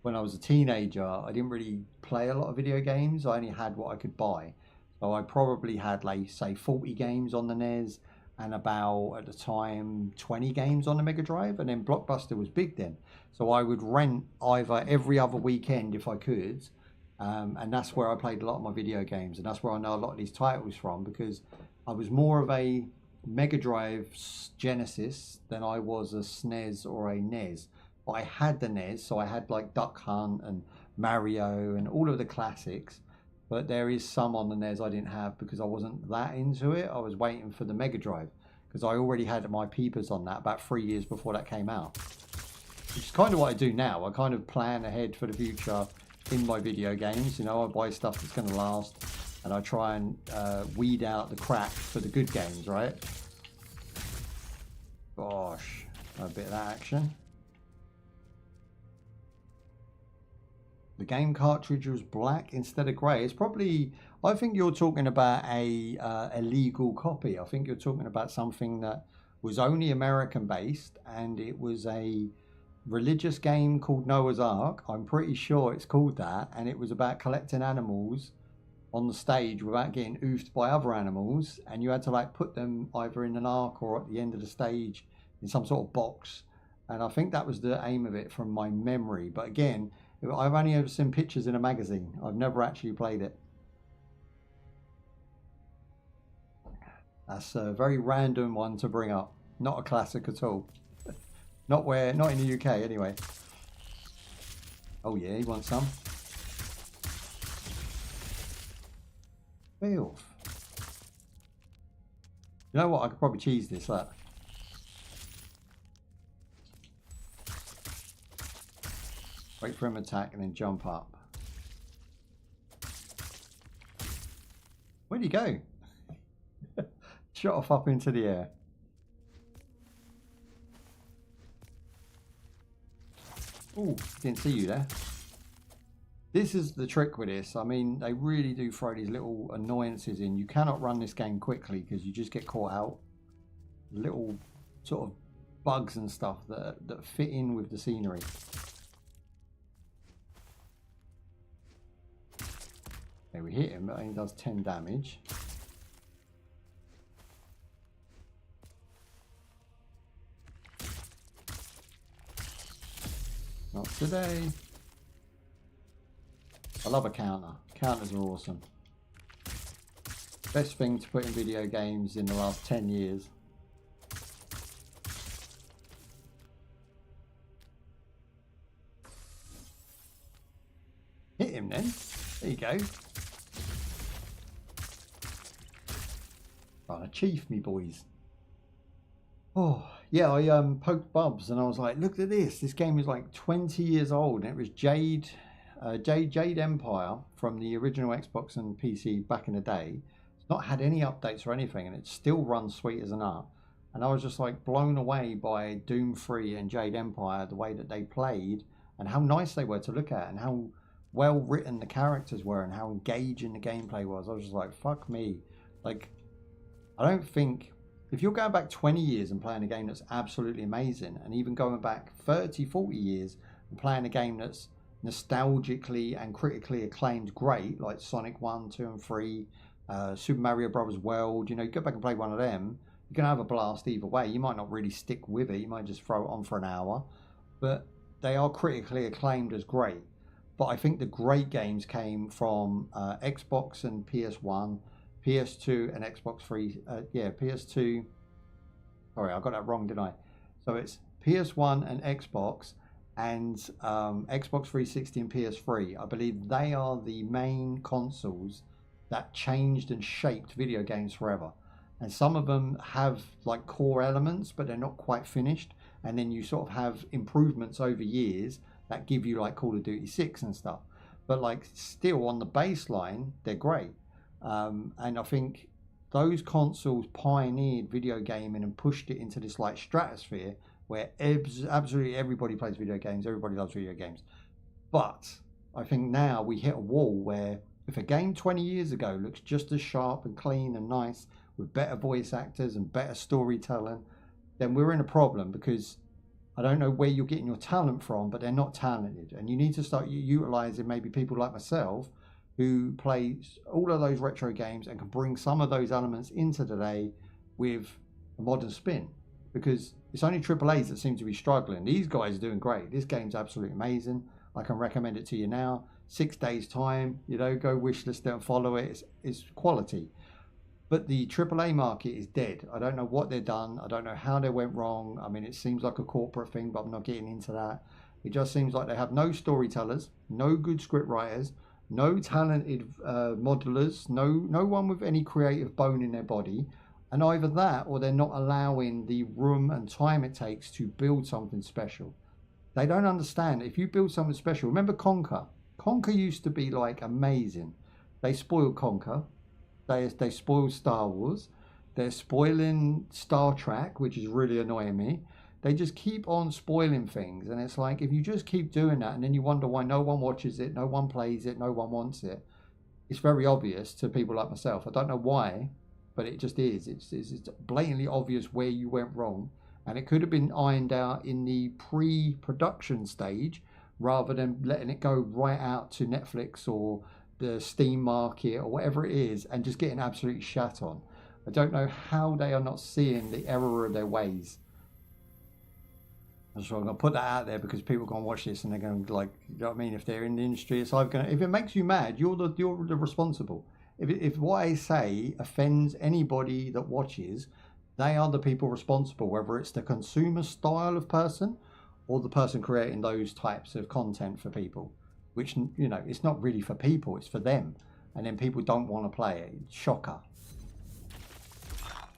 when I was a teenager, I didn't really play a lot of video games. I only had what I could buy. So I probably had, like, say, 40 games on the NES, and about, at the time, 20 games on the Mega Drive, and then Blockbuster was big then. So I would rent either every other weekend if I could, and that's where I played a lot of my video games, and that's where I know a lot of these titles from, because I was more of a Mega Drive Genesis than I was a SNES or a NES. But I had the NES, so I had like Duck Hunt and Mario and all of the classics. But there is some on the NES I didn't have because I wasn't that into it. I was waiting for the Mega Drive because I already had my peepers on that about 3 years before that came out. Which is kind of what I do now. I kind of plan ahead for the future in my video games. You know, I buy stuff that's going to last, and I try and weed out the crap for the good games, right? Gosh, a bit of that action. The game cartridge was black instead of grey. It's probably, I think you're talking about a illegal copy. I think you're talking about something that was only American based, and it was a religious game called Noah's Ark. I'm pretty sure it's called that, and it was about collecting animals on the stage without getting oofed by other animals, and you had to like put them either in an ark or at the end of the stage in some sort of box. And I think that was the aim of it from my memory, but again, I've only ever seen pictures in a magazine. I've never actually played it. That's a very random one to bring up. Not a classic at all. Not in the UK anyway. Oh yeah, you want some? Filth. You know what? I could probably cheese this. Look. Wait for him to attack and then jump up. Where'd he go? Shot off up into the air. Oh, didn't see you there. This is the trick with this. I mean, they really do throw these little annoyances in. You cannot run this game quickly because you just get caught out. Little sort of bugs and stuff that fit in with the scenery. Okay, we hit him, but he does 10 damage. Not today. I love a counter. Counters are awesome. Best thing to put in video games in the last 10 years. Hit him then. There you go. Trying to chief me, boys. Oh, yeah, I poked Bubs and I was like, look at this. This game is like 20 years old, and it was Jade Empire from the original Xbox and PC back in the day. It's not had any updates or anything, and it still runs sweet as a nut. And I was just like blown away by Doom 3 and Jade Empire, the way that they played and how nice they were to look at and how well written the characters were and how engaging the gameplay was. I was just like, fuck me. Like, I don't think, if you're going back 20 years and playing a game that's absolutely amazing, and even going back 30, 40 years and playing a game that's nostalgically and critically acclaimed great, like Sonic 1, 2 and 3, Super Mario Bros. World, you know, you go back and play one of them, you're going to have a blast either way. You might not really stick with it, you might just throw it on for an hour, but they are critically acclaimed as great. But I think the great games came from Xbox and PS1, PS2 and Xbox 3, PS2, sorry, I got that wrong, didn't I? So it's PS1 and Xbox and Xbox 360 and PS3. I believe they are the main consoles that changed and shaped video games forever. And some of them have like core elements, but they're not quite finished. And then you sort of have improvements over years that give you like Call of Duty 6 and stuff. But like still on the baseline, they're great. And I think those consoles pioneered video gaming and pushed it into this like stratosphere where absolutely everybody plays video games, everybody loves video games. But I think now we hit a wall where if a game 20 years ago looks just as sharp and clean and nice with better voice actors and better storytelling, then we're in a problem, because I don't know where you're getting your talent from, but they're not talented. And you need to start utilizing maybe people like myself who play all of those retro games and can bring some of those elements into today with a modern spin, because it's only AAAs that seem to be struggling. These guys are doing great. This game's absolutely amazing. I can recommend it to you now. 6 days time, you know, go wishlist it and follow it. It's quality. But the AAA market is dead. I don't know what they've done. I don't know how they went wrong. I mean, it seems like a corporate thing, but I'm not getting into that. It just seems like they have no storytellers, no good script writers, no talented modelers, no one with any creative bone in their body. And either that or they're not allowing the room and time it takes to build something special. They don't understand. If you build something special, remember Conquer? Conquer used to be like amazing. They spoiled Conquer. They spoiled Star Wars. They're spoiling Star Trek, which is really annoying me. They just keep on spoiling things. And it's like, if you just keep doing that and then you wonder why no one watches it, no one plays it, no one wants it, it's very obvious to people like myself. I don't know why, but it just is. It's blatantly obvious where you went wrong. And it could have been ironed out in the pre-production stage rather than letting it go right out to Netflix or the Steam market or whatever it is and just getting absolutely shat on. I don't know how they are not seeing the error of their ways. So I'm going to put that out there because people are going to watch this and they're going to, like, you know what I mean? If they're in the industry, it's either going to, if it makes you mad, you're the responsible. If what I say offends anybody that watches, they are the people responsible, whether it's the consumer style of person or the person creating those types of content for people, which, you know, it's not really for people, it's for them. And then people don't want to play it. Shocker.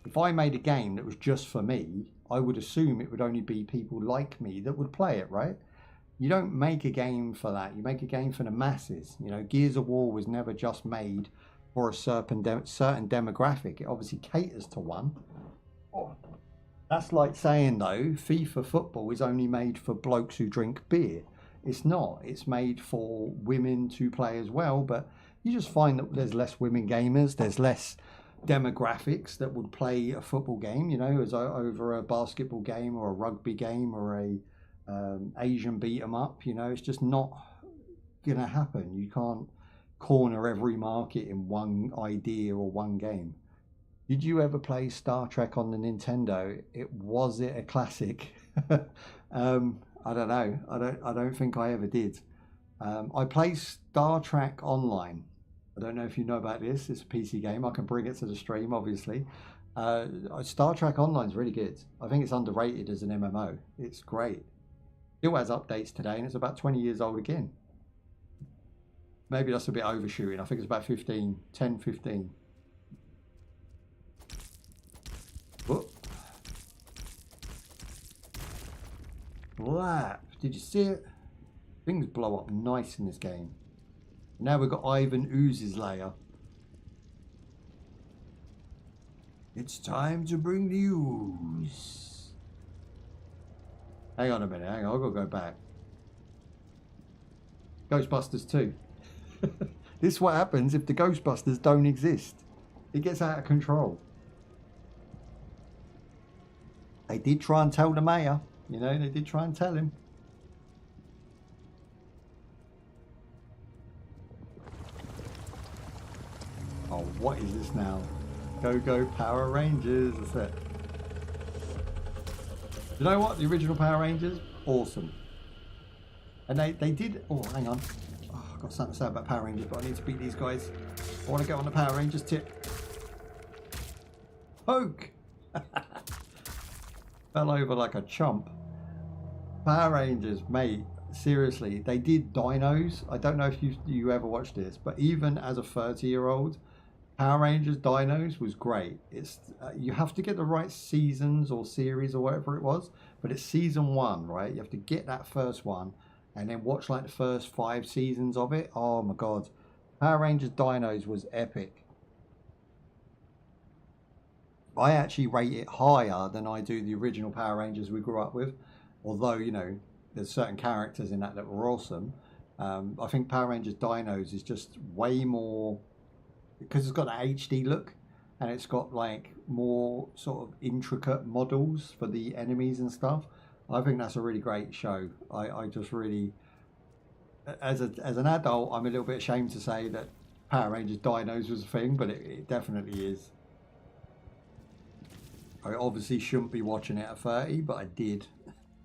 If I made a game that was just for me, I would assume it would only be people like me that would play it, right? You don't make a game for that. You make a game for the masses. You know, Gears of War was never just made for a certain demographic. It obviously caters to one. Oh, that's like saying, though, FIFA football is only made for blokes who drink beer. It's not. It's made for women to play as well, but you just find that there's less women gamers. There's less demographics that would play a football game, you know, as over a basketball game or a rugby game or a Asian beat 'em up. You know, it's just not gonna happen. You can't corner every market in one idea or one game. Did you ever play Star Trek on the Nintendo? Was it a classic? I don't know. I don't think I ever did. I play Star Trek Online. I don't know if you know about this. It's a PC game. I can bring it to the stream, obviously. Star Trek Online is really good. I think it's underrated as an MMO. It's great. Still has updates today, and it's about 20 years old again. Maybe that's a bit overshooting. I think it's about 15, 10, 15. Whoop. Lap. Did you see it? Things blow up nice in this game. Now we've got Ivan Ooze's layer. It's time to bring the ooze. Hang on a minute, hang on, I've got to go back. Ghostbusters 2. This is what happens if the Ghostbusters don't exist. It gets out of control. They did try and tell the mayor. You know, they did try and tell him. Oh, what is this now? Go Power Rangers, that's it. You know what? The original Power Rangers, awesome. And they did, oh, hang on. Oh, I've got something to say about Power Rangers, but I need to beat these guys. I want to get on the Power Rangers tip. Poke! Fell over like a chump. Power Rangers, mate, seriously, they did dinos. I don't know if you ever watched this, but even as a 30-year-old, Power Rangers Dinos was great. It's you have to get the right seasons or series or whatever it was, but it's season 1, right? You have to get that first one and then watch like the first 5 seasons of it. Oh my god, Power Rangers Dinos was epic. I actually rate it higher than I do the original Power Rangers we grew up with, although, you know, there's certain characters in that were awesome. I think Power Rangers Dinos is just way more, because it's got that HD look and it's got like more sort of intricate models for the enemies and stuff. I think that's a really great show. I just really, as an adult, I'm a little bit ashamed to say that Power Rangers Dinos was a thing, but it definitely is. I obviously shouldn't be watching it at 30, but I did.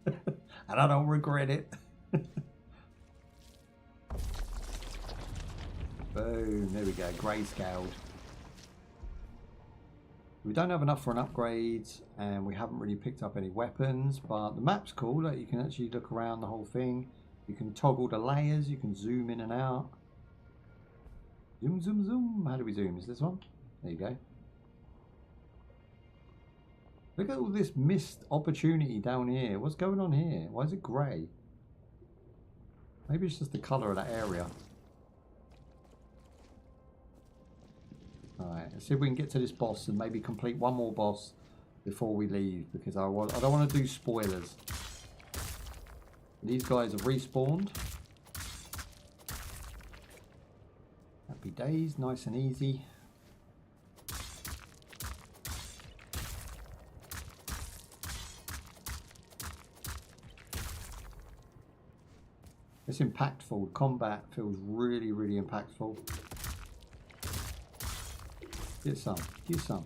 And I don't regret it. Boom, there we go, grayscaled. We don't have enough for an upgrade, and we haven't really picked up any weapons, but the map's cool. Like, you can actually look around the whole thing. You can toggle the layers, you can zoom in and out. Zoom, zoom, zoom. How do we zoom? Is this one? There you go. Look at all this missed opportunity down here. What's going on here? Why is it grey? Maybe it's just the colour of that area. Alright, let's see if we can get to this boss and maybe complete one more boss before we leave, because I don't want to do spoilers. These guys have respawned. Happy days, nice and easy. It's impactful. Combat feels really, really impactful. Get some. Get some.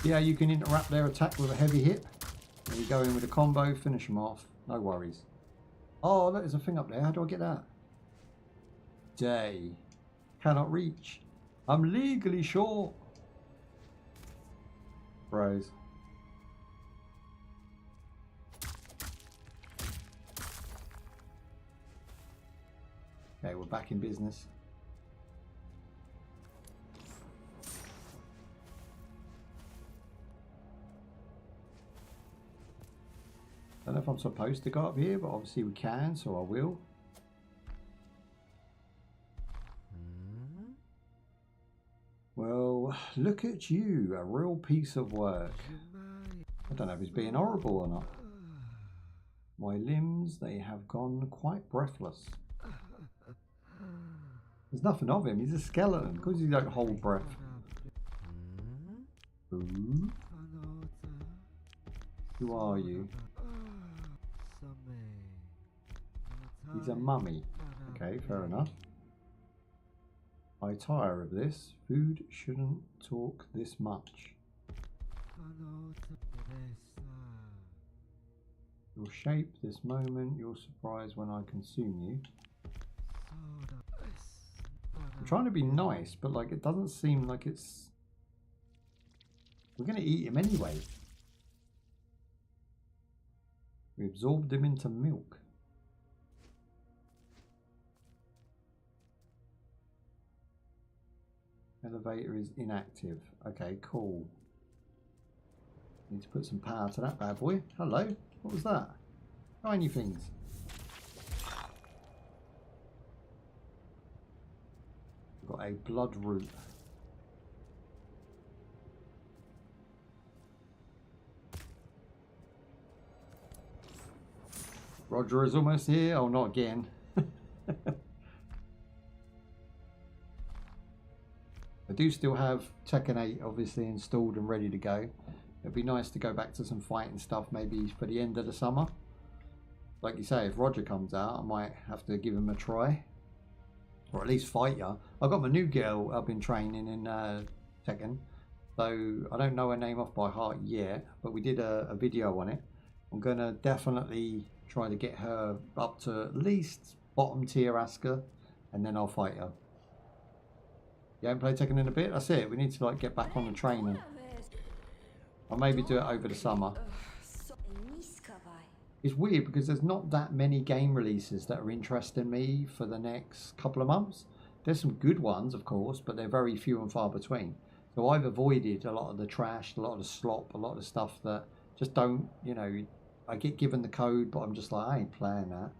Yeah, you can interrupt their attack with a heavy hit. There you go in with a combo, finish them off. No worries. Oh, look, there's a thing up there. How do I get that? Day. Cannot reach. I'm legally short. Bros. Okay, we're back in business. I don't know if I'm supposed to go up here, but obviously we can, so I will. Well, look at you, a real piece of work. I don't know if he's being horrible or not. My limbs, they have gone quite breathless. There's nothing of him, he's a skeleton, because he don't hold breath. Ooh. Who are you? He's a mummy. Okay, fair enough. I tire of this. Food shouldn't talk this much. Your shape this moment, you're surprised when I consume you. I'm trying to be nice, but like it doesn't seem like it's... We're going to eat him anyway. We absorbed him into milk. Elevator is inactive. Okay, cool. Need to put some power to that bad boy. Hello. What was that? Tiny things. We've got a blood root. Roger is almost here. Oh, not again. I do still have Tekken 8 obviously installed and ready to go. It'd be nice to go back to some fighting stuff maybe for the end of the summer. Like you say, if Roger comes out, I might have to give him a try. Or at least fight ya. I've got my new girl I've been training in Tekken. So I don't know her name off by heart yet, but we did a video on it. I'm going to definitely try to get her up to at least bottom tier Asuka, and then I'll fight her. You haven't played Tekken in a bit? That's it. We need to like get back on the training. I'll maybe do it over the summer. It's weird because there's not that many game releases that are interesting me for the next couple of months. There's some good ones, of course, but they're very few and far between. So I've avoided a lot of the trash, a lot of the slop, a lot of the stuff that just don't, you know, I get given the code, but I'm just like, I ain't playing that.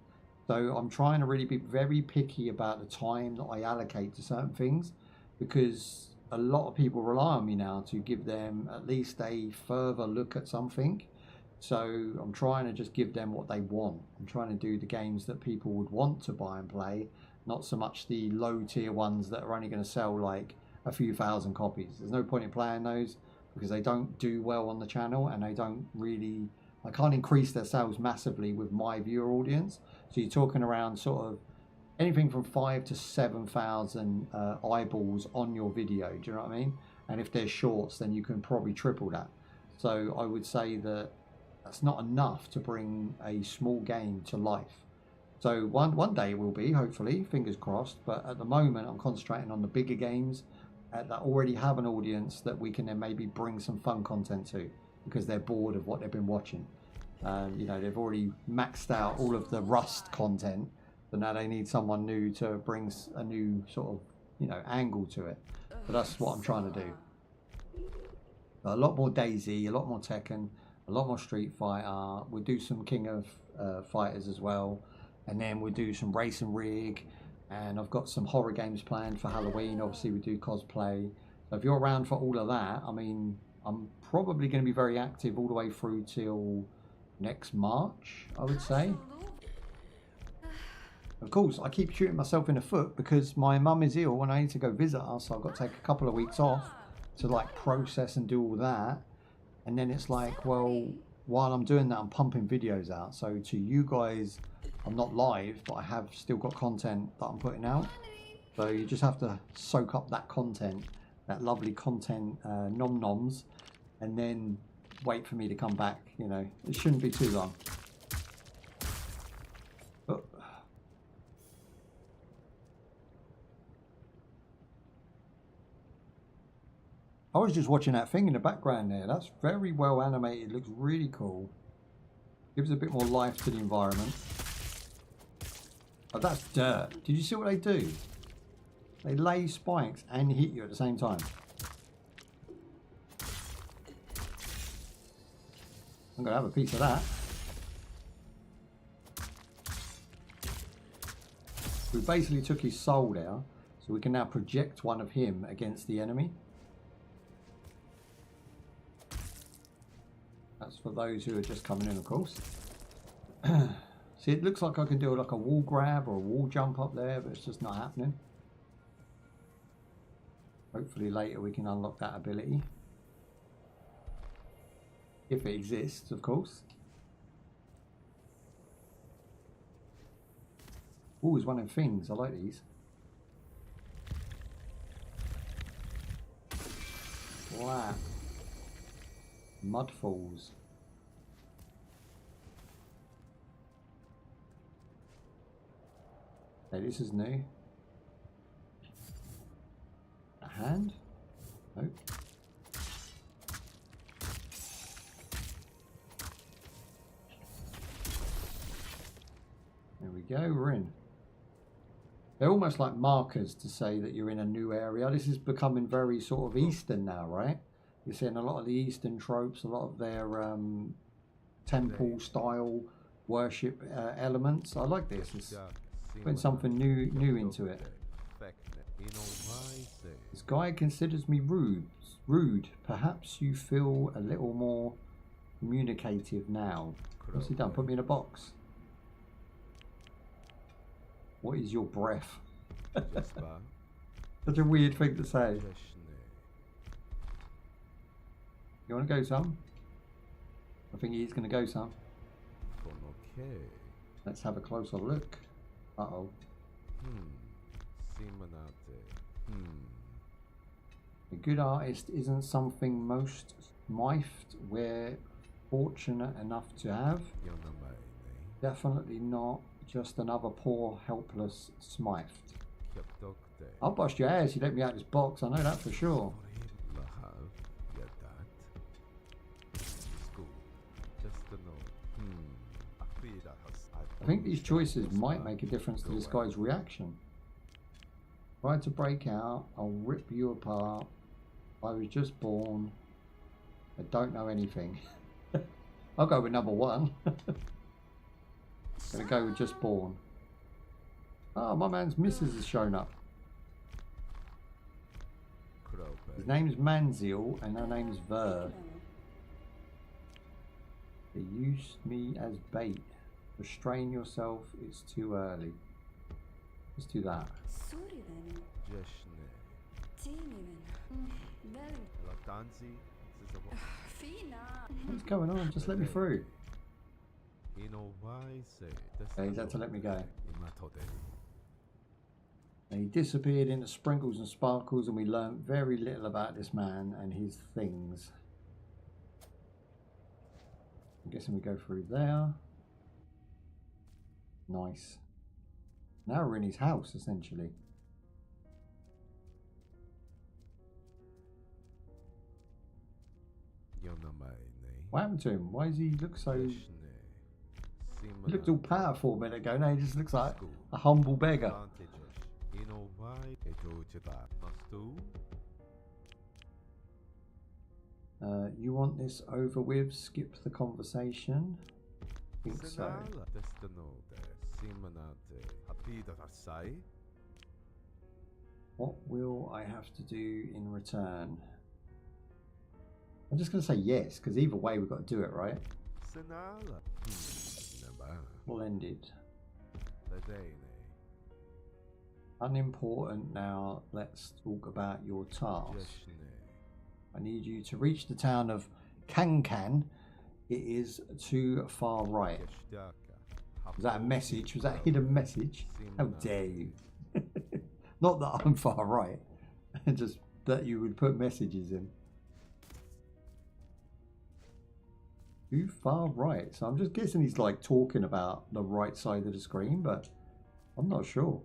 So I'm trying to really be very picky about the time that I allocate to certain things, because a lot of people rely on me now to give them at least a further look at something. So I'm trying to just give them what they want. I'm trying to do the games that people would want to buy and play, not so much the low tier ones that are only going to sell like a few thousand copies. There's no point in playing those because they don't do well on the channel, and they don't really, I can't increase their sales massively with my viewer audience. So you're talking around sort of anything from 5,000 to 7,000 eyeballs on your video. Do you know what I mean? And if they're shorts, then you can probably triple that. So I would say that that's not enough to bring a small game to life. So one day it will be, hopefully, fingers crossed. But at the moment, I'm concentrating on the bigger games that already have an audience that we can then maybe bring some fun content to, because they're bored of what they've been watching. You know, they've already maxed out all of the Rust content, but now they need someone new to bring a new sort of, you know, angle to it. So that's what I'm trying to do. A lot more Daisy, a lot more Tekken, a lot more Street Fighter. We'll do some King of Fighters as well, and then we'll do some Race and Rig, and I've got some horror games planned for Halloween. Obviously we do cosplay. So if you're around for all of that, I mean, I'm probably going to be very active all the way through till next March, I would say. Of course, I keep shooting myself in the foot because my mum is ill and I need to go visit her, so I've got to take a couple of weeks off to like process and do all that. And then it's like, well, while I'm doing that, I'm pumping videos out. So to you guys, I'm not live, but I have still got content that I'm putting out. So you just have to soak up that content, that lovely content, nom-noms, and then wait for me to come back. You know, it shouldn't be too long. But I was just watching that thing in the background there. That's very well animated. Looks really cool. Gives a bit more life to the environment. Oh, that's dirt. Did you see what they do? They lay spikes and hit you at the same time. I'm going to have a piece of that. We basically took his soul there, so we can now project one of him against the enemy. That's for those who are just coming in, of course. See, it looks like I can do like a wall grab or a wall jump up there, but it's just not happening. Hopefully later we can unlock that ability. If it exists, of course. Oh, it's one of them things. I like these. Wow. Mudfalls. Okay, this is new. A hand? Nope. There we go, we're in. They're almost like markers to say that you're in a new area. This is becoming very sort of Eastern now, right? You're seeing a lot of the Eastern tropes, a lot of their temple style worship elements. I like this. It's putting something new into it. This guy considers me rude. Perhaps you feel a little more communicative now. What's he done? Put me in a box. What is your breath? Such a weird thing to say. You want to go some? I think he's going to go some. Let's have a closer look. Uh-oh. A good artist isn't something most smifed we're fortunate enough to have. Definitely not just another poor, helpless smifed. I'll bust your ass, you let me out of this box, I know that for sure. I think these choices might make a difference to this guy's reaction. Try to break out, I'll rip you apart. I was just born. I don't know anything. I'll go with number one. Gonna go with just born. Oh, my man's missus has shown up. His name's Manziel and her name's Ver. They used me as bait. Restrain yourself, it's too early. Let's do that. What's going on? Just let me through. Okay, he's had to let me go. And he disappeared into sprinkles and sparkles, and we learned very little about this man and his things. I'm guessing we go through there. Nice. Now we're in his house, essentially. What happened to him? Why does he look so... He looked all powerful a minute ago. Now he just looks like a humble beggar. You want this over with? Skip the conversation. I think so. What will I have to do in return? I'm just going to say yes, because either way we've got to do it, right? Splendid. Unimportant now. Let's talk about your task. I need you to reach the town of Kankan. It is too far right. Was that a message? Was that a hidden message? How dare you? Not that I'm far right, just that you would put messages in. Too far right. So I'm just guessing he's like talking about the right side of the screen, but I'm not sure.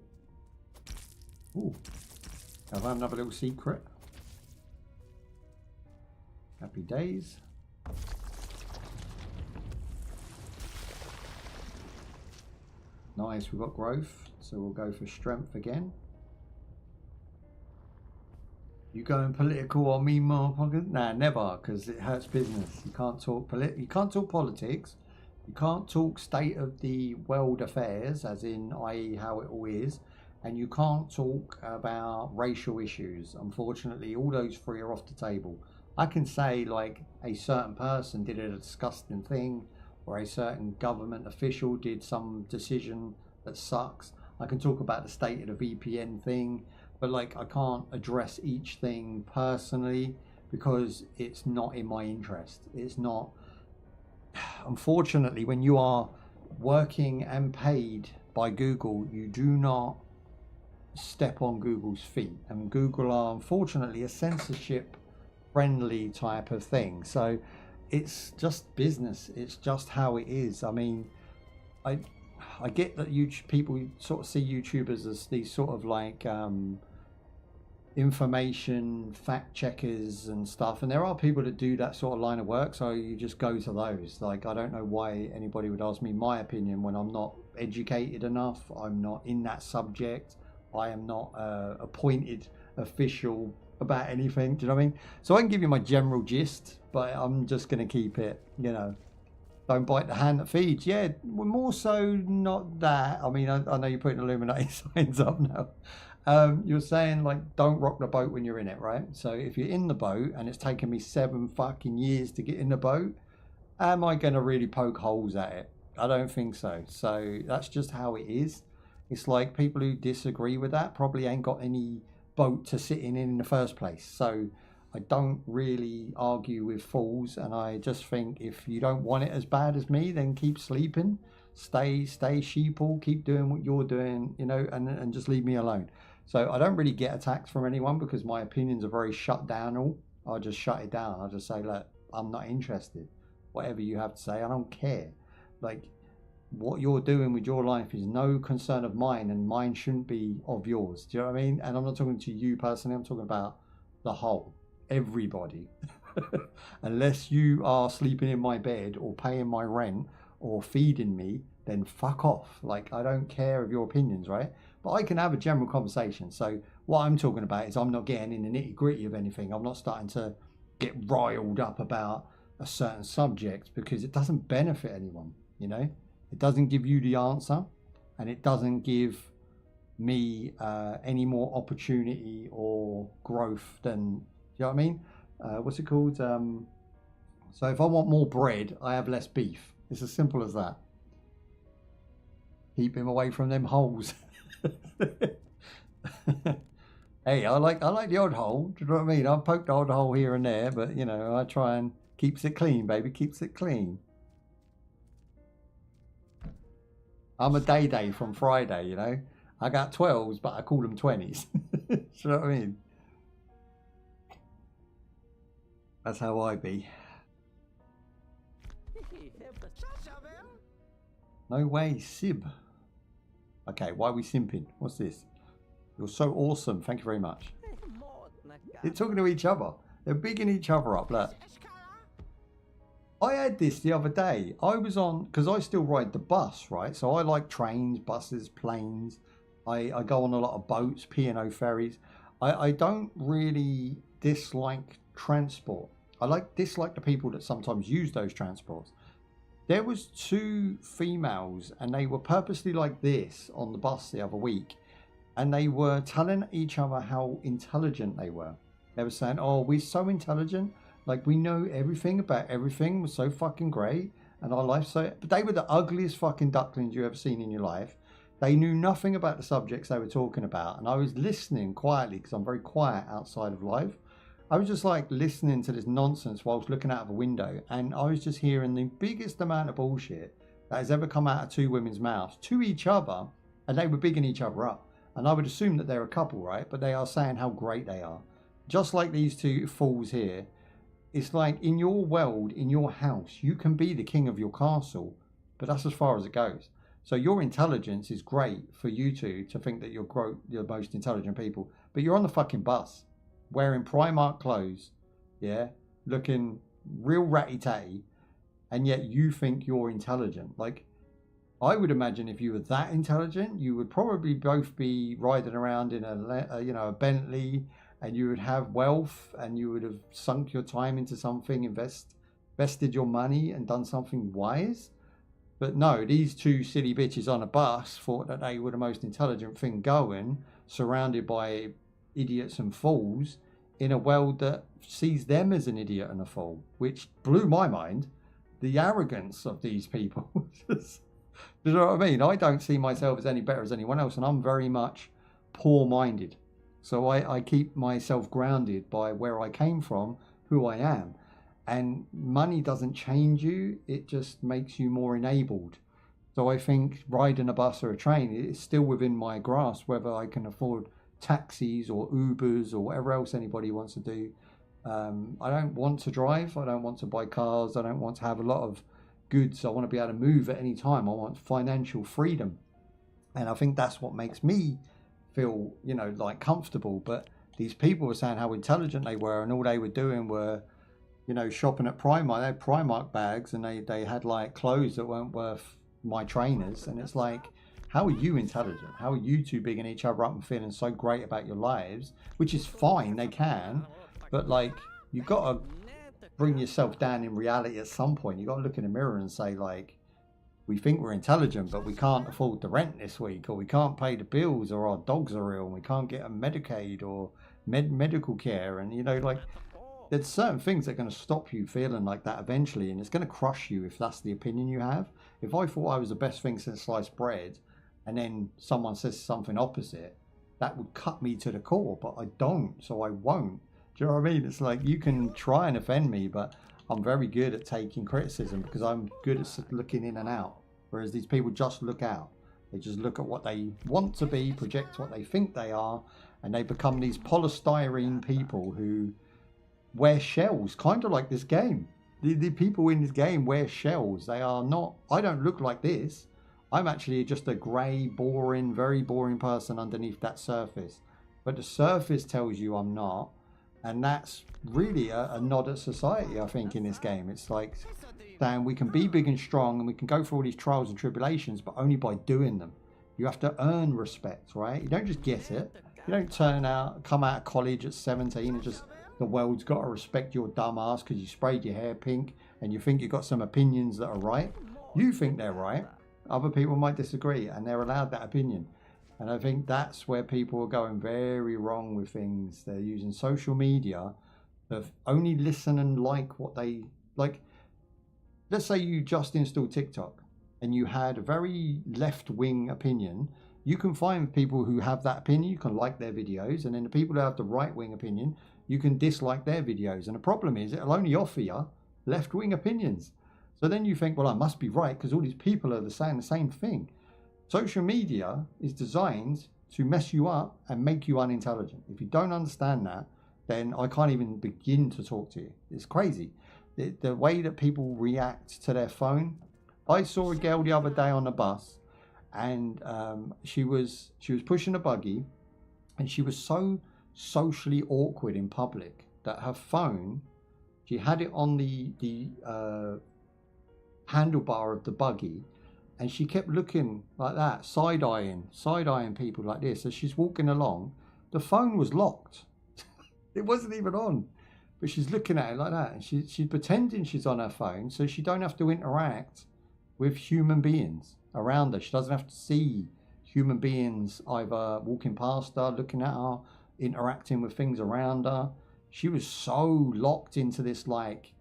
Ooh. Have I another little secret? Happy days. Nice, we've got growth, so we'll go for strength again. You going political on me, motherfucker? Nah, never, because it hurts business. You can't talk you can't talk politics. You can't talk state of the world affairs, as in, i.e., how it all is, and you can't talk about racial issues. Unfortunately, all those three are off the table. I can say like a certain person did a disgusting thing, or a certain government official did some decision that sucks. I can talk about the state of the VPN thing. But like I can't address each thing personally because it's not in my interest. It's not. Unfortunately, when you are working and paid by Google, you do not step on Google's feet. And Google are unfortunately a censorship friendly type of thing. So it's just business. It's just how it is. I mean, I get that people sort of see YouTubers as these sort of like information fact checkers and stuff, and there are people that do that sort of line of work, so you just go to those. Like, I don't know why anybody would ask me my opinion when I'm not educated enough. I'm not in that subject. I am not appointed official about anything. Do you know what I mean? So I can give you my general gist, but I'm just going to keep it, you know, don't bite the hand that feeds. Yeah, more so not that. I mean, I know you're putting Illuminati signs up now. You're saying like don't rock the boat when you're in it, right? So if you're in the boat and it's taken me 7 fucking years to get in the boat, am I going to really poke holes at it? I don't think so. So that's just how it is. It's like people who disagree with that probably ain't got any boat to sit in the first place. So I don't really argue with fools, and I just think if you don't want it as bad as me, then keep sleeping, stay sheeple, keep doing what you're doing, you know, and just leave me alone. So I don't really get attacks from anyone because my opinions are very shut down. I'll just shut it down. I'll just say, look, I'm not interested. Whatever you have to say, I don't care. Like, what you're doing with your life is no concern of mine, and mine shouldn't be of yours. Do you know what I mean? And I'm not talking to you personally. I'm talking about the whole. Everybody. Unless you are sleeping in my bed or paying my rent or feeding me, then fuck off. Like, I don't care of your opinions, right? But I can have a general conversation. So what I'm talking about is I'm not getting in the nitty gritty of anything. I'm not starting to get riled up about a certain subject because it doesn't benefit anyone, you know? It doesn't give you the answer, and it doesn't give me any more opportunity or growth than, you know what I mean? What's it called? So if I want more bread, I have less beef. It's as simple as that. Keep him away from them holes. Hey, I like the odd hole. Do you know what I mean? I've poked the odd hole here and there, but you know, I try and keeps it clean, baby. Keeps it clean. I'm a day from Friday, you know. I got 12s, but I call them 20s. Do you know what I mean? That's how I be. No way, Sib. Okay, why are we simping? What's this? You're so awesome. Thank you very much. They're talking to each other. They're bigging each other up. Look. I had this the other day. I was on, because I still ride the bus, right? So I like trains, buses, planes. I go on a lot of boats, P&O ferries. I don't really dislike transport. I dislike the people that sometimes use those transports. There was two females and they were purposely like this on the bus the other week. And they were telling each other how intelligent they were. They were saying, oh, we're so intelligent. Like, we know everything about everything. We're so fucking great. And our life's so... But they were the ugliest fucking ducklings you've ever seen in your life. They knew nothing about the subjects they were talking about. And I was listening quietly, because I'm very quiet outside of live. I was just like listening to this nonsense whilst looking out of a window. And I was just hearing the biggest amount of bullshit that has ever come out of two women's mouths to each other. And they were bigging each other up. And I would assume that they're a couple, right? But they are saying how great they are. Just like these two fools here. It's like in your world, in your house, you can be the king of your castle. But that's as far as it goes. So your intelligence is great for you two to think that you're the most intelligent people. But you're on the fucking bus. Wearing Primark clothes. Yeah. Looking real ratty-tatty. And yet you think you're intelligent. Like... I would imagine if you were that intelligent, you would probably both be riding around in a Bentley, and you would have wealth, and you would have sunk your time into something, invested your money, and done something wise. But no, these two silly bitches on a bus thought that they were the most intelligent thing going, surrounded by idiots and fools, in a world that sees them as an idiot and a fool, which blew my mind. The arrogance of these people. Do you know what I mean? I don't see myself as any better as anyone else, and I'm very much poor-minded. So I keep myself grounded by where I came from, who I am. And money doesn't change you, it just makes you more enabled. So I think riding a bus or a train is still within my grasp, whether I can afford taxis or Ubers or whatever else anybody wants to do. I don't want to drive, I don't want to buy cars, I don't want to have a lot of goods. I want to be able to move at any time. I want financial freedom. And I think that's what makes me feel, like comfortable. But these people were saying how intelligent they were, and all they were doing were, shopping at Primark. They had Primark bags, and they had like clothes that weren't worth my trainers. And it's like, how are you intelligent? How are you two bigging each other up and feeling so great about your lives? Which is fine, they can. But like, you've got to bring yourself down in reality at some point. You got to look in the mirror and say, like, we think we're intelligent, but we can't afford the rent this week, or we can't pay the bills, or our dogs are ill and we can't get a Medicaid or medical care. And like, there's certain things that are going to stop you feeling like that eventually, and it's going to crush you if that's the opinion you have. If I thought I was the best thing since sliced bread, and then someone says something opposite, that would cut me to the core. But I don't, so I won't. Do you know what I mean? It's like, you can try and offend me, but I'm very good at taking criticism because I'm good at looking in and out. Whereas these people just look out. They just look at what they want to be, project what they think they are, and they become these polystyrene people who wear shells, kind of like this game. The people in this game wear shells. They are not... I don't look like this. I'm actually just a grey, boring, very boring person underneath that surface. But the surface tells you I'm not. And that's really a nod at society, I think, in this game. It's like, saying we can be big and strong and we can go through all these trials and tribulations, but only by doing them. You have to earn respect, right? You don't just get it. You don't come out of college at 17 and just, the world's got to respect your dumb ass because you sprayed your hair pink and you think you've got some opinions that are right. You think they're right. Other people might disagree, and they're allowed that opinion. And I think that's where people are going very wrong with things. They're using social media to only listen and like what they like. Let's say you just installed TikTok and you had a very left-wing opinion. You can find people who have that opinion, you can like their videos, and then the people who have the right-wing opinion, you can dislike their videos. And the problem is, it'll only offer you left-wing opinions. So then you think, well, I must be right because all these people are saying the same thing. Social media is designed to mess you up and make you unintelligent. If you don't understand that, then I can't even begin to talk to you. It's crazy. The way that people react to their phone. I saw a girl the other day on the bus, and she was pushing a buggy, and she was so socially awkward in public that her phone, she had it on the handlebar of the buggy, and she kept looking like that, side-eyeing people like this as she's walking along. The phone was locked. It wasn't even on, but she's looking at it like that, and she's pretending she's on her phone so she don't have to interact with human beings around her. She doesn't have to see human beings either walking past her, looking at her, interacting with things around her. She was so locked into this like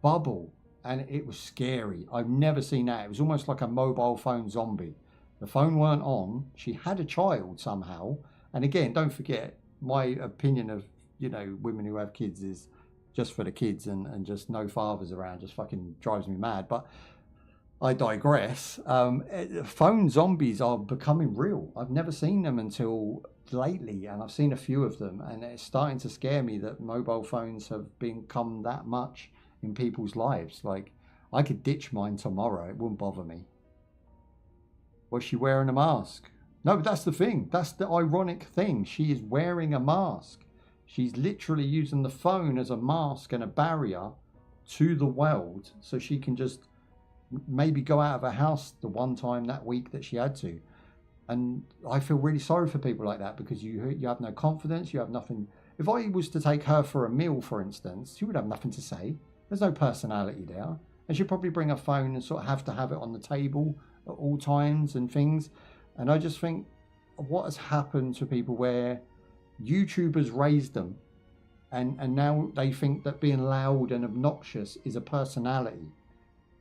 bubble, and it was scary. I've never seen that. It was almost like a mobile phone zombie. The phone weren't on. She had a child somehow. And again, don't forget, my opinion of, you know, women who have kids is just for the kids, and just no fathers around just fucking drives me mad. But I digress. Phone zombies are becoming real. I've never seen them until lately, and I've seen a few of them, and it's starting to scare me that mobile phones have become that much in people's lives. Like, I could ditch mine tomorrow. It wouldn't bother me. Was she wearing a mask? No, but that's the thing. That's the ironic thing. She is wearing a mask. She's literally using the phone as a mask and a barrier to the world, so she can just maybe go out of her house the one time that week that she had to. And I feel really sorry for people like that, because you have no confidence, you have nothing. If I was to take her for a meal, for instance, she would have nothing to say. There's no personality there. And she'd probably bring her phone and sort of have to have it on the table at all times and things. And I just think, what has happened to people where YouTubers raised them, and now they think that being loud and obnoxious is a personality.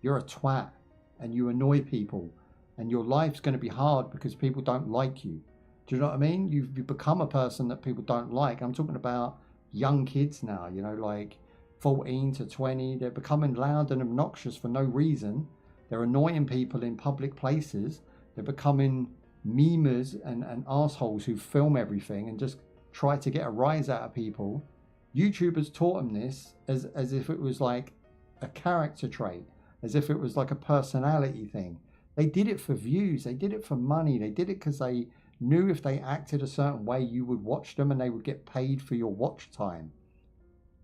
You're a twat, and you annoy people, and your life's going to be hard because people don't like you. Do you know what I mean? You've become a person that people don't like. I'm talking about young kids now, you know, like 14 to 20. They're becoming loud and obnoxious for no reason. They're annoying people in public places. They're becoming memers and assholes who film everything and just try to get a rise out of people. YouTubers taught them this as if it was like a character trait, as if it was like a personality thing. They did it for views. They did it for money. They did it because they knew if they acted a certain way, you would watch them and they would get paid for your watch time.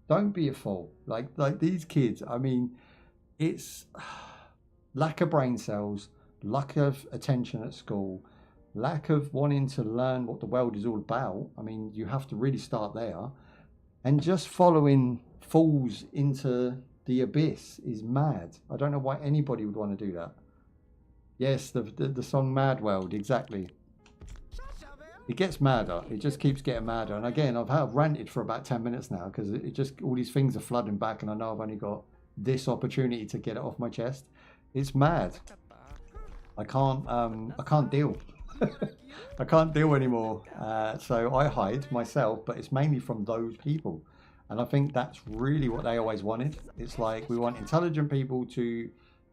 Don't be a fool. Like these kids, I mean, it's lack of brain cells, lack of attention at school, lack of wanting to learn what the world is all about. I mean, you have to really start there. And just following fools into the abyss is mad. I don't know why anybody would want to do that. Yes, the song Mad World, exactly. It gets madder. It just keeps getting madder. And again, I've ranted for about 10 minutes now, because it just, all these things are flooding back, and I know I've only got this opportunity to get it off my chest. It's mad. I can't deal. I can't deal anymore. So I hide myself, but it's mainly from those people. And I think that's really what they always wanted. It's like, we want intelligent people to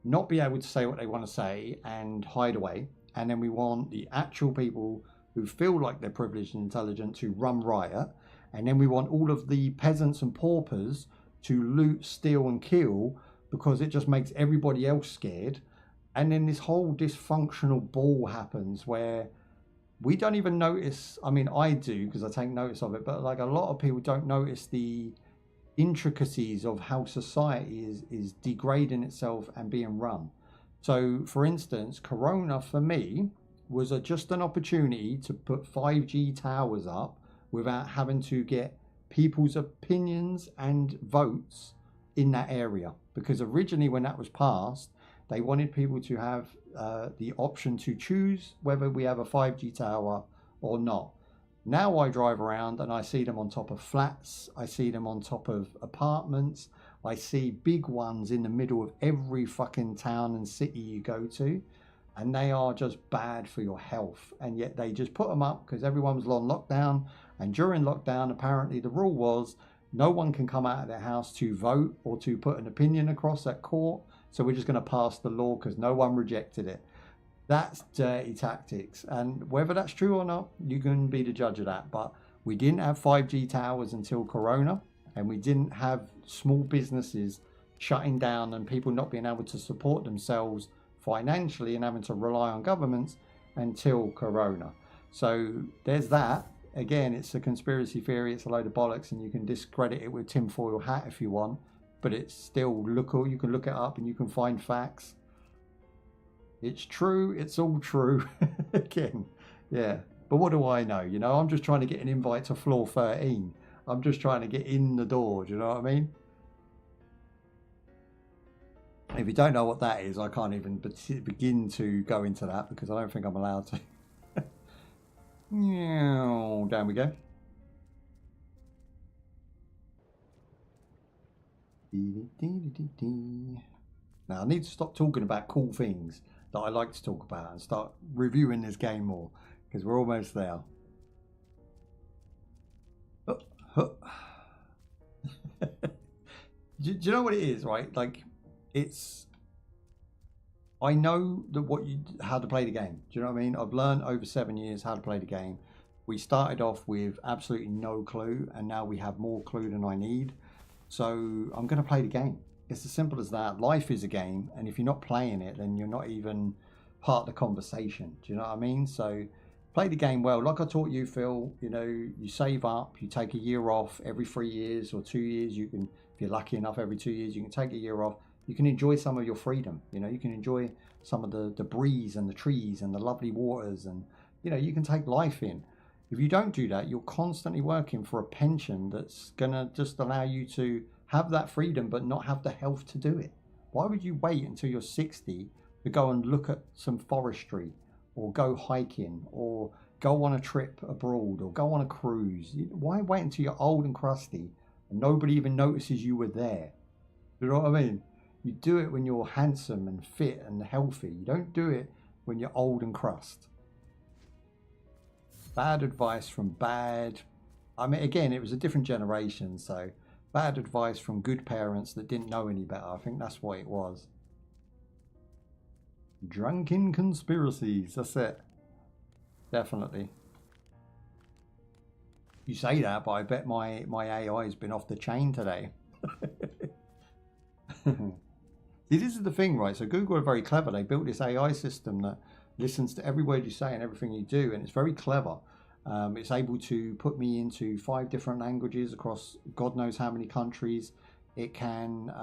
not be able to say what they want to say and hide away. And then we want the actual people who feel like they're privileged and intelligent to run riot. And then we want all of the peasants and paupers to loot, steal and kill, because it just makes everybody else scared. And then this whole dysfunctional ball happens where we don't even notice. I mean, I do, because I take notice of it, but like a lot of people don't notice the intricacies of how society is degrading itself and being run. So for instance, Corona for me was just an opportunity to put 5G towers up without having to get people's opinions and votes in that area. Because originally when that was passed, they wanted people to have the option to choose whether we have a 5G tower or not. Now I drive around and I see them on top of flats. I see them on top of apartments. I see big ones in the middle of every fucking town and city you go to. And they are just bad for your health. And yet they just put them up because everyone was on lockdown. And during lockdown, apparently the rule was no one can come out of their house to vote or to put an opinion across at court. So we're just going to pass the law because no one rejected it. That's dirty tactics. And whether that's true or not, you can be the judge of that. But we didn't have 5G towers until Corona. And we didn't have small businesses shutting down and people not being able to support themselves financially and having to rely on governments until Corona. So there's that. Again, it's a conspiracy theory, it's a load of bollocks, and you can discredit it with tinfoil hat if you want, but it's still lookable. You can look it up and you can find facts. It's true, it's all true. Again, yeah. But what do I know? You know, I'm just trying to get an invite to floor 13. I'm just trying to get in the door, do you know what I mean? If you don't know what that is, I can't even begin to go into that because I don't think I'm allowed to. Down we go. Now I need to stop talking about cool things that I like to talk about and start reviewing this game more because we're almost there. Do you know what it is, right? Like, it's... I know that how to play the game. Do you know what I mean? I've learned over 7 years how to play the game. We started off with absolutely no clue, and now we have more clue than I need. So I'm going to play the game. It's as simple as that. Life is a game, and if you're not playing it, then you're not even part of the conversation. Do you know what I mean? So play the game well. Like I taught you, Phil, you know, you save up, you take a year off every 3 years or 2 years. You can, if you're lucky enough, every 2 years, you can take a year off. You can enjoy some of your freedom. You know, you can enjoy some of the breeze and the trees and the lovely waters, and, you know, you can take life in. If you don't do that, you're constantly working for a pension that's going to just allow you to have that freedom but not have the health to do it. Why would you wait until you're 60 to go and look at some forestry or go hiking or go on a trip abroad or go on a cruise? Why wait until you're old and crusty and nobody even notices you were there? You know what I mean? You do it when you're handsome and fit and healthy. You don't do it when you're old and crust. Bad advice from bad... I mean, again, it was a different generation, so bad advice from good parents that didn't know any better. I think that's what it was. Drunken conspiracies, that's it. Definitely. You say that, but I bet my AI has been off the chain today. See, this is the thing, right? So Google are very clever. They built this AI system that listens to every word you say and everything you do, and it's very clever. It's able to put me into 5 different languages across God knows how many countries. It can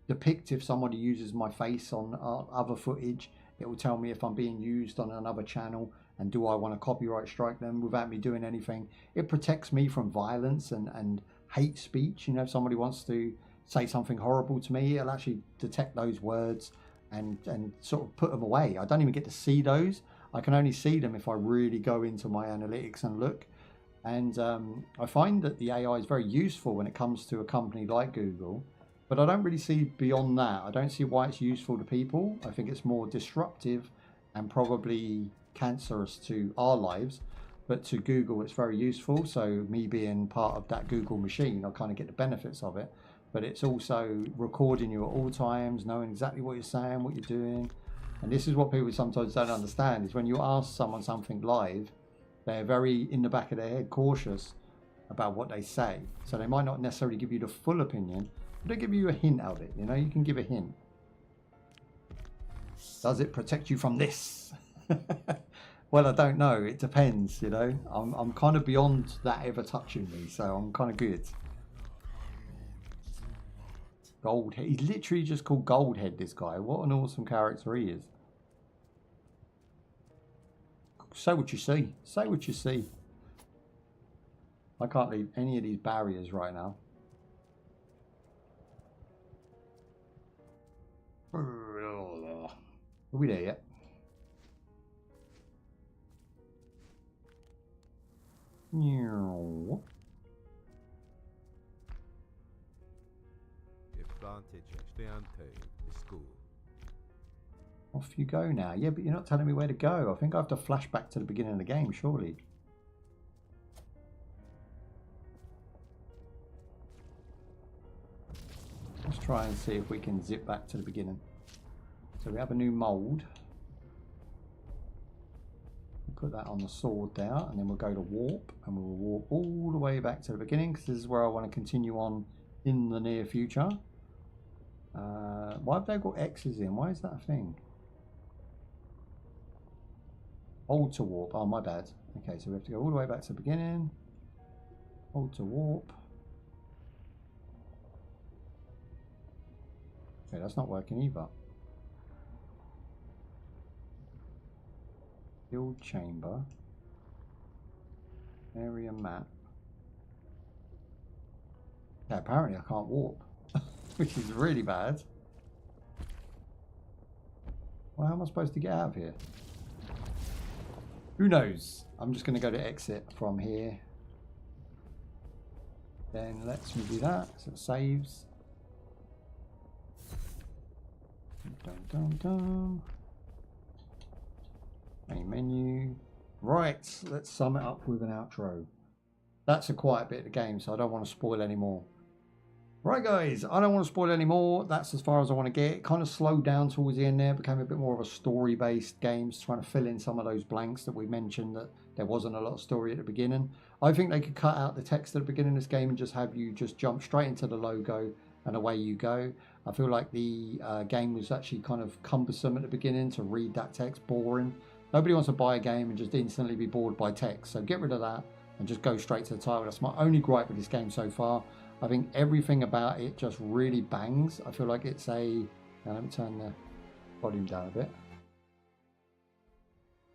depict if somebody uses my face on other footage. It will tell me if I'm being used on another channel and do I want to copyright strike them without me doing anything. It protects me from violence and hate speech. You know, if somebody wants to say something horrible to me, it'll actually detect those words and sort of put them away. I don't even get to see those. I can only see them if I really go into my analytics and look. And I find that the AI is very useful when it comes to a company like Google, but I don't really see beyond that. I don't see why it's useful to people. I think it's more disruptive and probably cancerous to our lives, but to Google it's very useful. So me being part of that Google machine, I kind of get the benefits of it. But it's also recording you at all times, knowing exactly what you're saying, what you're doing. And this is what people sometimes don't understand, is when you ask someone something live, they're very, in the back of their head, cautious about what they say. So they might not necessarily give you the full opinion, but they give you a hint of it. You know, you can give a hint. Does it protect you from this? Well, I don't know. It depends, you know. I'm kind of beyond that ever touching me, so I'm kind of good. Goldhead. He's literally just called Goldhead, this guy. What an awesome character he is. Say what you see. Say what you see. I can't leave any of these barriers right now. Are we there yet? Off you go now. Yeah, but you're not telling me where to go. I think I have to flash back to the beginning of the game, surely. Let's try and see if we can zip back to the beginning. So we have a new mold. We'll put that on the sword there, and then we'll go to warp, and we'll warp all the way back to the beginning, because this is where I want to continue on in the near future. Why have they got X's in? Why is that a thing? Hold to warp. Oh, my bad. Okay, so we have to go all the way back to the beginning. Hold to warp. Okay, that's not working either. Build chamber. Area map. Yeah, apparently I can't warp, which is really bad. Well, how am I supposed to get out of here? Who knows? I'm just going to go to exit from here. Then let's do that. So it saves. Dum, dum, dum. Main menu. Right, let's sum it up with an outro. That's a quite bit of the game, so I don't want to spoil any more. Right, guys, I don't want to spoil any more. That's as far as I want to get. It kind of slowed down towards the end there. It became a bit more of a story-based game, trying to fill in some of those blanks that we mentioned, that there wasn't a lot of story at the beginning. I think they could cut out the text at the beginning of this game and just have you just jump straight into the logo and away you go. I feel like the game was actually kind of cumbersome at the beginning to read that text, boring. Nobody wants to buy a game and just instantly be bored by text, so get rid of that and just go straight to the title. That's my only gripe with this game so far. I think everything about it just really bangs. I feel like it's a... Now let me turn the volume down a bit.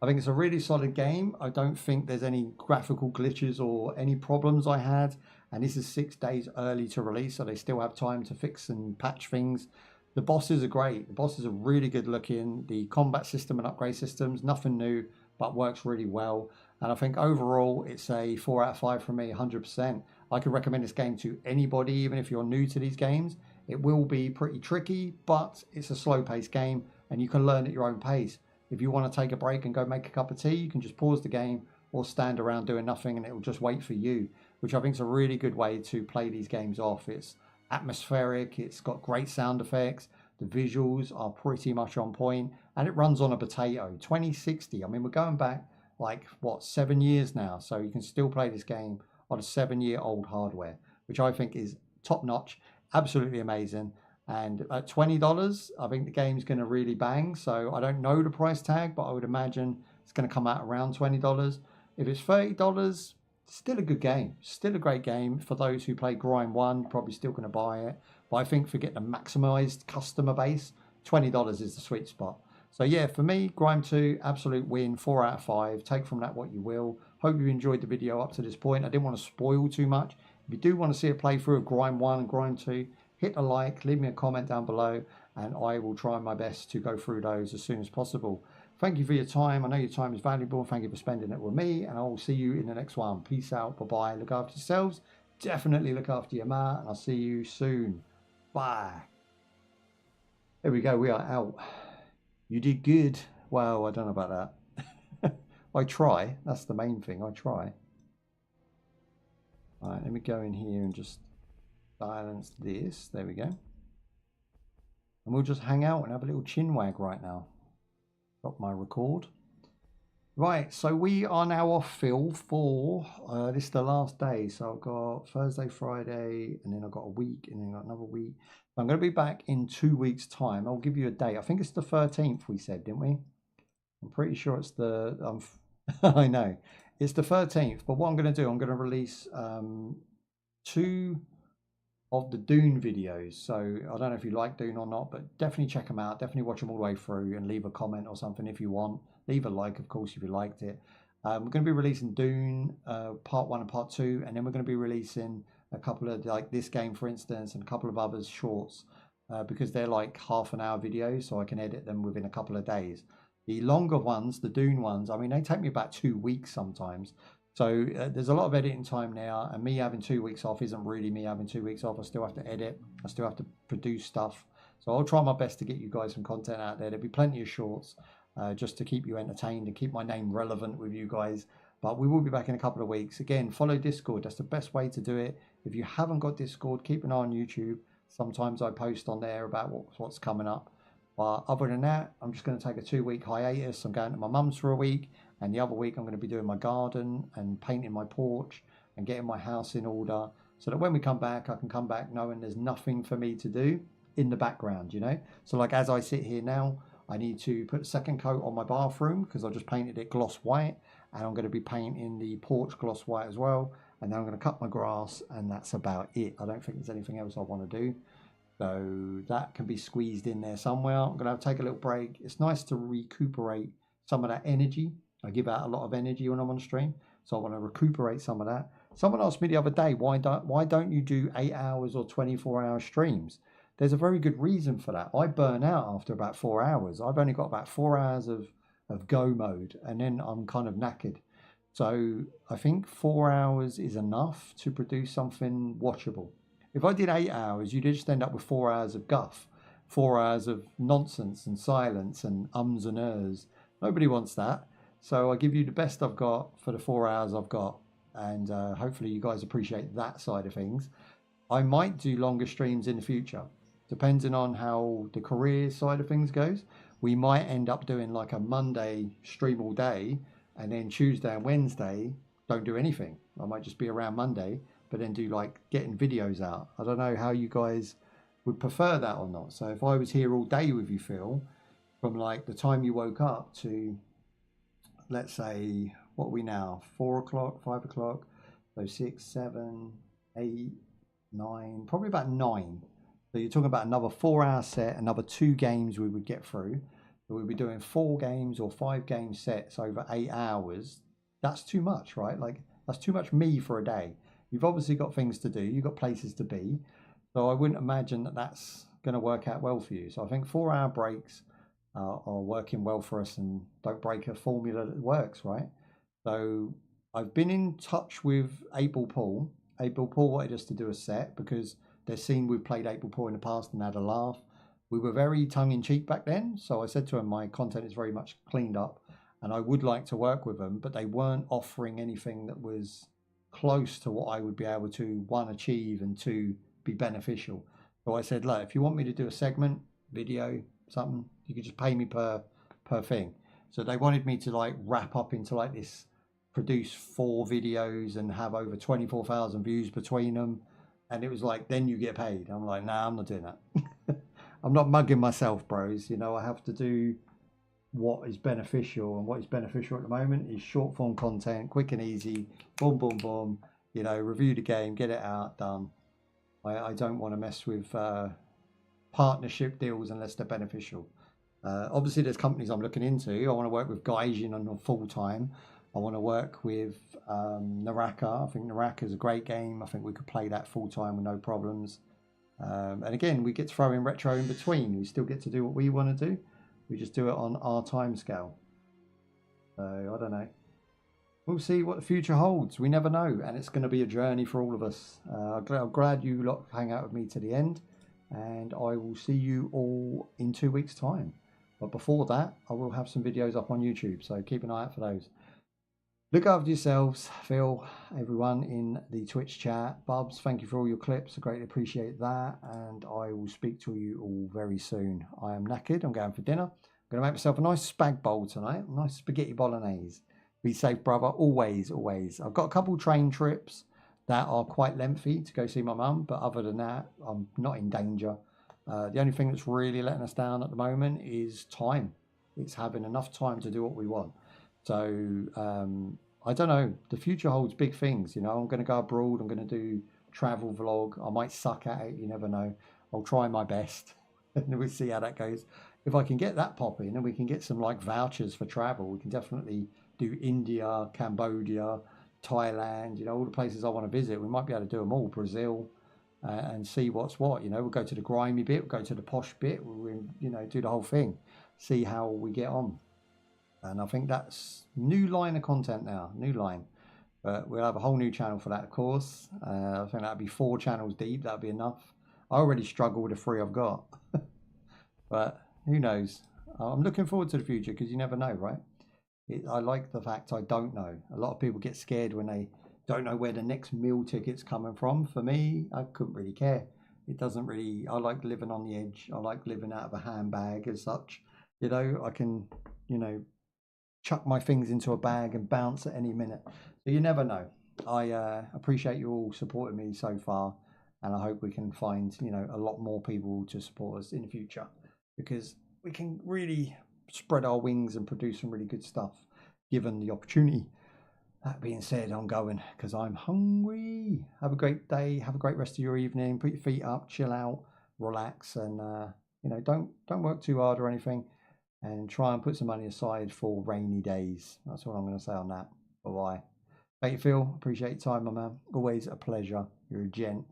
I think it's a really solid game. I don't think there's any graphical glitches or any problems I had. And this is 6 days early to release, so they still have time to fix and patch things. The bosses are great. The bosses are really good looking. The combat system and upgrade systems, nothing new, but works really well. And I think overall, it's a 4 out of 5 for me, 100%. I could recommend this game to anybody, even if you're new to these games. It will be pretty tricky, but it's a slow-paced game, and you can learn at your own pace. If you want to take a break and go make a cup of tea, you can just pause the game or stand around doing nothing, and it will just wait for you, which I think is a really good way to play these games off. It's atmospheric, it's got great sound effects, the visuals are pretty much on point, and it runs on a potato. 2060, I mean, we're going back like, what, 7 years now, so you can still play this game on a 7-year-old hardware, which I think is top-notch, absolutely amazing. And at $20, I think the game's going to really bang. So I don't know the price tag, but I would imagine it's going to come out around $20. If it's $30, still a good game, still a great game. For those who play Grime 1, probably still going to buy it. But I think for getting a maximized customer base, $20 is the sweet spot. So yeah, for me, Grime 2, absolute win, 4 out of 5. Take from that what you will. Hope you enjoyed the video up to this point. I didn't want to spoil too much. If you do want to see a playthrough of Grime 1 and Grime 2, hit a like, leave me a comment down below, and I will try my best to go through those as soon as possible. Thank you for your time. I know your time is valuable. Thank you for spending it with me, and I will see you in the next one. Peace out. Bye-bye. Look after yourselves. Definitely look after your ma, and I'll see you soon. Bye. There we go. We are out. You did good. Well, I don't know about that. I try. That's the main thing. I try. All right, let me go in here and just silence this. There we go. And we'll just hang out and have a little chin wag right now. Got my record. Right, so we are now off, Phil, for this is the last day. So I've got Thursday, Friday, and then I've got a week, and then I've got another week. I'm going to be back in 2 weeks' time. I'll give you a date. I think it's the 13th, we said, didn't we? I'm pretty sure it's the... I know. It's the 13th. But what I'm going to do, I'm going to release 2 of the Dune videos. So I don't know if you like Dune or not, but definitely check them out. Definitely watch them all the way through and leave a comment or something if you want. Leave a like, of course, if you liked it. We're going to be releasing Dune part 1 and part 2, and then we're going to be releasing a couple of, like this game, for instance, and a couple of others shorts because they're like half-an-hour videos, so I can edit them within a couple of days. The longer ones, the Dune ones, I mean, they take me about 2 weeks sometimes. So there's a lot of editing time now, and me having 2 weeks off isn't really me having 2 weeks off. I still have to edit. I still have to produce stuff. So I'll try my best to get you guys some content out there. There'll be plenty of shorts just to keep you entertained and keep my name relevant with you guys. But we will be back in a couple of weeks. Again, follow Discord. That's the best way to do it. If you haven't got Discord, keep an eye on YouTube. Sometimes I post on there about what's coming up. But other than that, I'm just going to take a 2-week hiatus. I'm going to my mum's for a week. And the other week, I'm going to be doing my garden and painting my porch and getting my house in order so that when we come back, I can come back knowing there's nothing for me to do in the background, you know? So like as I sit here now, I need to put a second coat on my bathroom because I just painted it gloss white, and I'm going to be painting the porch gloss white as well. And then I'm going to cut my grass, and that's about it. I don't think there's anything else I want to do. So that can be squeezed in there somewhere. I'm going to have to take a little break. It's nice to recuperate some of that energy. I give out a lot of energy when I'm on stream, so I want to recuperate some of that. Someone asked me the other day, why don't you do 8 hours or 24-hour streams? There's a very good reason for that. I burn out after about 4 hours. I've only got about 4 hours of go mode, and then I'm kind of knackered. So I think 4 hours is enough to produce something watchable. If I did 8 hours, you'd just end up with 4 hours of guff, 4 hours of nonsense and silence and ums and ers. Nobody wants that. So I give you the best I've got for the 4 hours I've got. And hopefully you guys appreciate that side of things. I might do longer streams in the future, depending on how the career side of things goes. We might end up doing like a Monday stream all day, and then Tuesday and Wednesday don't do anything. I might just be around Monday, but then do like getting videos out. I don't know how you guys would prefer that or not. So if I was here all day with you, Phil, from like the time you woke up to, let's say, what are we now? 4 o'clock, 5 o'clock, so 6, 7, 8, 9, probably about 9. So you're talking about another 4-hour set, another 2 games we would get through. So we'd be doing 4 games or 5 game sets over 8 hours. That's too much, right? Like, that's too much me for a day. You've obviously got things to do. You've got places to be. So I wouldn't imagine that that's going to work out well for you. So I think 4-hour breaks are working well for us, and don't break a formula that works, right? So I've been in touch with 8-Ball Paul. 8-Ball Paul wanted us to do a set because they've seen we've played 8-Ball Paul in the past and had a laugh. We were very tongue-in-cheek back then, so I said to him, my content is very much cleaned up and I would like to work with them, but they weren't offering anything that was close to what I would be able to, 1, achieve, and 2, be beneficial. So I said, look, if you want me to do a segment, video, something, you could just pay me per thing. So they wanted me to like wrap up into like this, produce 4 videos and have over 24,000 views between them. And it was like, then you get paid. I'm like, nah, I'm not doing that. I'm not mugging myself, bros. You know, I have to do what is beneficial. And what is beneficial at the moment is short form content, quick and easy, boom, boom, boom. You know, review the game, get it out, done. I don't want to mess with partnership deals unless they're beneficial. Obviously, there's companies I'm looking into. I want to work with Guyz on full time. I want to work with Naraka. I think Naraka is a great game. I think we could play that full time with no problems. And again, we get to throw in retro in between. We still get to do what we want to do. We just do it on our time scale. So I don't know. We'll see what the future holds. We never know, and it's going to be a journey for all of us. I'm glad you lot hang out with me to the end, and I will see you all in 2 weeks' time. But before that, I will have some videos up on YouTube, so keep an eye out for those. Look after yourselves, Phil, everyone in the Twitch chat. Bubs, thank you for all your clips. I greatly appreciate that, and I will speak to you all very soon. I am knackered. I'm going for dinner. I'm going to make myself a nice spag bowl tonight, a nice spaghetti bolognese. Be safe, brother. Always, always. I've got a couple train trips that are quite lengthy to go see my mum, but other than that, I'm not in danger. The only thing that's really letting us down at the moment is time. It's having enough time to do what we want. So I don't know. The future holds big things. You know, I'm going to go abroad. I'm going to do travel vlog. I might suck at it. You never know. I'll try my best, and we'll see how that goes. If I can get that popping, and we can get some like vouchers for travel, we can definitely do India, Cambodia, Thailand, you know, all the places I want to visit. We might be able to do them all, Brazil, and see what's what. You know, we'll go to the grimy bit, we'll go to the posh bit, we'll, you know, do the whole thing, see how we get on. And I think that's new line of content now, new line. But we'll have a whole new channel for that, of course. I think that'd be 4 channels deep. That'd be enough. I already struggle with the 3 I've got. But who knows? I'm looking forward to the future because you never know, right? I like the fact I don't know. A lot of people get scared when they don't know where the next meal ticket's coming from. For me, I couldn't really care. It doesn't really, I like living on the edge. I like living out of a handbag as such. You know, I can, you know, chuck my things into a bag and bounce at any minute. So you never know. I appreciate you all supporting me so far. And I hope we can find, you know, a lot more people to support us in the future. Because we can really spread our wings and produce some really good stuff given the opportunity. That being said, I'm going because I'm hungry. Have a great day. Have a great rest of your evening. Put your feet up, chill out, relax, and you know, don't work too hard or anything. And try and put some money aside for rainy days. That's what I'm going to say on that. Bye bye. How you feel? Appreciate your time, my man. Always a pleasure. You're a gent.